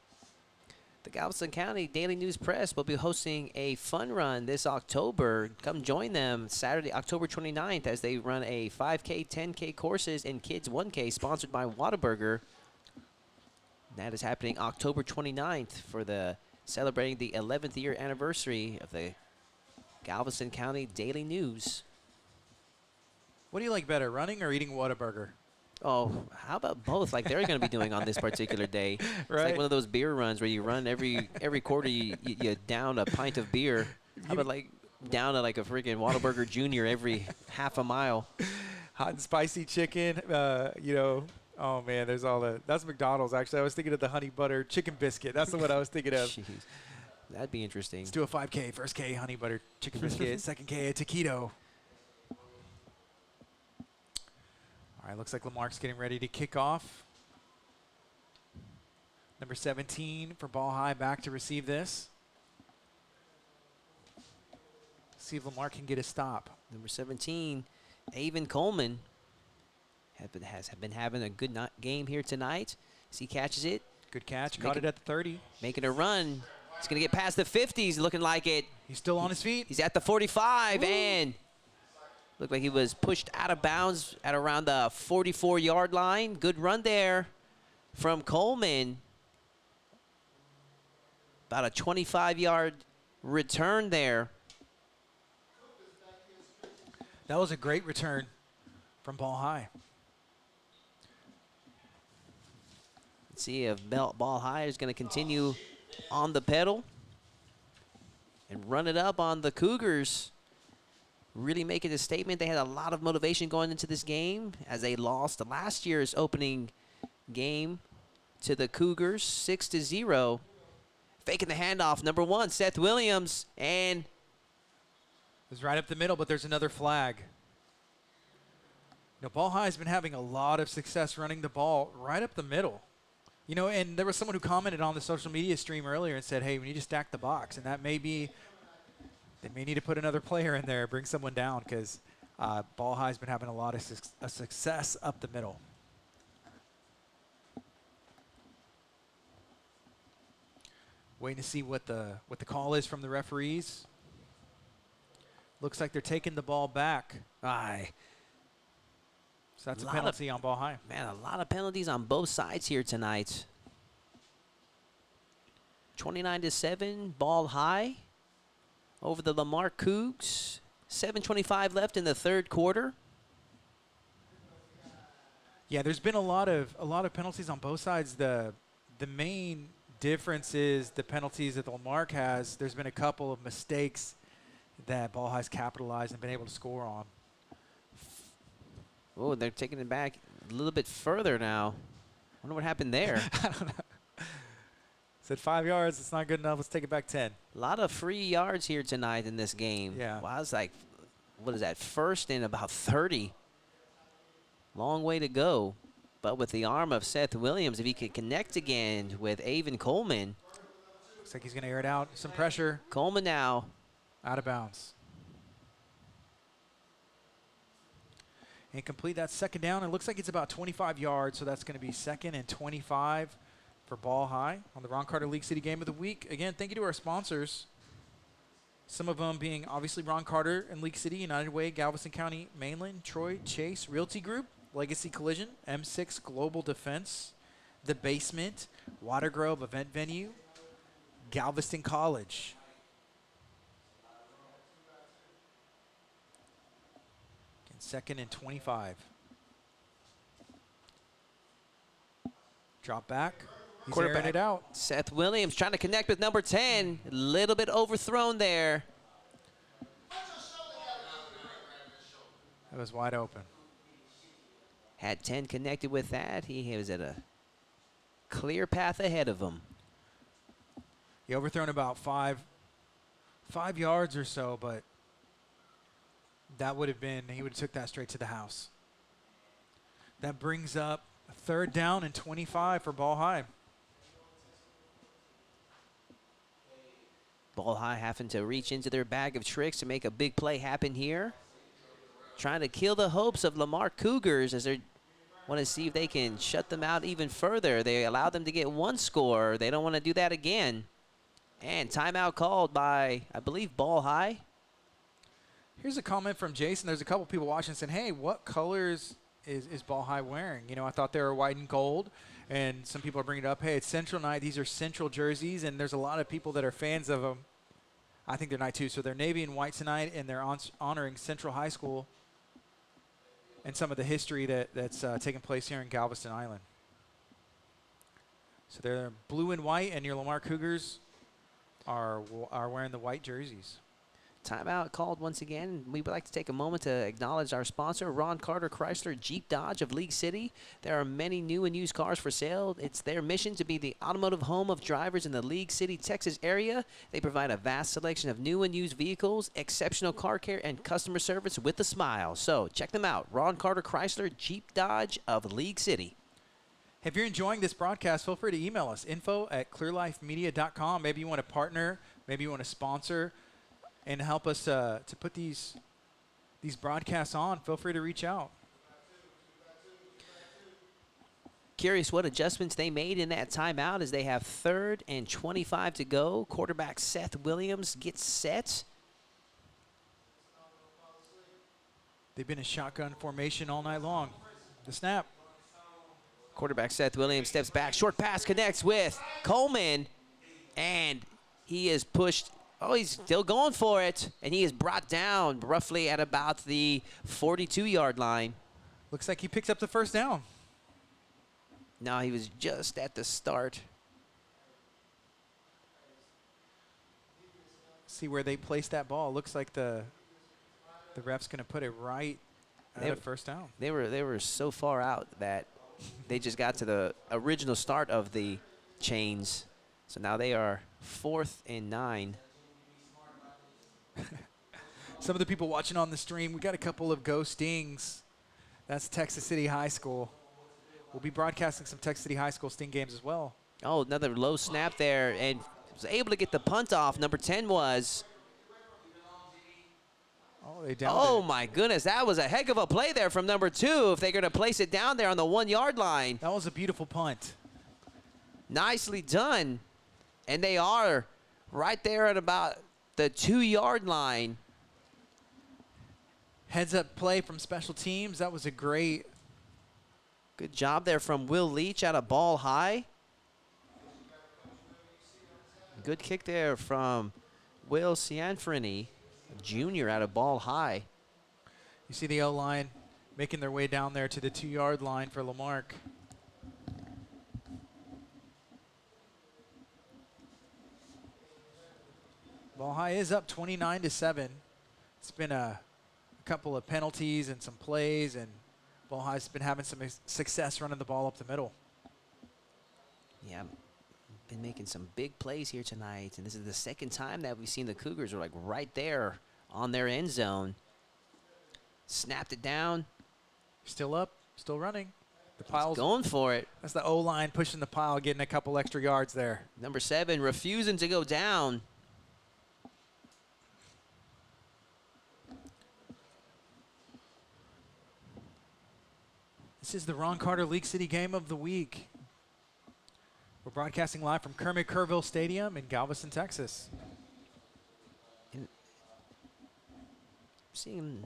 The Galveston County Daily News Press will be hosting a fun run this October. Come join them Saturday, October 29th, as they run a 5K, 10K courses and Kids 1K sponsored by Whataburger. That is happening October 29th for the celebrating the 11th year anniversary of the Galveston County Daily News. What do you like better, running or eating Whataburger? Oh, how about both? Like they're going to be doing on this particular day. Right. It's like one of those beer runs where you run every quarter, you down a pint of beer. How about like down to like a freaking Whataburger Junior every half a mile? Hot and spicy chicken, oh man, there's all that. That's McDonald's, actually. I was thinking of the honey butter chicken biscuit. That's the one I was thinking of. Jeez, that'd be interesting. Let's do a 5K. First K, honey butter chicken biscuit. Second K, a taquito. All right, looks like Lamarck's getting ready to kick off. Number 17 for Ball High back to receive this. See if Lamarck can get a stop. Number 17, Avon Coleman, has been having a good game here tonight. As he catches it. Good catch. Caught it at the 30. Making a run. He's going to get past the 50s, looking like it. He's still on his feet. He's at the 45, and looked like he was pushed out of bounds at around the 44-yard line. Good run there from Coleman. About a 25-yard return there. That was a great return from Ball High. Let's see if Ball High is going to continue on the pedal and run it up on the Cougars. Really making a statement. They had a lot of motivation going into this game as they lost last year's opening game to the Cougars 6-0. Faking the handoff, number 1, Seth Williams, and it was right up the middle, but there's another flag. Ball High has been having a lot of success running the ball right up the middle. And there was someone who commented on the social media stream earlier and said, hey, we need to stack the box, and that may be they may need to put another player in there, bring someone down, because Ball High's been having a lot of success up the middle. Waiting to see what the call is from the referees. Looks like they're taking the ball back. aye. So that's a penalty on Ball High. Man, a lot of penalties on both sides here tonight. 29-7, Ball High over the Lamarck Cougs. 7:25 left in the third quarter. Yeah, there's been a lot of penalties on both sides. The main difference is the penalties that the Lamarck has. There's been a couple of mistakes that Ball High's capitalized and been able to score on. Oh, they're taking it back a little bit further now. Wonder what happened there. I don't know. Said 5 yards. It's not good enough. Let's take it back 10. A lot of free yards here tonight in this game. Yeah. Wow, it's like, what is that, first and about 30. Long way to go. But with the arm of Seth Williams, if he could connect again with Avon Coleman. Looks like he's going to air it out. Some pressure. Coleman now. Out of bounds. And complete that second down. It looks like it's about 25 yards, so that's going to be 2nd and 25 for Ball High on the Ron Carter League City Game of the Week. Again, thank you to our sponsors. Some of them being obviously Ron Carter and League City, United Way, Galveston County, Mainland, Troy, Chase, Realty Group, Legacy Collision, M6 Global Defense, The Basement, Water Grove Event Venue, Galveston College. And 2nd and 25. Drop back. He's airing it out. Seth Williams trying to connect with number 10. A little bit overthrown there. It was wide open. Had 10 connected with that. He was at a clear path ahead of him. He overthrown about five yards or so, but that would have been, he would have took that straight to the house. That brings up 3rd down and 25 for Ball High. Ball High having to reach into their bag of tricks to make a big play happen here. Trying to kill the hopes of Lamarck Cougars as they want to see if they can shut them out even further. They allowed them to get 1 score. They don't want to do that again. And timeout called by, I believe, Ball High. Here's a comment from Jason. There's a couple people watching saying, hey, what colors is Ball High wearing? You know, I thought they were white and gold. And some people are bringing it up, hey, it's Central night. These are Central jerseys. And there's a lot of people that are fans of them. I think they're night too. So they're navy and white tonight, and they're honoring Central High School and some of the history that's taking place here in Galveston Island. So they're blue and white, and your Lamarck Cougars are wearing the white jerseys. Timeout called once again. We would like to take a moment to acknowledge our sponsor, Ron Carter Chrysler Jeep Dodge of League City. There are many new and used cars for sale. It's their mission to be the automotive home of drivers in the League City, Texas area. They provide a vast selection of new and used vehicles, exceptional car care, and customer service with a smile. So check them out, Ron Carter Chrysler Jeep Dodge of League City. If you're enjoying this broadcast, feel free to email us, info@clearlifemedia.com. Maybe you want to partner, maybe you want to sponsor, and help us to put these broadcasts on. Feel free to reach out. Curious what adjustments they made in that timeout as they have 3rd and 25 to go. Quarterback Seth Williams gets set. They've been in shotgun formation all night long. The snap. Quarterback Seth Williams steps back. Short pass connects with Coleman. And he is pushed. Oh, he's still going for it. And he is brought down roughly at about the 42-yard line. Looks like he picks up the 1st down. No, he was just at the start. See where they placed that ball. Looks like the ref's going to put it right at a 1st down. They were so far out that they just got to the original start of the chains. So now they are 4th and 9. Some of the people watching on the stream, we got a couple of Go Stings. That's Texas City High School. We'll be broadcasting some Texas City High School Sting games as well. Oh, another low snap there, and was able to get the punt off. Number 10 was. Oh, they downed Oh, it. my goodness. That was a heck of a play there from number 2 if they're going to place it down there on the 1-yard line. That was a beautiful punt. Nicely done. And they are right there at about the 2-yard line. Heads up play from special teams. That was a great. Good job there from Will Leach out of Ball High. Good kick there from Will Cianfreni, Jr. out of Ball High. You see the O-line making their way down there to the 2-yard line for Lamarck. Ball High is up 29-7. It's been a couple of penalties and some plays, and Ball High's been having some success running the ball up the middle. Yeah, been making some big plays here tonight, and this is the 2nd time that we've seen the Cougars are like right there on their end zone. Snapped it down. Still up, still running. The pile's going for it. That's the O-line pushing the pile, getting a couple extra yards there. Number 7 refusing to go down. This is the Ron Carter League City Game of the Week. We're broadcasting live from Kermit Kerrville Stadium in Galveston, Texas. Seeing,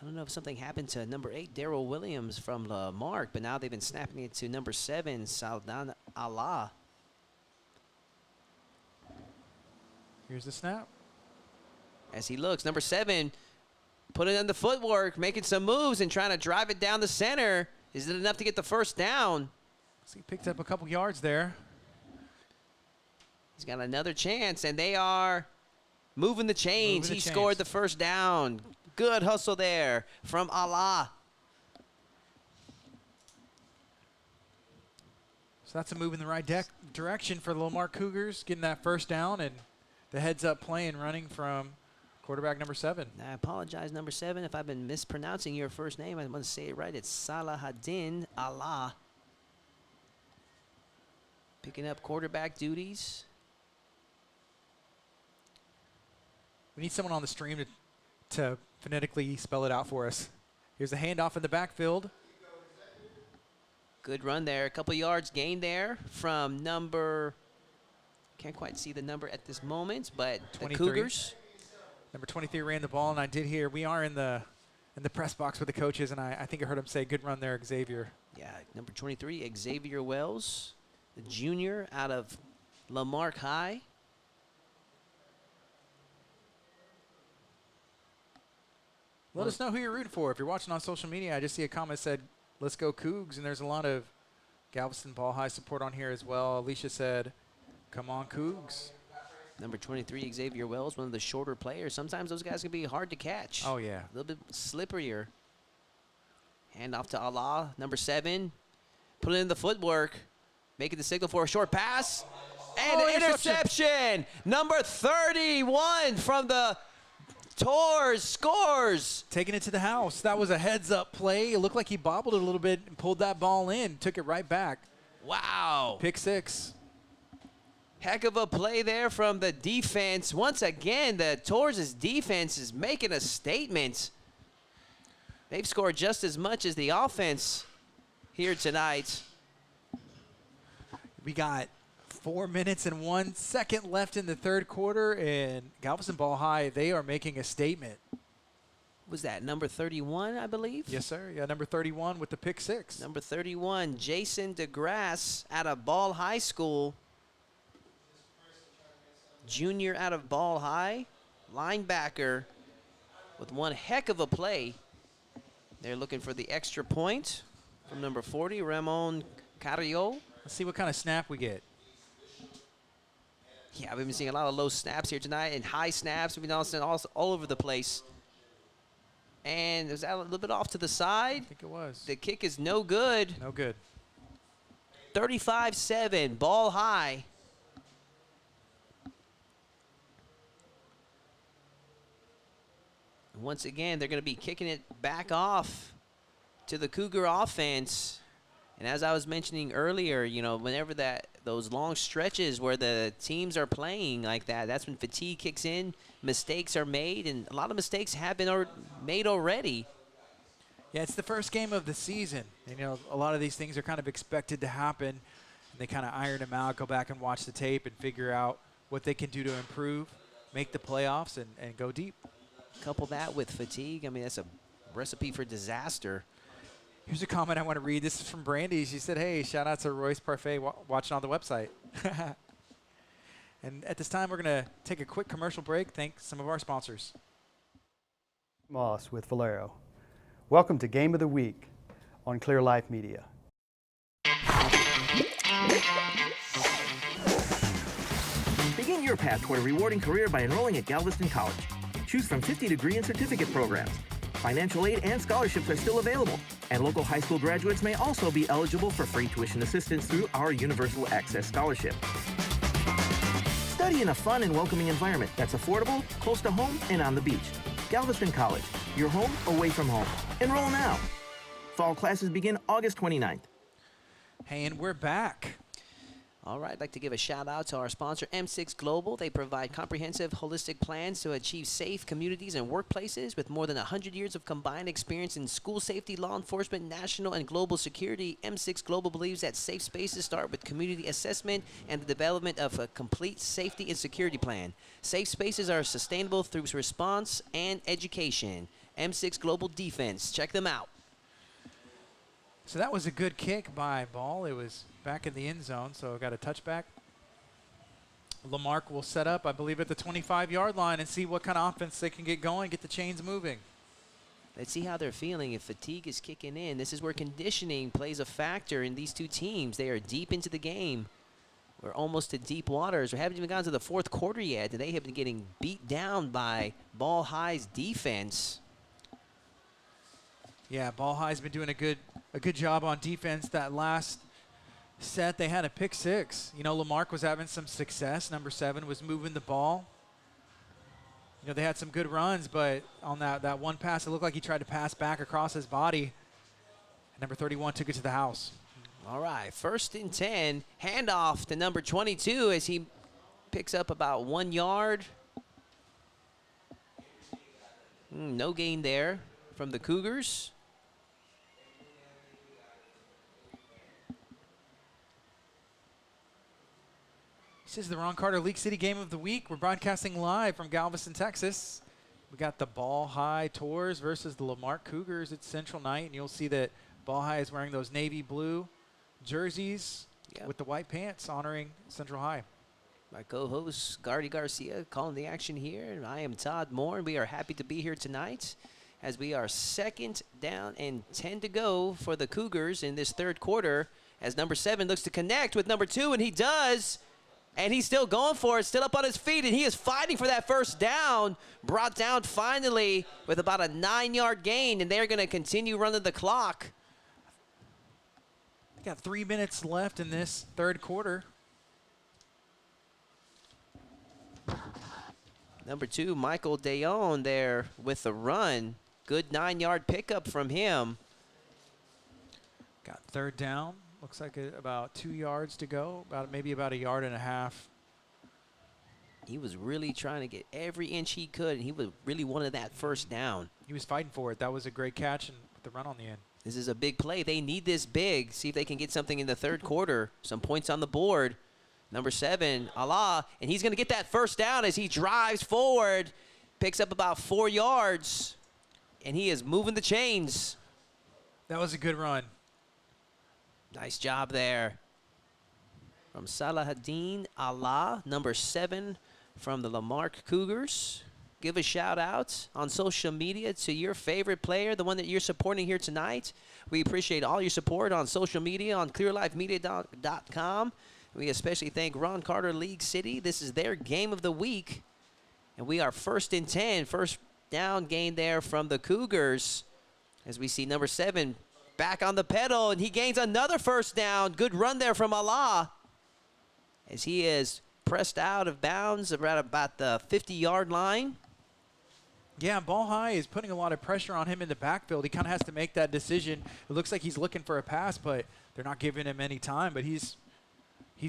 I don't know if something happened to number 8, Daryl Williams from Lamarck, but now they've been snapping it to number 7, Saldan Allah. Here's the snap. As he looks, number 7 putting in the footwork, making some moves and trying to drive it down the center. Is it enough to get the 1st down? So he picked up a couple yards there. He's got another chance, and they are moving the chains. He scored the 1st down. Good hustle there from Allah. So that's a move in the right direction for the Lamarck Cougars, getting that first down and the heads-up play and running from quarterback number 7. I apologize, number 7, if I've been mispronouncing your first name. I want to say it right. It's Salahuddin Allah. Picking up quarterback duties. We need someone on the stream to phonetically spell it out for us. Here's a handoff in the backfield. Good run there. A couple yards gained there from number, can't quite see the number at this moment, but 23. The Cougars. Number 23 ran the ball, and I did hear we are in the press box with the coaches, and I think I heard him say, good run there, Xavier. Yeah, number 23, Xavier Wells, the junior out of Lamarck High. Let us know who you're rooting for. If you're watching on social media, I just see a comment said, let's go Cougs, and there's a lot of Galveston Ball High support on here as well. Alicia said, come on Cougs. Number 23, Xavier Wells, one of the shorter players. Sometimes those guys can be hard to catch. Oh, yeah. A little bit slipperier. Hand off to Allah, number 7. Put in the footwork, making the signal for a short pass. And interception! Number 31 from the Tours scores. Taking it to the house. That was a heads-up play. It looked like he bobbled it a little bit and pulled that ball in, took it right back. Wow. Pick 6. Heck of a play there from the defense. Once again, the Tours' defense is making a statement. They've scored just as much as the offense here tonight. We got 4 minutes and 1 second left in the third quarter, and Galveston Ball High, they are making a statement. Was that number 31, I believe? Yes, sir. Yeah, number 31 with the pick 6. Number 31, Jason DeGrasse out of Ball High School. Junior out of Ball High, linebacker with one heck of a play. They're looking for the extra point from number 40, Ramon Carrillo. Let's see what kind of snap we get. Yeah, we've been seeing a lot of low snaps here tonight and high snaps. We've been all over the place. And was that a little bit off to the side? I think it was. The kick is no good. No good. 35-7, Ball High. Once again, they're going to be kicking it back off to the Cougar offense. And as I was mentioning earlier, you know, whenever those long stretches where the teams are playing like that, that's when fatigue kicks in, mistakes are made, and a lot of mistakes have been made already. Yeah, it's the first game of the season. And, you know, a lot of these things are kind of expected to happen. And they kind of iron them out, go back and watch the tape and figure out what they can do to improve, make the playoffs, and go deep. Couple that with fatigue. I mean, that's a recipe for disaster. Here's a comment I want to read. This is from Brandy. She said, hey, shout out to Royce Parfait watching on the website. And at this time, we're going to take a quick commercial break. Thank some of our sponsors. Moss with Valero. Welcome to Game of the Week on Clear Life Media. Begin your path toward a rewarding career by enrolling at Galveston College. Choose from 50 degree and certificate programs. Financial aid and scholarships are still available, and local high school graduates may also be eligible for free tuition assistance through our Universal Access Scholarship. Study in a fun and welcoming environment that's affordable, close to home, and on the beach. Galveston College, your home away from home. Enroll now. Fall classes begin August 29th. Hey, and we're back. All right, I'd like to give a shout out to our sponsor, M6 Global. They provide comprehensive, holistic plans to achieve safe communities and workplaces. With more than 100 years of combined experience in school safety, law enforcement, national, and global security, M6 Global believes that safe spaces start with community assessment and the development of a complete safety and security plan. Safe spaces are sustainable through response and education. M6 Global Defense. Check them out. So that was a good kick by Ball. It was back in the end zone, so got a touchback. Lamarck will set up, I believe, at the 25-yard line and see what kind of offense they can get going, get the chains moving. Let's see how they're feeling. If fatigue is kicking in, this is where conditioning plays a factor in these two teams. They are deep into the game. We're almost to deep waters. We haven't even gotten to the fourth quarter yet, and they have been getting beat down by Ball High's defense. Yeah, Ball High's been doing a good job on defense. That last set, they had a pick 6. You know, Lamarck was having some success. Number 7 was moving the ball. You know, they had some good runs, but on that one pass, it looked like he tried to pass back across his body. Number 31 took it to the house. All right, 1st and 10. Handoff to number 22 as he picks up about 1 yard. No gain there from the Cougars. This is the Ron Carter League City Game of the Week. We're broadcasting live from Galveston, Texas. We got the Ball High Tours versus the Lamarck Cougars. It's Central Night, and you'll see that Ball High is wearing those navy blue jerseys with the white pants honoring Central High. My co-host, Gardy Garcia, calling the action here. And I am Todd Moore, and we are happy to be here tonight as we are 2nd down and 10 to go for the Cougars in this 3rd quarter as number 7 looks to connect with number 2, and he does. And he's still going for it, still up on his feet, and he is fighting for that 1st down. Brought down finally with about a 9-yard gain, and they're going to continue running the clock. They got 3 minutes left in this 3rd quarter. Number 2, Michael Dayon there with the run. Good 9-yard pickup from him. Got 3rd down. Looks like about 2 yards to go, maybe about 1.5 yards. He was really trying to get every inch he could, and he really wanted that 1st down. He was fighting for it. That was a great catch and the run on the end. This is a big play. They need this big. See if they can get something in the 3rd quarter. Some points on the board. Number 7, Allah, and he's going to get that 1st down as he drives forward, picks up about 4 yards, and he is moving the chains. That was a good run. Nice job there from Salahuddin Allah, number 7 from the Lamarck Cougars. Give a shout out on social media to your favorite player, the one that you're supporting here tonight. We appreciate all your support on social media, on clearlifemedia.com. We especially thank Ron Carter League City. This is their game of the week. And we are 1st and 10, 1st down gain there from the Cougars. As we see number 7 back on the pedal, and he gains another 1st down. Good run there from Allah as he is pressed out of bounds around about the 50-yard line. Yeah, Ball High is putting a lot of pressure on him in the backfield. He kind of has to make that decision. It looks like he's looking for a pass, but they're not giving him any time. But he's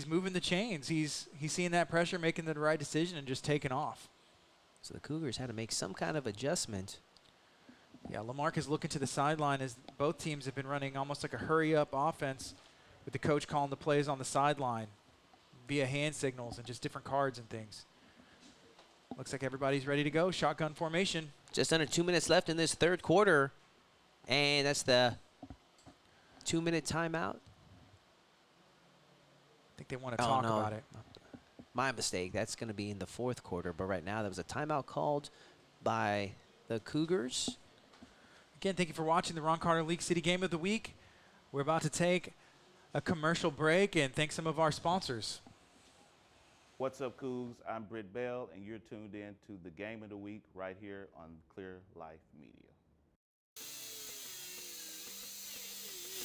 moving the chains. He's seeing that pressure, making the right decision, and just taking off. So the Cougars had to make some kind of adjustment. Yeah, Lamarck is looking to the sideline as both teams have been running almost like a hurry-up offense with the coach calling the plays on the sideline via hand signals and just different cards and things. Looks like everybody's ready to go. Shotgun formation. Just under 2 minutes left in this 3rd quarter, and that's the 2-minute timeout. I think they want to talk about it. My mistake. That's going to be in the 4th quarter, but right now there was a timeout called by the Cougars. Again, thank you for watching the Ron Carter League City Game of the Week. We're about to take a commercial break and thank some of our sponsors. What's up, Cougs? I'm Britt Bell, and you're tuned in to the Game of the Week right here on Clear Life Media.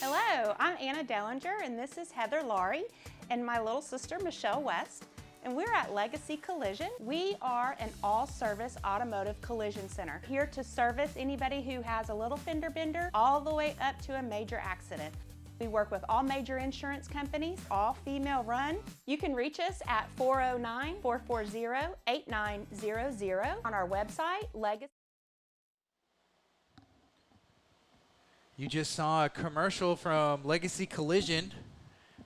Hello, I'm Anna Dellinger, and this is Heather Laurie and my little sister, Michelle West. And we're at Legacy Collision. We are an all-service automotive collision center, here to service anybody who has a little fender bender all the way up to a major accident. We work with all major insurance companies, all female run. You can reach us at 409-440-8900 on our website, Legacy. You just saw a commercial from Legacy Collision.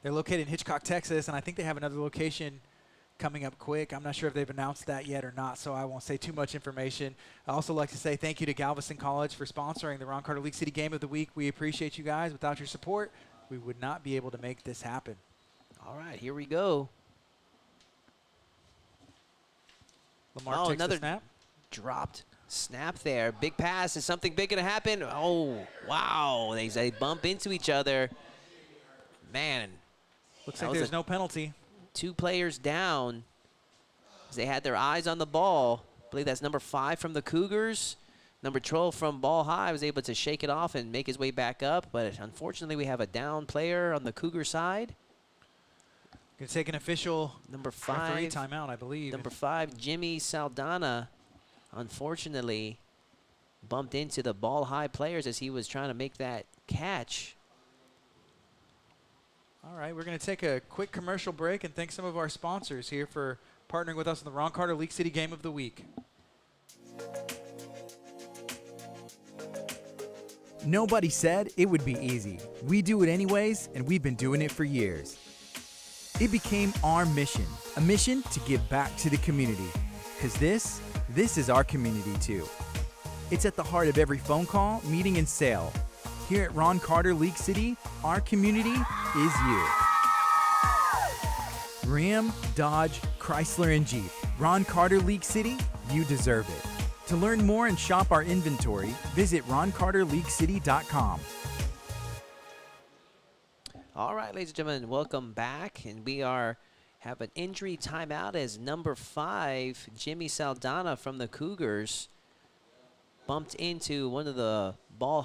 They're located in Hitchcock, Texas, and I think they have another location coming up quick. I'm not sure if they've announced that yet or not, so I won't say too much information. I also like to say thank you to Galveston College for sponsoring the Ron Carter League City Game of the Week. We appreciate you guys. Without your support, we would not be able to make this happen. All right, here we go. Lamarck takes another the snap. Dropped snap there. Big pass. Is something big going to happen? Oh, wow. They bump into each other. Man. Looks like there's no penalty. 2 players down. They had their eyes on the ball. I believe that's number 5 from the Cougars. Number 12 from Ball High was able to shake it off and make his way back up. But unfortunately, we have a down player on the Cougar side. Going to take an official number referee 5 timeout, I believe. Number 5, Jimmy Saldana, unfortunately bumped into the ball high players as he was trying to make that catch. All right, we're going to take a quick commercial break and thank some of our sponsors here for partnering with us in the Ron Carter League City Game of the Week. Nobody said it would be easy. We do it anyways, and we've been doing it for years. It became our mission, a mission to give back to the community. Because this is our community too. It's at the heart of every phone call, meeting, and sale. Here at Ron Carter League City, our community is you. Ram, Dodge, Chrysler, and Jeep. Ron Carter League City, you deserve it. To learn more and shop our inventory, visit roncarterleaguecity.com. All right, ladies and gentlemen, welcome back. And we have an injury timeout as number 5, Jimmy Saldana from the Cougars, bumped into one of the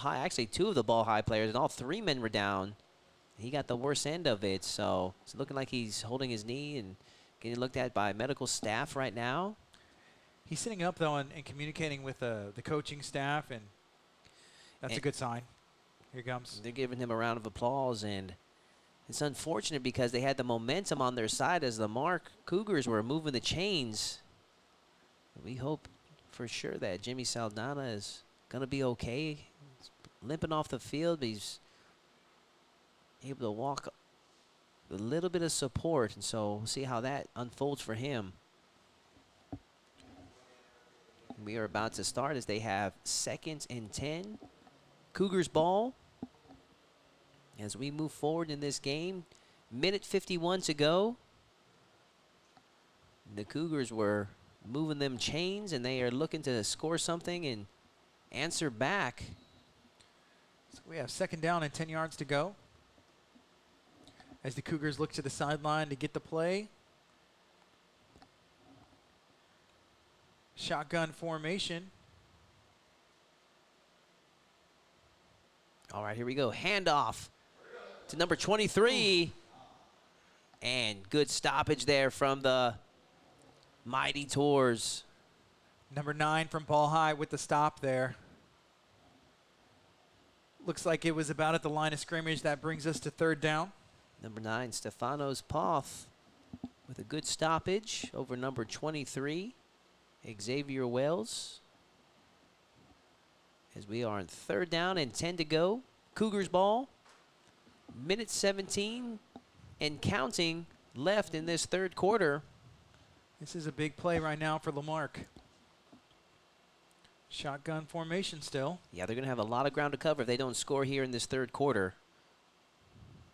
actually 2 of the ball high players, and all 3 men were down. He got the worst end of it, so it's looking like he's holding his knee and getting looked at by medical staff right now. He's sitting up, though, and communicating with the coaching staff, and that's a good sign. Here he comes. They're giving him a round of applause, and it's unfortunate because they had the momentum on their side as the Marque Cougars were moving the chains. We hope for sure that Jimmy Saldana is going to be okay. He's limping off the field, but he's able to walk with a little bit of support, and so we'll see how that unfolds for him. We are about to start as they have 2nd and 10. Cougars ball. As we move forward in this game, minute 51 to go. The Cougars were moving them chains, and they are looking to score something and answer back. So we have 2nd down and 10 yards to go. As the Cougars look to the sideline to get the play. Shotgun formation. All right, here we go. Handoff to number 23. And good stoppage there from the Mighty Tours. Number 9 from ball high with the stop there. Looks like it was about at the line of scrimmage. That brings us to 3rd down. Number 9, Stefanos Poth with a good stoppage over number 23, Xavier Wells. As we are on 3rd down and 10 to go. Cougars ball. Minute 17 and counting left in this 3rd quarter. This is a big play right now for Lamarck. Shotgun formation still. Yeah, they're going to have a lot of ground to cover if they don't score here in this 3rd quarter.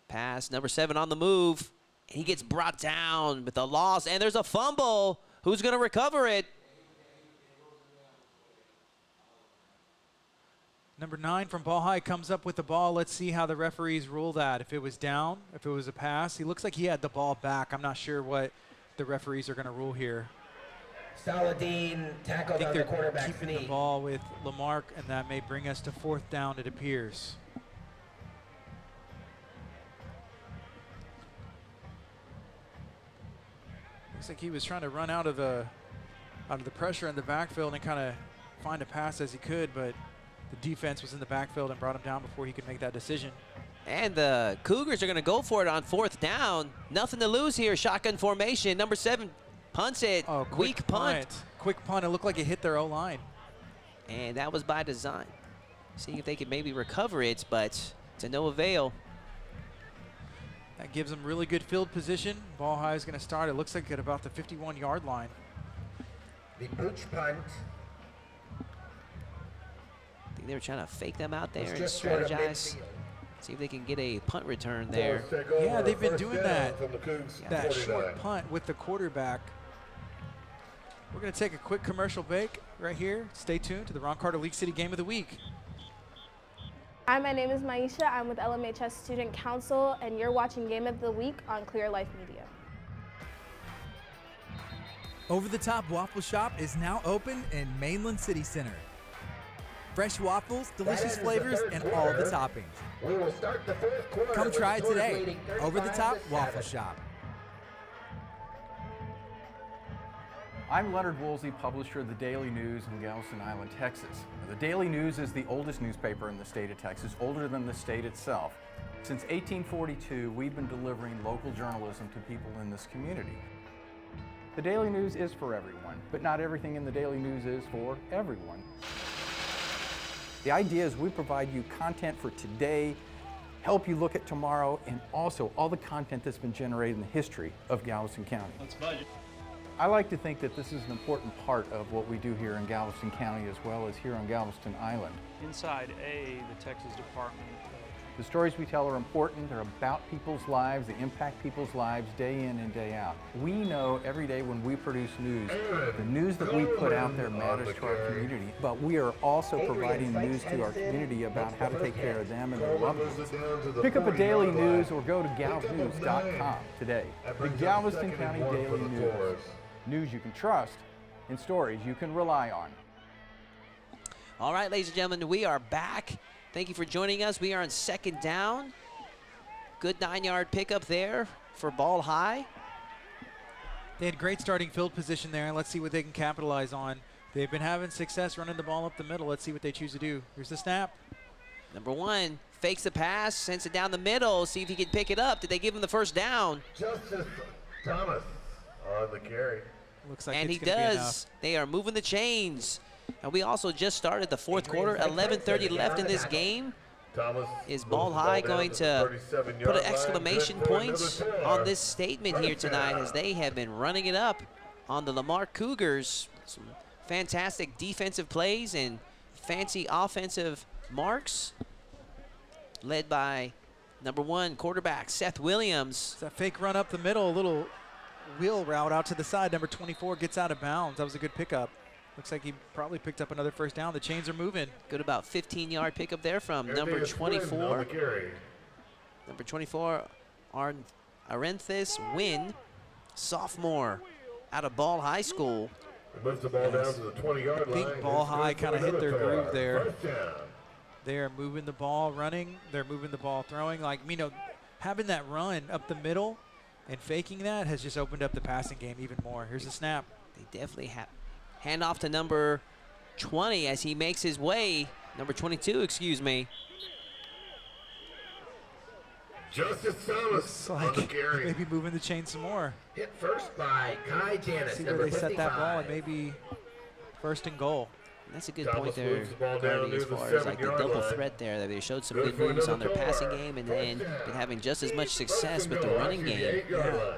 Pass, number 7 on the move. And he gets brought down with a loss, and there's a fumble. Who's going to recover it? Number 9 from ball high comes up with the ball. Let's see how the referees rule that. If it was down, if it was a pass. He looks like he had the ball back. I'm not sure what the referees are going to rule here. Saladin tackled on the quarterback's knee. Keeping the ball with Lamarck, and that may bring us to 4th down, it appears. Looks like he was trying to run out of the pressure in the backfield and kind of find a pass as he could, but the defense was in the backfield and brought him down before he could make that decision. And the Cougars are going to go for it on 4th down. Nothing to lose here. Shotgun formation. Number 7 punts it. Oh, Weak punt. Quick punt. It looked like it hit their O-line. And that was by design. Seeing if they could maybe recover it, but to no avail. That gives them really good field position. Ball high is going to start. It looks like at about the 51-yard line. The booch punt. I think they were trying to fake them out there and strategize. See if they can get a punt return there. Yeah, they've been doing that. That short punt with the quarterback. We're going to take a quick commercial break right here. Stay tuned to the Ron Carter League City Game of the Week. Hi, my name is Maisha. I'm with LMHS Student Council, and you're watching Game of the Week on Clear Life Media. Over the Top Waffle Shop is now open in Mainland City Center. Fresh waffles, delicious flavors, and all the toppings. We will start the 4th quarter. Come try it today. Over the Top Waffle Shop. I'm Leonard Woolsey, publisher of the Daily News in Galveston Island, Texas. The Daily News is the oldest newspaper in the state of Texas, older than the state itself. Since 1842, we've been delivering local journalism to people in this community. The Daily News is for everyone, but not everything in the Daily News is for everyone. The idea is we provide you content for today, help you look at tomorrow, and also all the content that's been generated in the history of Galveston County. Let's budget. I like to think that this is an important part of what we do here in Galveston County as well as here on Galveston Island. Inside the Texas Department. The stories we tell are important. They're about people's lives. They impact people's lives day in and day out. We know every day when we produce news, the news that we put out there matters to our community, but we are also providing news to our community about how to take care of them and their loved ones. Pick up a Daily News or go to galvnews.com today. The Galveston County Daily News. News you can trust and stories you can rely on. All right, ladies and gentlemen, we are back. Thank you for joining us. We are on second down. Good 9-yard pickup there for ball high. They had great starting field position there. Let's see what they can capitalize on. They've been having success running the ball up the middle. Let's see what they choose to do. Here's the snap. Number 1 fakes the pass, sends it down the middle, see if he can pick it up. Did they give him the first down? Justice Thomas on the carry. Looks like and it's he gonna be does. enough. They are moving the chains. And we also just started the fourth quarter. 11:30 left in this game. Is Ball High going to put an exclamation point on this statement here tonight as they have been running it up on the Lamarck Cougars? Some fantastic defensive plays and fancy offensive marks led by number 1 quarterback Seth Williams. It's that fake run up the middle, a little wheel route out to the side. Number 24 gets out of bounds. That was a good pickup. Looks like he probably picked up another first down. The chains are moving. Good about 15-yard pickup there from number 24. Number 24, Arenthis Wynn, sophomore out of Ball High School. Moves the ball down to the 20-yard line. I think Ball High kind of hit their groove there. They're moving the ball running. They're moving the ball throwing. Like, having that run up the middle and faking that has just opened up the passing game even more. Here's the snap. They definitely have. Hand off to number 20 as he makes his way. Number 22, excuse me. Justice Thomas on the carry. Maybe moving the chain some more. Hit first by Kai Janis. See where they set that ball and maybe first and goal. And that's a good point there, Gardy, as far as like the double threat there. That they showed some good moves on their passing game and then been having just as much success with the running game. Yeah.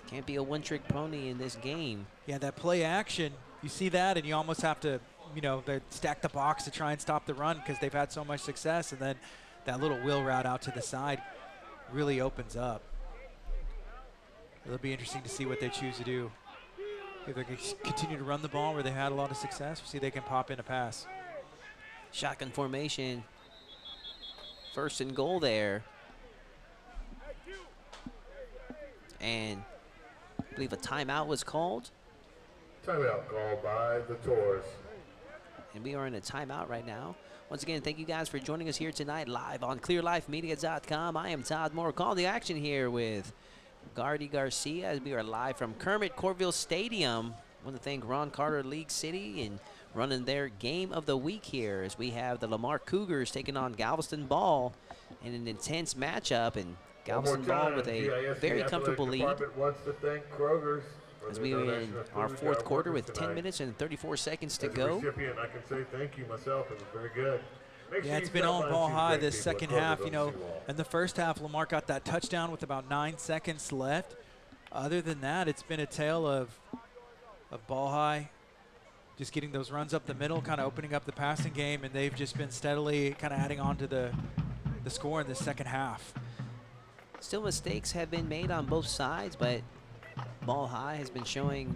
Can't be a one-trick pony in this game. Yeah, that play action, you see that and you almost have to, they stack the box to try and stop the run because they've had so much success, and then that little wheel route out to the side really opens up. It'll be interesting to see what they choose to do. If they can continue to run the ball where they had a lot of success, or see if they can pop in a pass. Shotgun formation. First and goal there. And I believe a timeout was called. Timeout called by the Tours. And we are in a timeout right now. Once again, thank you guys for joining us here tonight live on clearlifemedia.com. I am Todd Moore calling the action here with Gardy Garcia as we are live from Kermit Corville Stadium. I want to thank Ron Carter League City and running their game of the week here as we have the Lamarck Cougars taking on Galveston Ball in an intense matchup, and Galveston Ball with a very comfortable lead. Wants to thank Courgars as we are in our fourth quarter with 10 minutes and 34 seconds to go. Recipient, I can say thank you myself. It was very good. Yeah, it's been on Ball High this second half. In the first half, Lamarck got that touchdown with about 9 seconds left. Other than that, it's been a tale of Ball High just getting those runs up the middle, kind of opening up the passing game, and they've just been steadily kind of adding on to the score in the second half. Still, mistakes have been made on both sides, but Ball High has been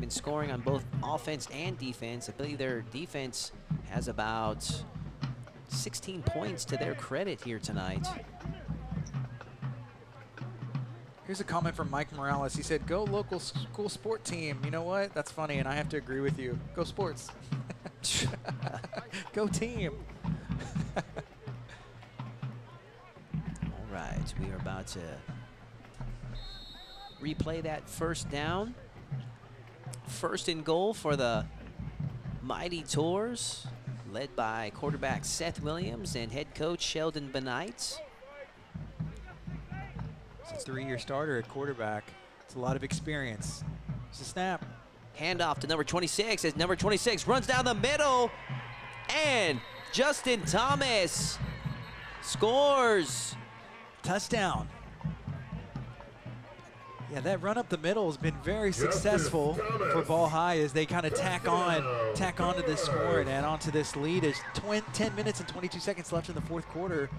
scoring on both offense and defense. I believe their defense has about 16 points to their credit here tonight. Here's a comment from Mike Morales. He said, "Go local school sport team." You know what? That's funny, and I have to agree with you. Go sports. Go team. All right, we are about to replay that first down first and goal for the Mighty Tours, led by quarterback Seth Williams and head coach Sheldon Benites. It's a 3-year starter at quarterback. It's a lot of experience. It's a snap. Handoff to number 26 as number 26 runs down the middle, and Justin Thomas scores. Touchdown. Yeah, that run up the middle has been very successful for Ball High as they kind of tack onto this score and add on to this lead. There's 10 minutes and 22 seconds left in the fourth quarter.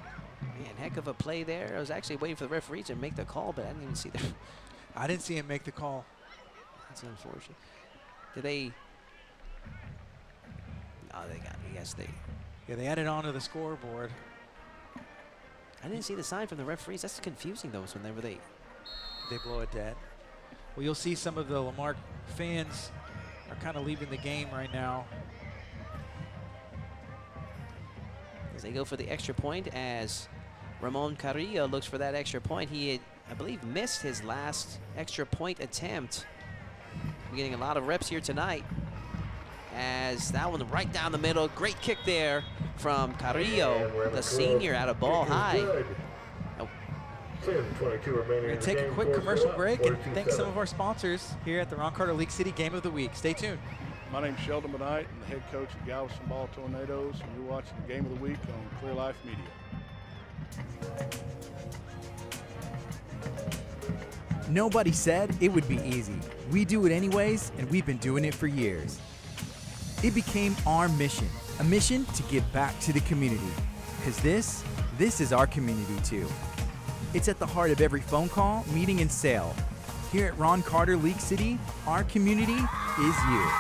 Man, heck of a play there. I was actually waiting for the referee to make the call, but I didn't even see the. I didn't see him make the call. That's unfortunate. Did they? No, they got it. Yes, they. Yeah, they added on to the scoreboard. I didn't see the sign from the referees. That's confusing, though, whenever they blow it dead. Well, you'll see some of the Lamarck fans are kind of leaving the game right now. As they go for the extra point, as Ramon Carrillo looks for that extra point. He had, I believe, missed his last extra point attempt. We're getting a lot of reps here tonight. As that one right down the middle. Great kick there from Carrillo, the senior out of Ball High. Oh. We're going to take a quick commercial break and thank some of our sponsors here at the Ron Carter League City Game of the Week. Stay tuned. My name's Sheldon Benight. I'm the head coach at Galveston Ball Tornadoes, and you're watching the Game of the Week on Clear Life Media. Nobody said it would be easy. We do it anyways, and we've been doing it for years. It became our mission, a mission to give back to the community. Because this is our community too. It's at the heart of every phone call, meeting, and sale. Here at Ron Carter League City, our community is you.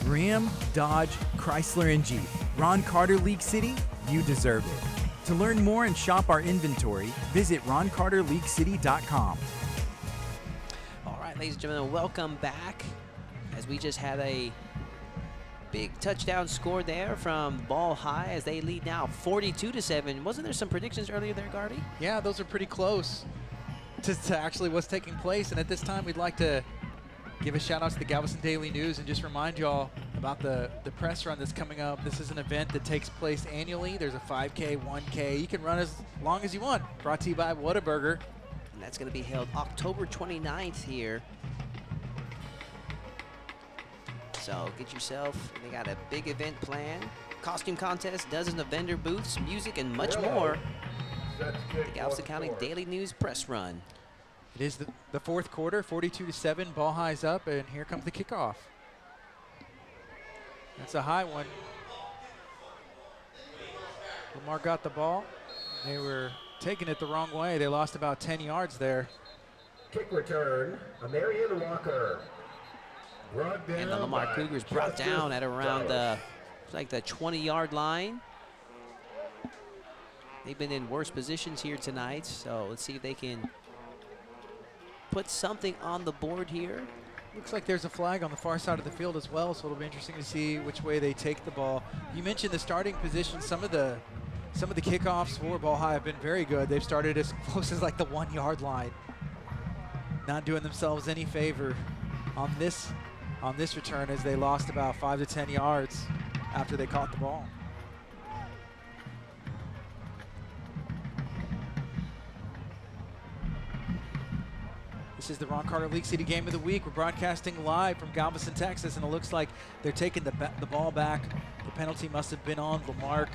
Ram, Dodge, Chrysler, and Jeep. Ron Carter League City, you deserve it. To learn more and shop our inventory, visit roncarterleaguecity.com. All right, ladies and gentlemen, welcome back. As we just had a big touchdown score there from Ball High as they lead now 42-7. Wasn't there some predictions earlier there, Gardy? Yeah, those are pretty close to actually what's taking place. And at this time, we'd like to give a shout out to the Galveston Daily News and just remind y'all about the press run that's coming up. This is an event that takes place annually. There's a 5K, 1K. You can run as long as you want. Brought to you by Whataburger. And that's going to be held October 29th here. So get yourself, they got a big event planned. Costume contest, dozens of vendor booths, music, and much more. The Galveston County Daily News press run. It is the fourth quarter, 42-7. Ball High's up, and here comes the kickoff. That's a high one. Lamar got the ball. They were taking it the wrong way. They lost about 10 yards there. Kick return, Marion Walker. And the Lamarck Cougars brought down at around the 20-yard line. They've been in worse positions here tonight, so let's see if they can put something on the board here. Looks like there's a flag on the far side of the field as well, so it'll be interesting to see which way they take the ball. You mentioned the starting position. Some of the kickoffs for Ball High have been very good. They've started as close as like the 1-yard line. Not doing themselves any favor on this return as they lost about 5 to 10 yards after they caught the ball. This is the Ron Carter League City Game of the Week. We're broadcasting live from Galveston, Texas, and it looks like they're taking the ball back. The penalty must have been on Lamarck,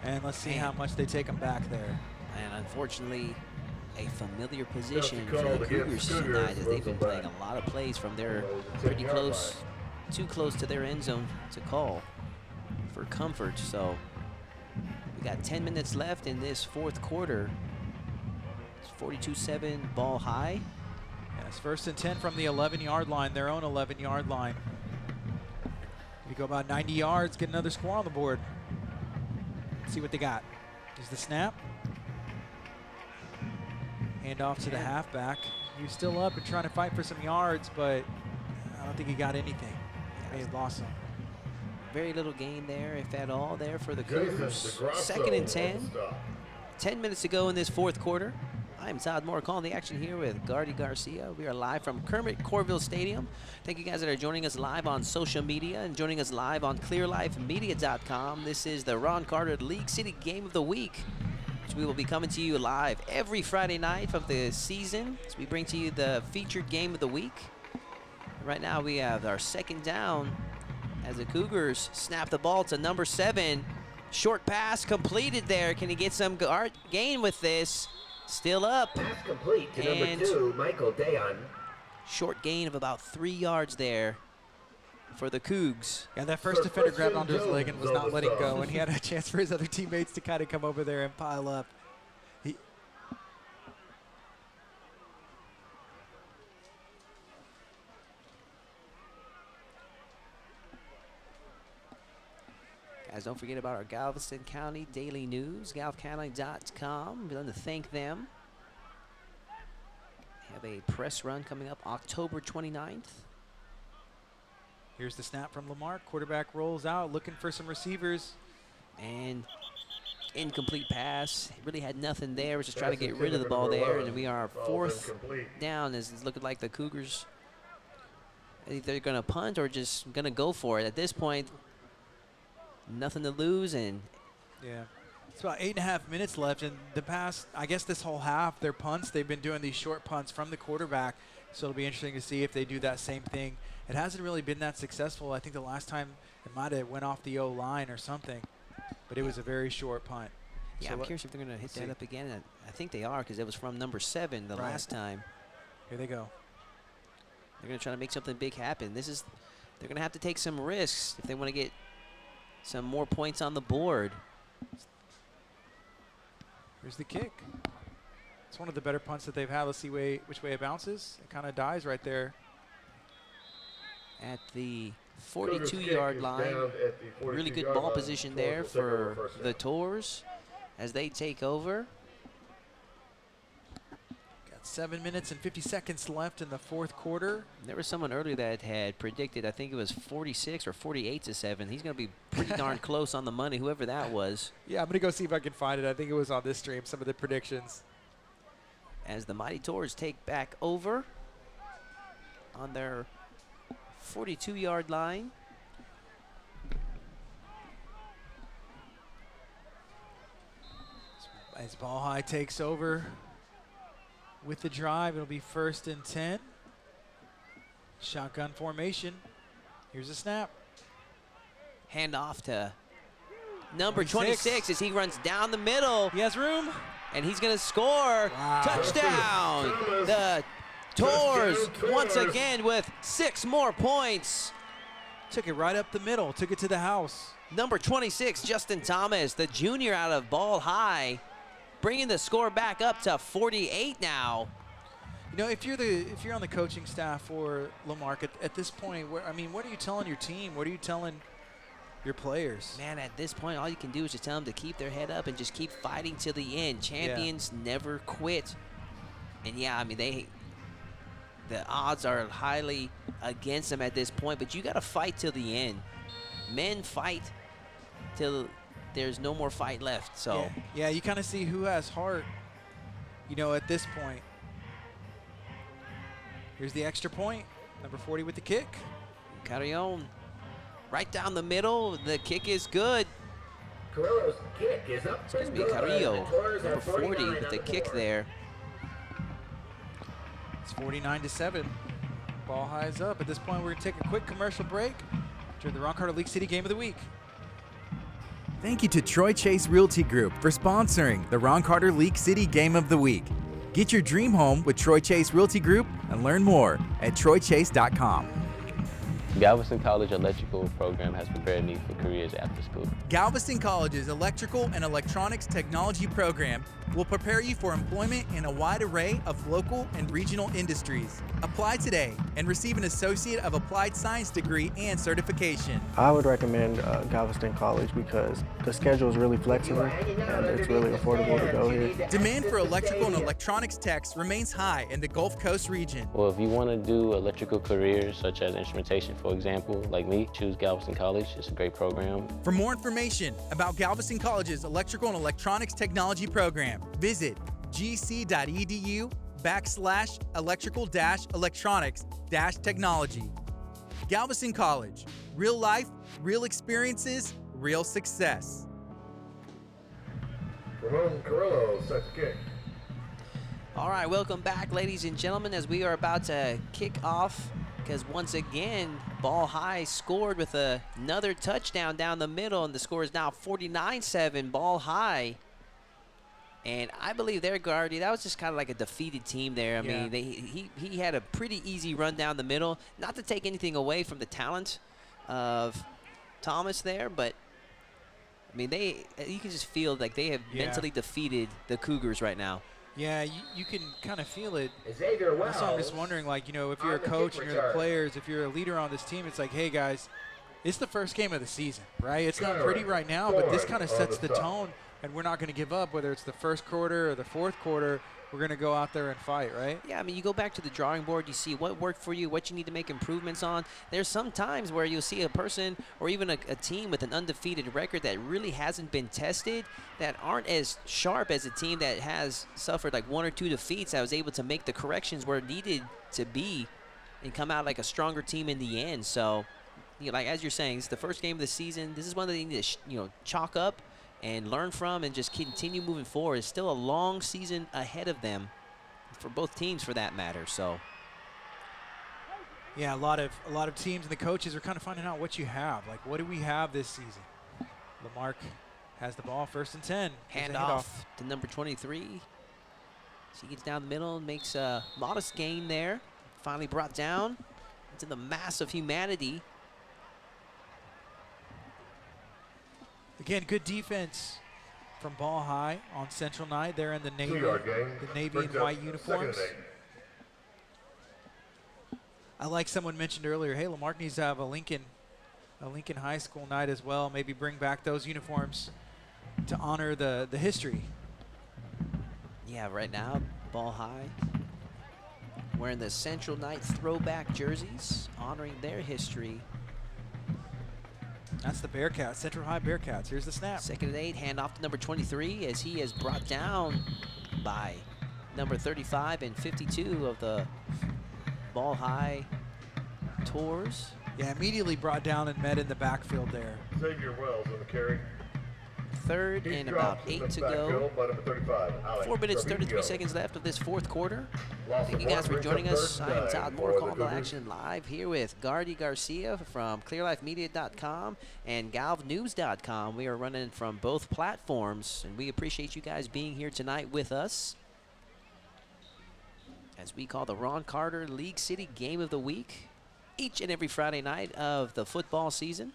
and let's see how much they take them back there. And unfortunately, a familiar position for the Cougars tonight as they've been playing a lot of plays from their pretty close, too close to their end zone to call for comfort. So we got 10 minutes left in this fourth quarter. It's 42-7 Ball High. Yes, first and 10 from the 11-yard line, their own 11-yard line. We go about 90 yards, get another score on the board. Let's see what they got. There's the snap. Hand off to the halfback. He was still up and trying to fight for some yards, but I don't think he got anything. He lost some. Very little gain there, if at all, there for the Cougars. Second and 10. 10 minutes to go in this fourth quarter. I'm Todd Moore calling the action here with Gardy Garcia. We are live from Kermit Corville Stadium. Thank you guys that are joining us live on social media and joining us live on clearlifemedia.com. This is the Ron Carter League City Game of the Week, which we will be coming to you live every Friday night of the season. So we bring to you the featured game of the week. Right now we have our second down as the Cougars snap the ball to number 7. Short pass completed there. Can he get some gain with this? Still up. Pass complete to number 2, Michael Dayon. Short gain of about 3 yards there for the Cougs. Yeah, that first defender grabbed onto his leg and was not letting go, and he had a chance for his other teammates to kind of come over there and pile up. Guys, don't forget about our Galveston County Daily News, galvcounty.com. We'd like to thank them. They have a press run coming up October 29th. Here's the snap from Lamarck. Quarterback rolls out, looking for some receivers. And incomplete pass. Really had nothing there. We're just trying to get rid of the ball there. And we are 4th down as it's looking like the Cougars, either going to punt or just going to go for it. At this point, nothing to lose. And yeah, it's about 8.5 minutes left. And the past, I guess this whole half, their punts, they've been doing these short punts from the quarterback. So it'll be interesting to see if they do that same thing. It hasn't really been that successful. I think the last time it might have went off the O-line or something. But it was a very short punt. Yeah, so I'm curious if they're going to hit that up again. And I think they are, because it was from number 7 the last time. Here they go. They're going to try to make something big happen. They're going to have to take some risks if they want to get some more points on the board. Here's the kick. It's one of the better punts that they've had. Let's see which way it bounces. It kind of dies right there. At the 42-yard line. Really good ball position there for the Tours as they take over. Got 7 minutes and 50 seconds left in the fourth quarter. There was someone earlier that had predicted, I think it was 46 or 48-7. He's going to be pretty darn close on the money, whoever that was. Yeah, I'm going to go see if I can find it. I think it was on this stream, some of the predictions. As the Mighty Tours take back over on their 42-yard line. As Ball High takes over with the drive, it'll be 1st and 10. Shotgun formation. Here's a snap. Hand off to number 26 as he runs down the middle. He has room. And he's going to score. Wow. Touchdown. The Tours once again with 6 more points. Took it right up the middle. Took it to the house. Number 26, Justin Thomas, the junior out of Ball High, bringing the score back up to 48 now. You know, if you're on the coaching staff for Lamarck at this point, what are you telling your team? What are you telling your players? Man, at this point, all you can do is just tell them to keep their head up and just keep fighting till the end. Champions never quit. And yeah, I mean, the odds are highly against them at this point, but you got to fight till the end. Men fight till there's no more fight left. So yeah, you kind of see who has heart, you know, at this point. Here's the extra point. Number 40 with the kick. Carrion right down the middle. The kick is good. Carrillo's kick is up. Excuse me, Carrillo, number 40 with the kick there. It's 49-7. Ball High is up. At this point, we're going to take a quick commercial break during the Ron Carter League City Game of the Week. Thank you to Troy Chase Realty Group for sponsoring the Ron Carter League City Game of the Week. Get your dream home with Troy Chase Realty Group and learn more at troychase.com. Galveston College Electrical Program has prepared me for careers after school. Galveston College's Electrical and Electronics Technology Program will prepare you for employment in a wide array of local and regional industries. Apply today and receive an Associate of Applied Science degree and certification. I would recommend Galveston College because the schedule is really flexible and it's really affordable to go here. Demand for electrical and electronics techs remains high in the Gulf Coast region. Well, if you want to do electrical careers such as instrumentation, for example, like me, choose Galveston College. It's a great program. For more information about Galveston College's Electrical and Electronics Technology Program, visit gc.edu/electrical-electronics-technology. Galveston College. Real life, real experiences, real success. Ramon Carrillo sets kick. All right, welcome back, ladies and gentlemen, as we are about to kick off, because once again, Ball High scored with another touchdown down the middle, and the score is now 49-7, Ball High. And I believe there, Gardy, that was just kind of like a defeated team there. I mean, he had a pretty easy run down the middle. Not to take anything away from the talent of Thomas there, but I mean, you can just feel like they have mentally defeated the Cougars right now. Yeah, you can kind of feel it. Xavier Wells. So I'm just wondering, like, you know, if you're a coach and you're the players, if you're a leader on this team, it's like, hey, guys, it's the first game of the season, right? It's not pretty right now, but this kind of sets the tone, and we're not going to give up, whether it's the first quarter or the fourth quarter. We're going to go out there and fight, right? Yeah, I mean, you go back to the drawing board, you see what worked for you, what you need to make improvements on. There's some times where you'll see a person or even a team with an undefeated record that really hasn't been tested, that aren't as sharp as a team that has suffered like 1 or 2 defeats, that was able to make the corrections where it needed to be and come out like a stronger team in the end. So, you know, like as you're saying, it's the first game of the season. This is one that they need to, chalk up and learn from and just continue moving forward. It's still a long season ahead of them for both teams, for that matter. So, yeah, a lot of teams and the coaches are kind of finding out what you have. Like, what do we have this season? Lamarck has the ball, 1st and 10. Hand off to number 23. She gets down the middle and makes a modest gain there. Finally brought down into the mass of humanity. Again, good defense from Ball High on Central Night. They're in the navy and white uniforms. I like someone mentioned earlier, hey, Lamarck needs to have a Lincoln High School night as well. Maybe bring back those uniforms to honor the history. Yeah, right now, Ball High wearing the Central Night throwback jerseys, honoring their history. That's the Bearcats, Central High Bearcats. Here's the snap. 2nd and 8, hand off to number 23 as he is brought down by number 35 and 52 of the Ball High Tours. Yeah, immediately brought down and met in the backfield there. Xavier Wells on the carry. 3rd and about 8 to go. 4 minutes, 33 seconds left of this 4th quarter. Thank you guys for joining us. I am Todd Moore, Call to Action Live here with Gardy Garcia from clearlifemedia.com and galvnews.com. We are running from both platforms, and we appreciate you guys being here tonight with us as we call the Ron Carter League City Game of the Week each and every Friday night of the football season.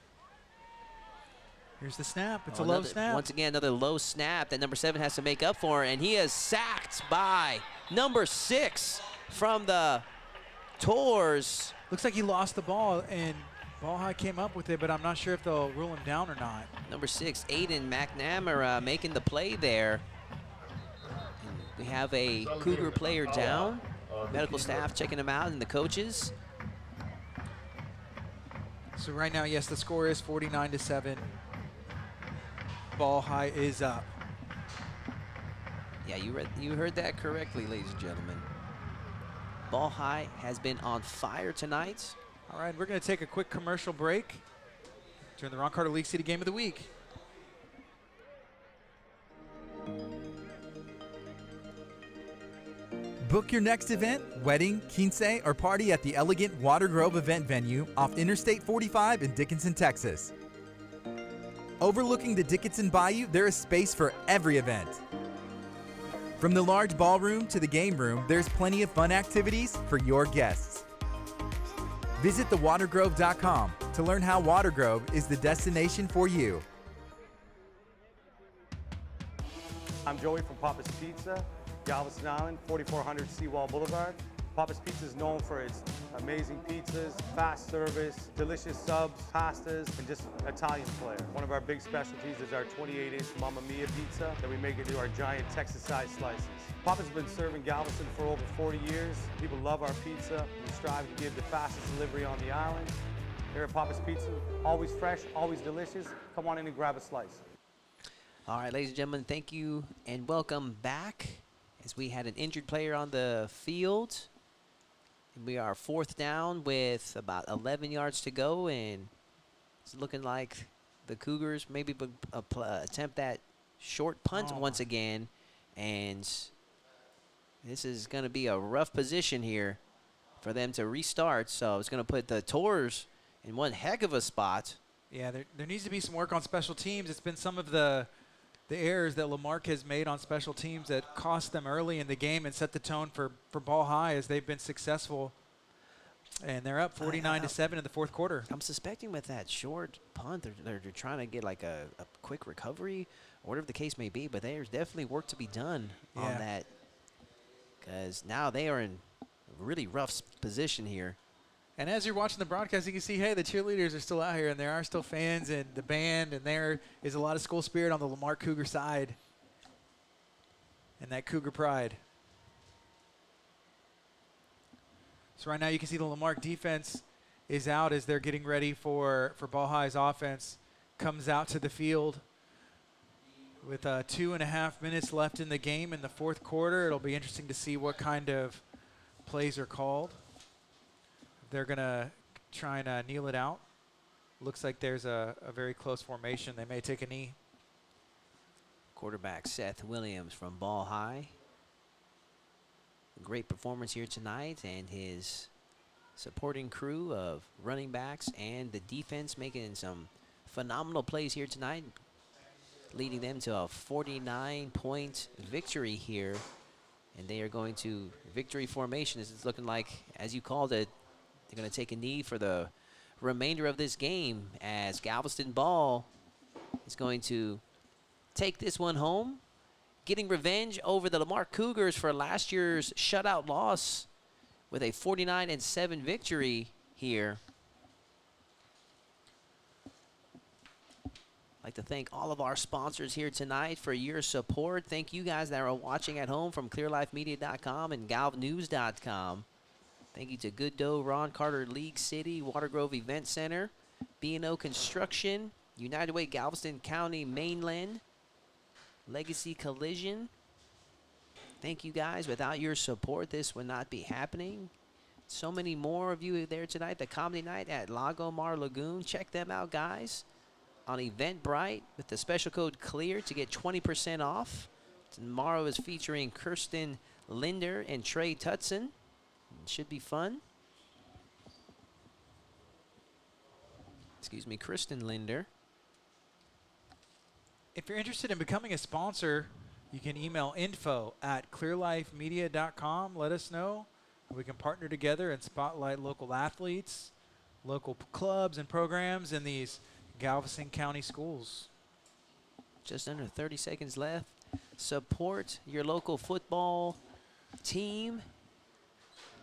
Here's the snap. It's a low snap. Once again, another low snap that number 7 has to make up for, and he is sacked by number 6 from the Tours. Looks like he lost the ball, and Ball High came up with it, but I'm not sure if they'll rule him down or not. Number 6, Aiden McNamara, making the play there. And we have a Cougar player down. Medical staff checking him out, and the coaches. So right now, yes, the score is 49-7. Ball High is up. Yeah, you heard that correctly, ladies and gentlemen. Ball High has been on fire tonight. All right, we're going to take a quick commercial break during the Ron Carter League City Game of the Week. Book your next event, wedding, quince, or party at the elegant Water Grove event venue off Interstate 45 in Dickinson, Texas. Overlooking the Dickinson Bayou, there is space for every event. From the large ballroom to the game room, there's plenty of fun activities for your guests. Visit thewatergrove.com to learn how Water Grove is the destination for you. I'm Joey from Papa's Pizza, Galveston Island, 4400 Seawall Boulevard. Papa's Pizza is known for its amazing pizzas, fast service, delicious subs, pastas, and just Italian flair. One of our big specialties is our 28-inch Mamma Mia pizza that we make into our giant Texas-sized slices. Papa's been serving Galveston for over 40 years. People love our pizza. We strive to give the fastest delivery on the island. Here at Papa's Pizza, always fresh, always delicious. Come on in and grab a slice. All right, ladies and gentlemen, thank you and welcome back as we had an injured player on the field. And we are 4th down with about 11 yards to go, and it's looking like the Cougars maybe attempt that short punt once again. And this is going to be a rough position here for them to restart. So it's going to put the Tours in one heck of a spot. Yeah, there needs to be some work on special teams. It's been some of the errors that Lamarck has made on special teams that cost them early in the game and set the tone for Ball High as they've been successful. And they're up 49-7 in the 4th quarter. I'm suspecting with that short punt, they're trying to get like a quick recovery, or whatever the case may be, but there's definitely work to be done on that, because now they are in a really rough position here. And as you're watching the broadcast, you can see, hey, the cheerleaders are still out here, and there are still fans and the band, and there is a lot of school spirit on the Lamarck Cougar side and that Cougar pride. So right now you can see the Lamarck defense is out as they're getting ready for Ball High's offense. Comes out to the field with 2.5 minutes left in the game in the 4th quarter. It'll be interesting to see what kind of plays are called. They're going to try and kneel it out. Looks like there's a very close formation. They may take a knee. Quarterback Seth Williams from Ball High. Great performance here tonight, and his supporting crew of running backs and the defense making some phenomenal plays here tonight, leading them to a 49-point victory here. And they are going to victory formation. This is looking like, as you called it, they're going to take a knee for the remainder of this game, as Galveston Ball is going to take this one home, getting revenge over the Lamarck Cougars for last year's shutout loss with a 49-7 victory here. I'd like to thank all of our sponsors here tonight for your support. Thank you guys that are watching at home from clearlifemedia.com and galvnews.com. Thank you to Good Dough, Ron Carter League City, Water Grove Event Center, B&O Construction, United Way Galveston County Mainland, Legacy Collision. Thank you guys. Without your support, this would not be happening. So many more of you there tonight. The Comedy Night at Lago Mar Lagoon. Check them out, guys, on Eventbrite with the special code CLEAR to get 20% off. Tomorrow is featuring Kirsten Linder and Trey Tutson. It should be fun. Excuse me, Kristen Linder. If you're interested in becoming a sponsor, you can email info@clearlifemedia.com. Let us know. We can partner together and spotlight local athletes, local clubs and programs in these Galveston County schools. Just under 30 seconds left. Support your local football team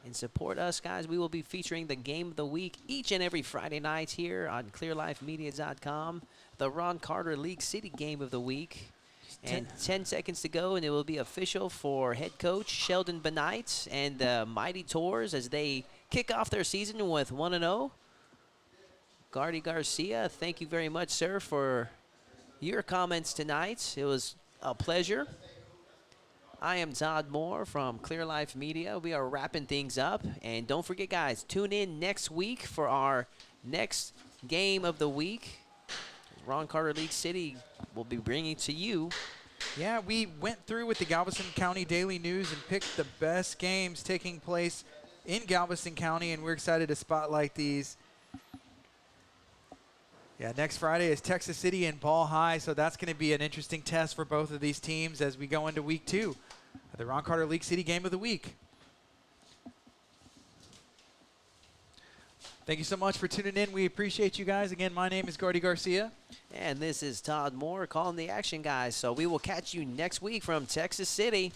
and support us, guys. We will be featuring the game of the week each and every Friday night here on clearlifemedia.com. The Ron Carter League City game of the week. And 10 seconds to go, and it will be official for head coach Sheldon Benight and the Mighty Tours as they kick off their season with 1-0. Gardy Garcia, thank you very much, sir, for your comments tonight. It was a pleasure. I am Todd Moore from Clear Life Media. We are wrapping things up. And don't forget, guys, tune in next week for our next game of the week. Ron Carter League City will be bringing to you. Yeah, we went through with the Galveston County Daily News and picked the best games taking place in Galveston County, and we're excited to spotlight these. Yeah, next Friday is Texas City and Ball High, so that's going to be an interesting test for both of these teams as we go into week 2 of the Ron Carter League City game of the week. Thank you so much for tuning in. We appreciate you guys. Again, my name is Gardy Garcia. And this is Todd Moore calling the action, guys. So we will catch you next week from Texas City.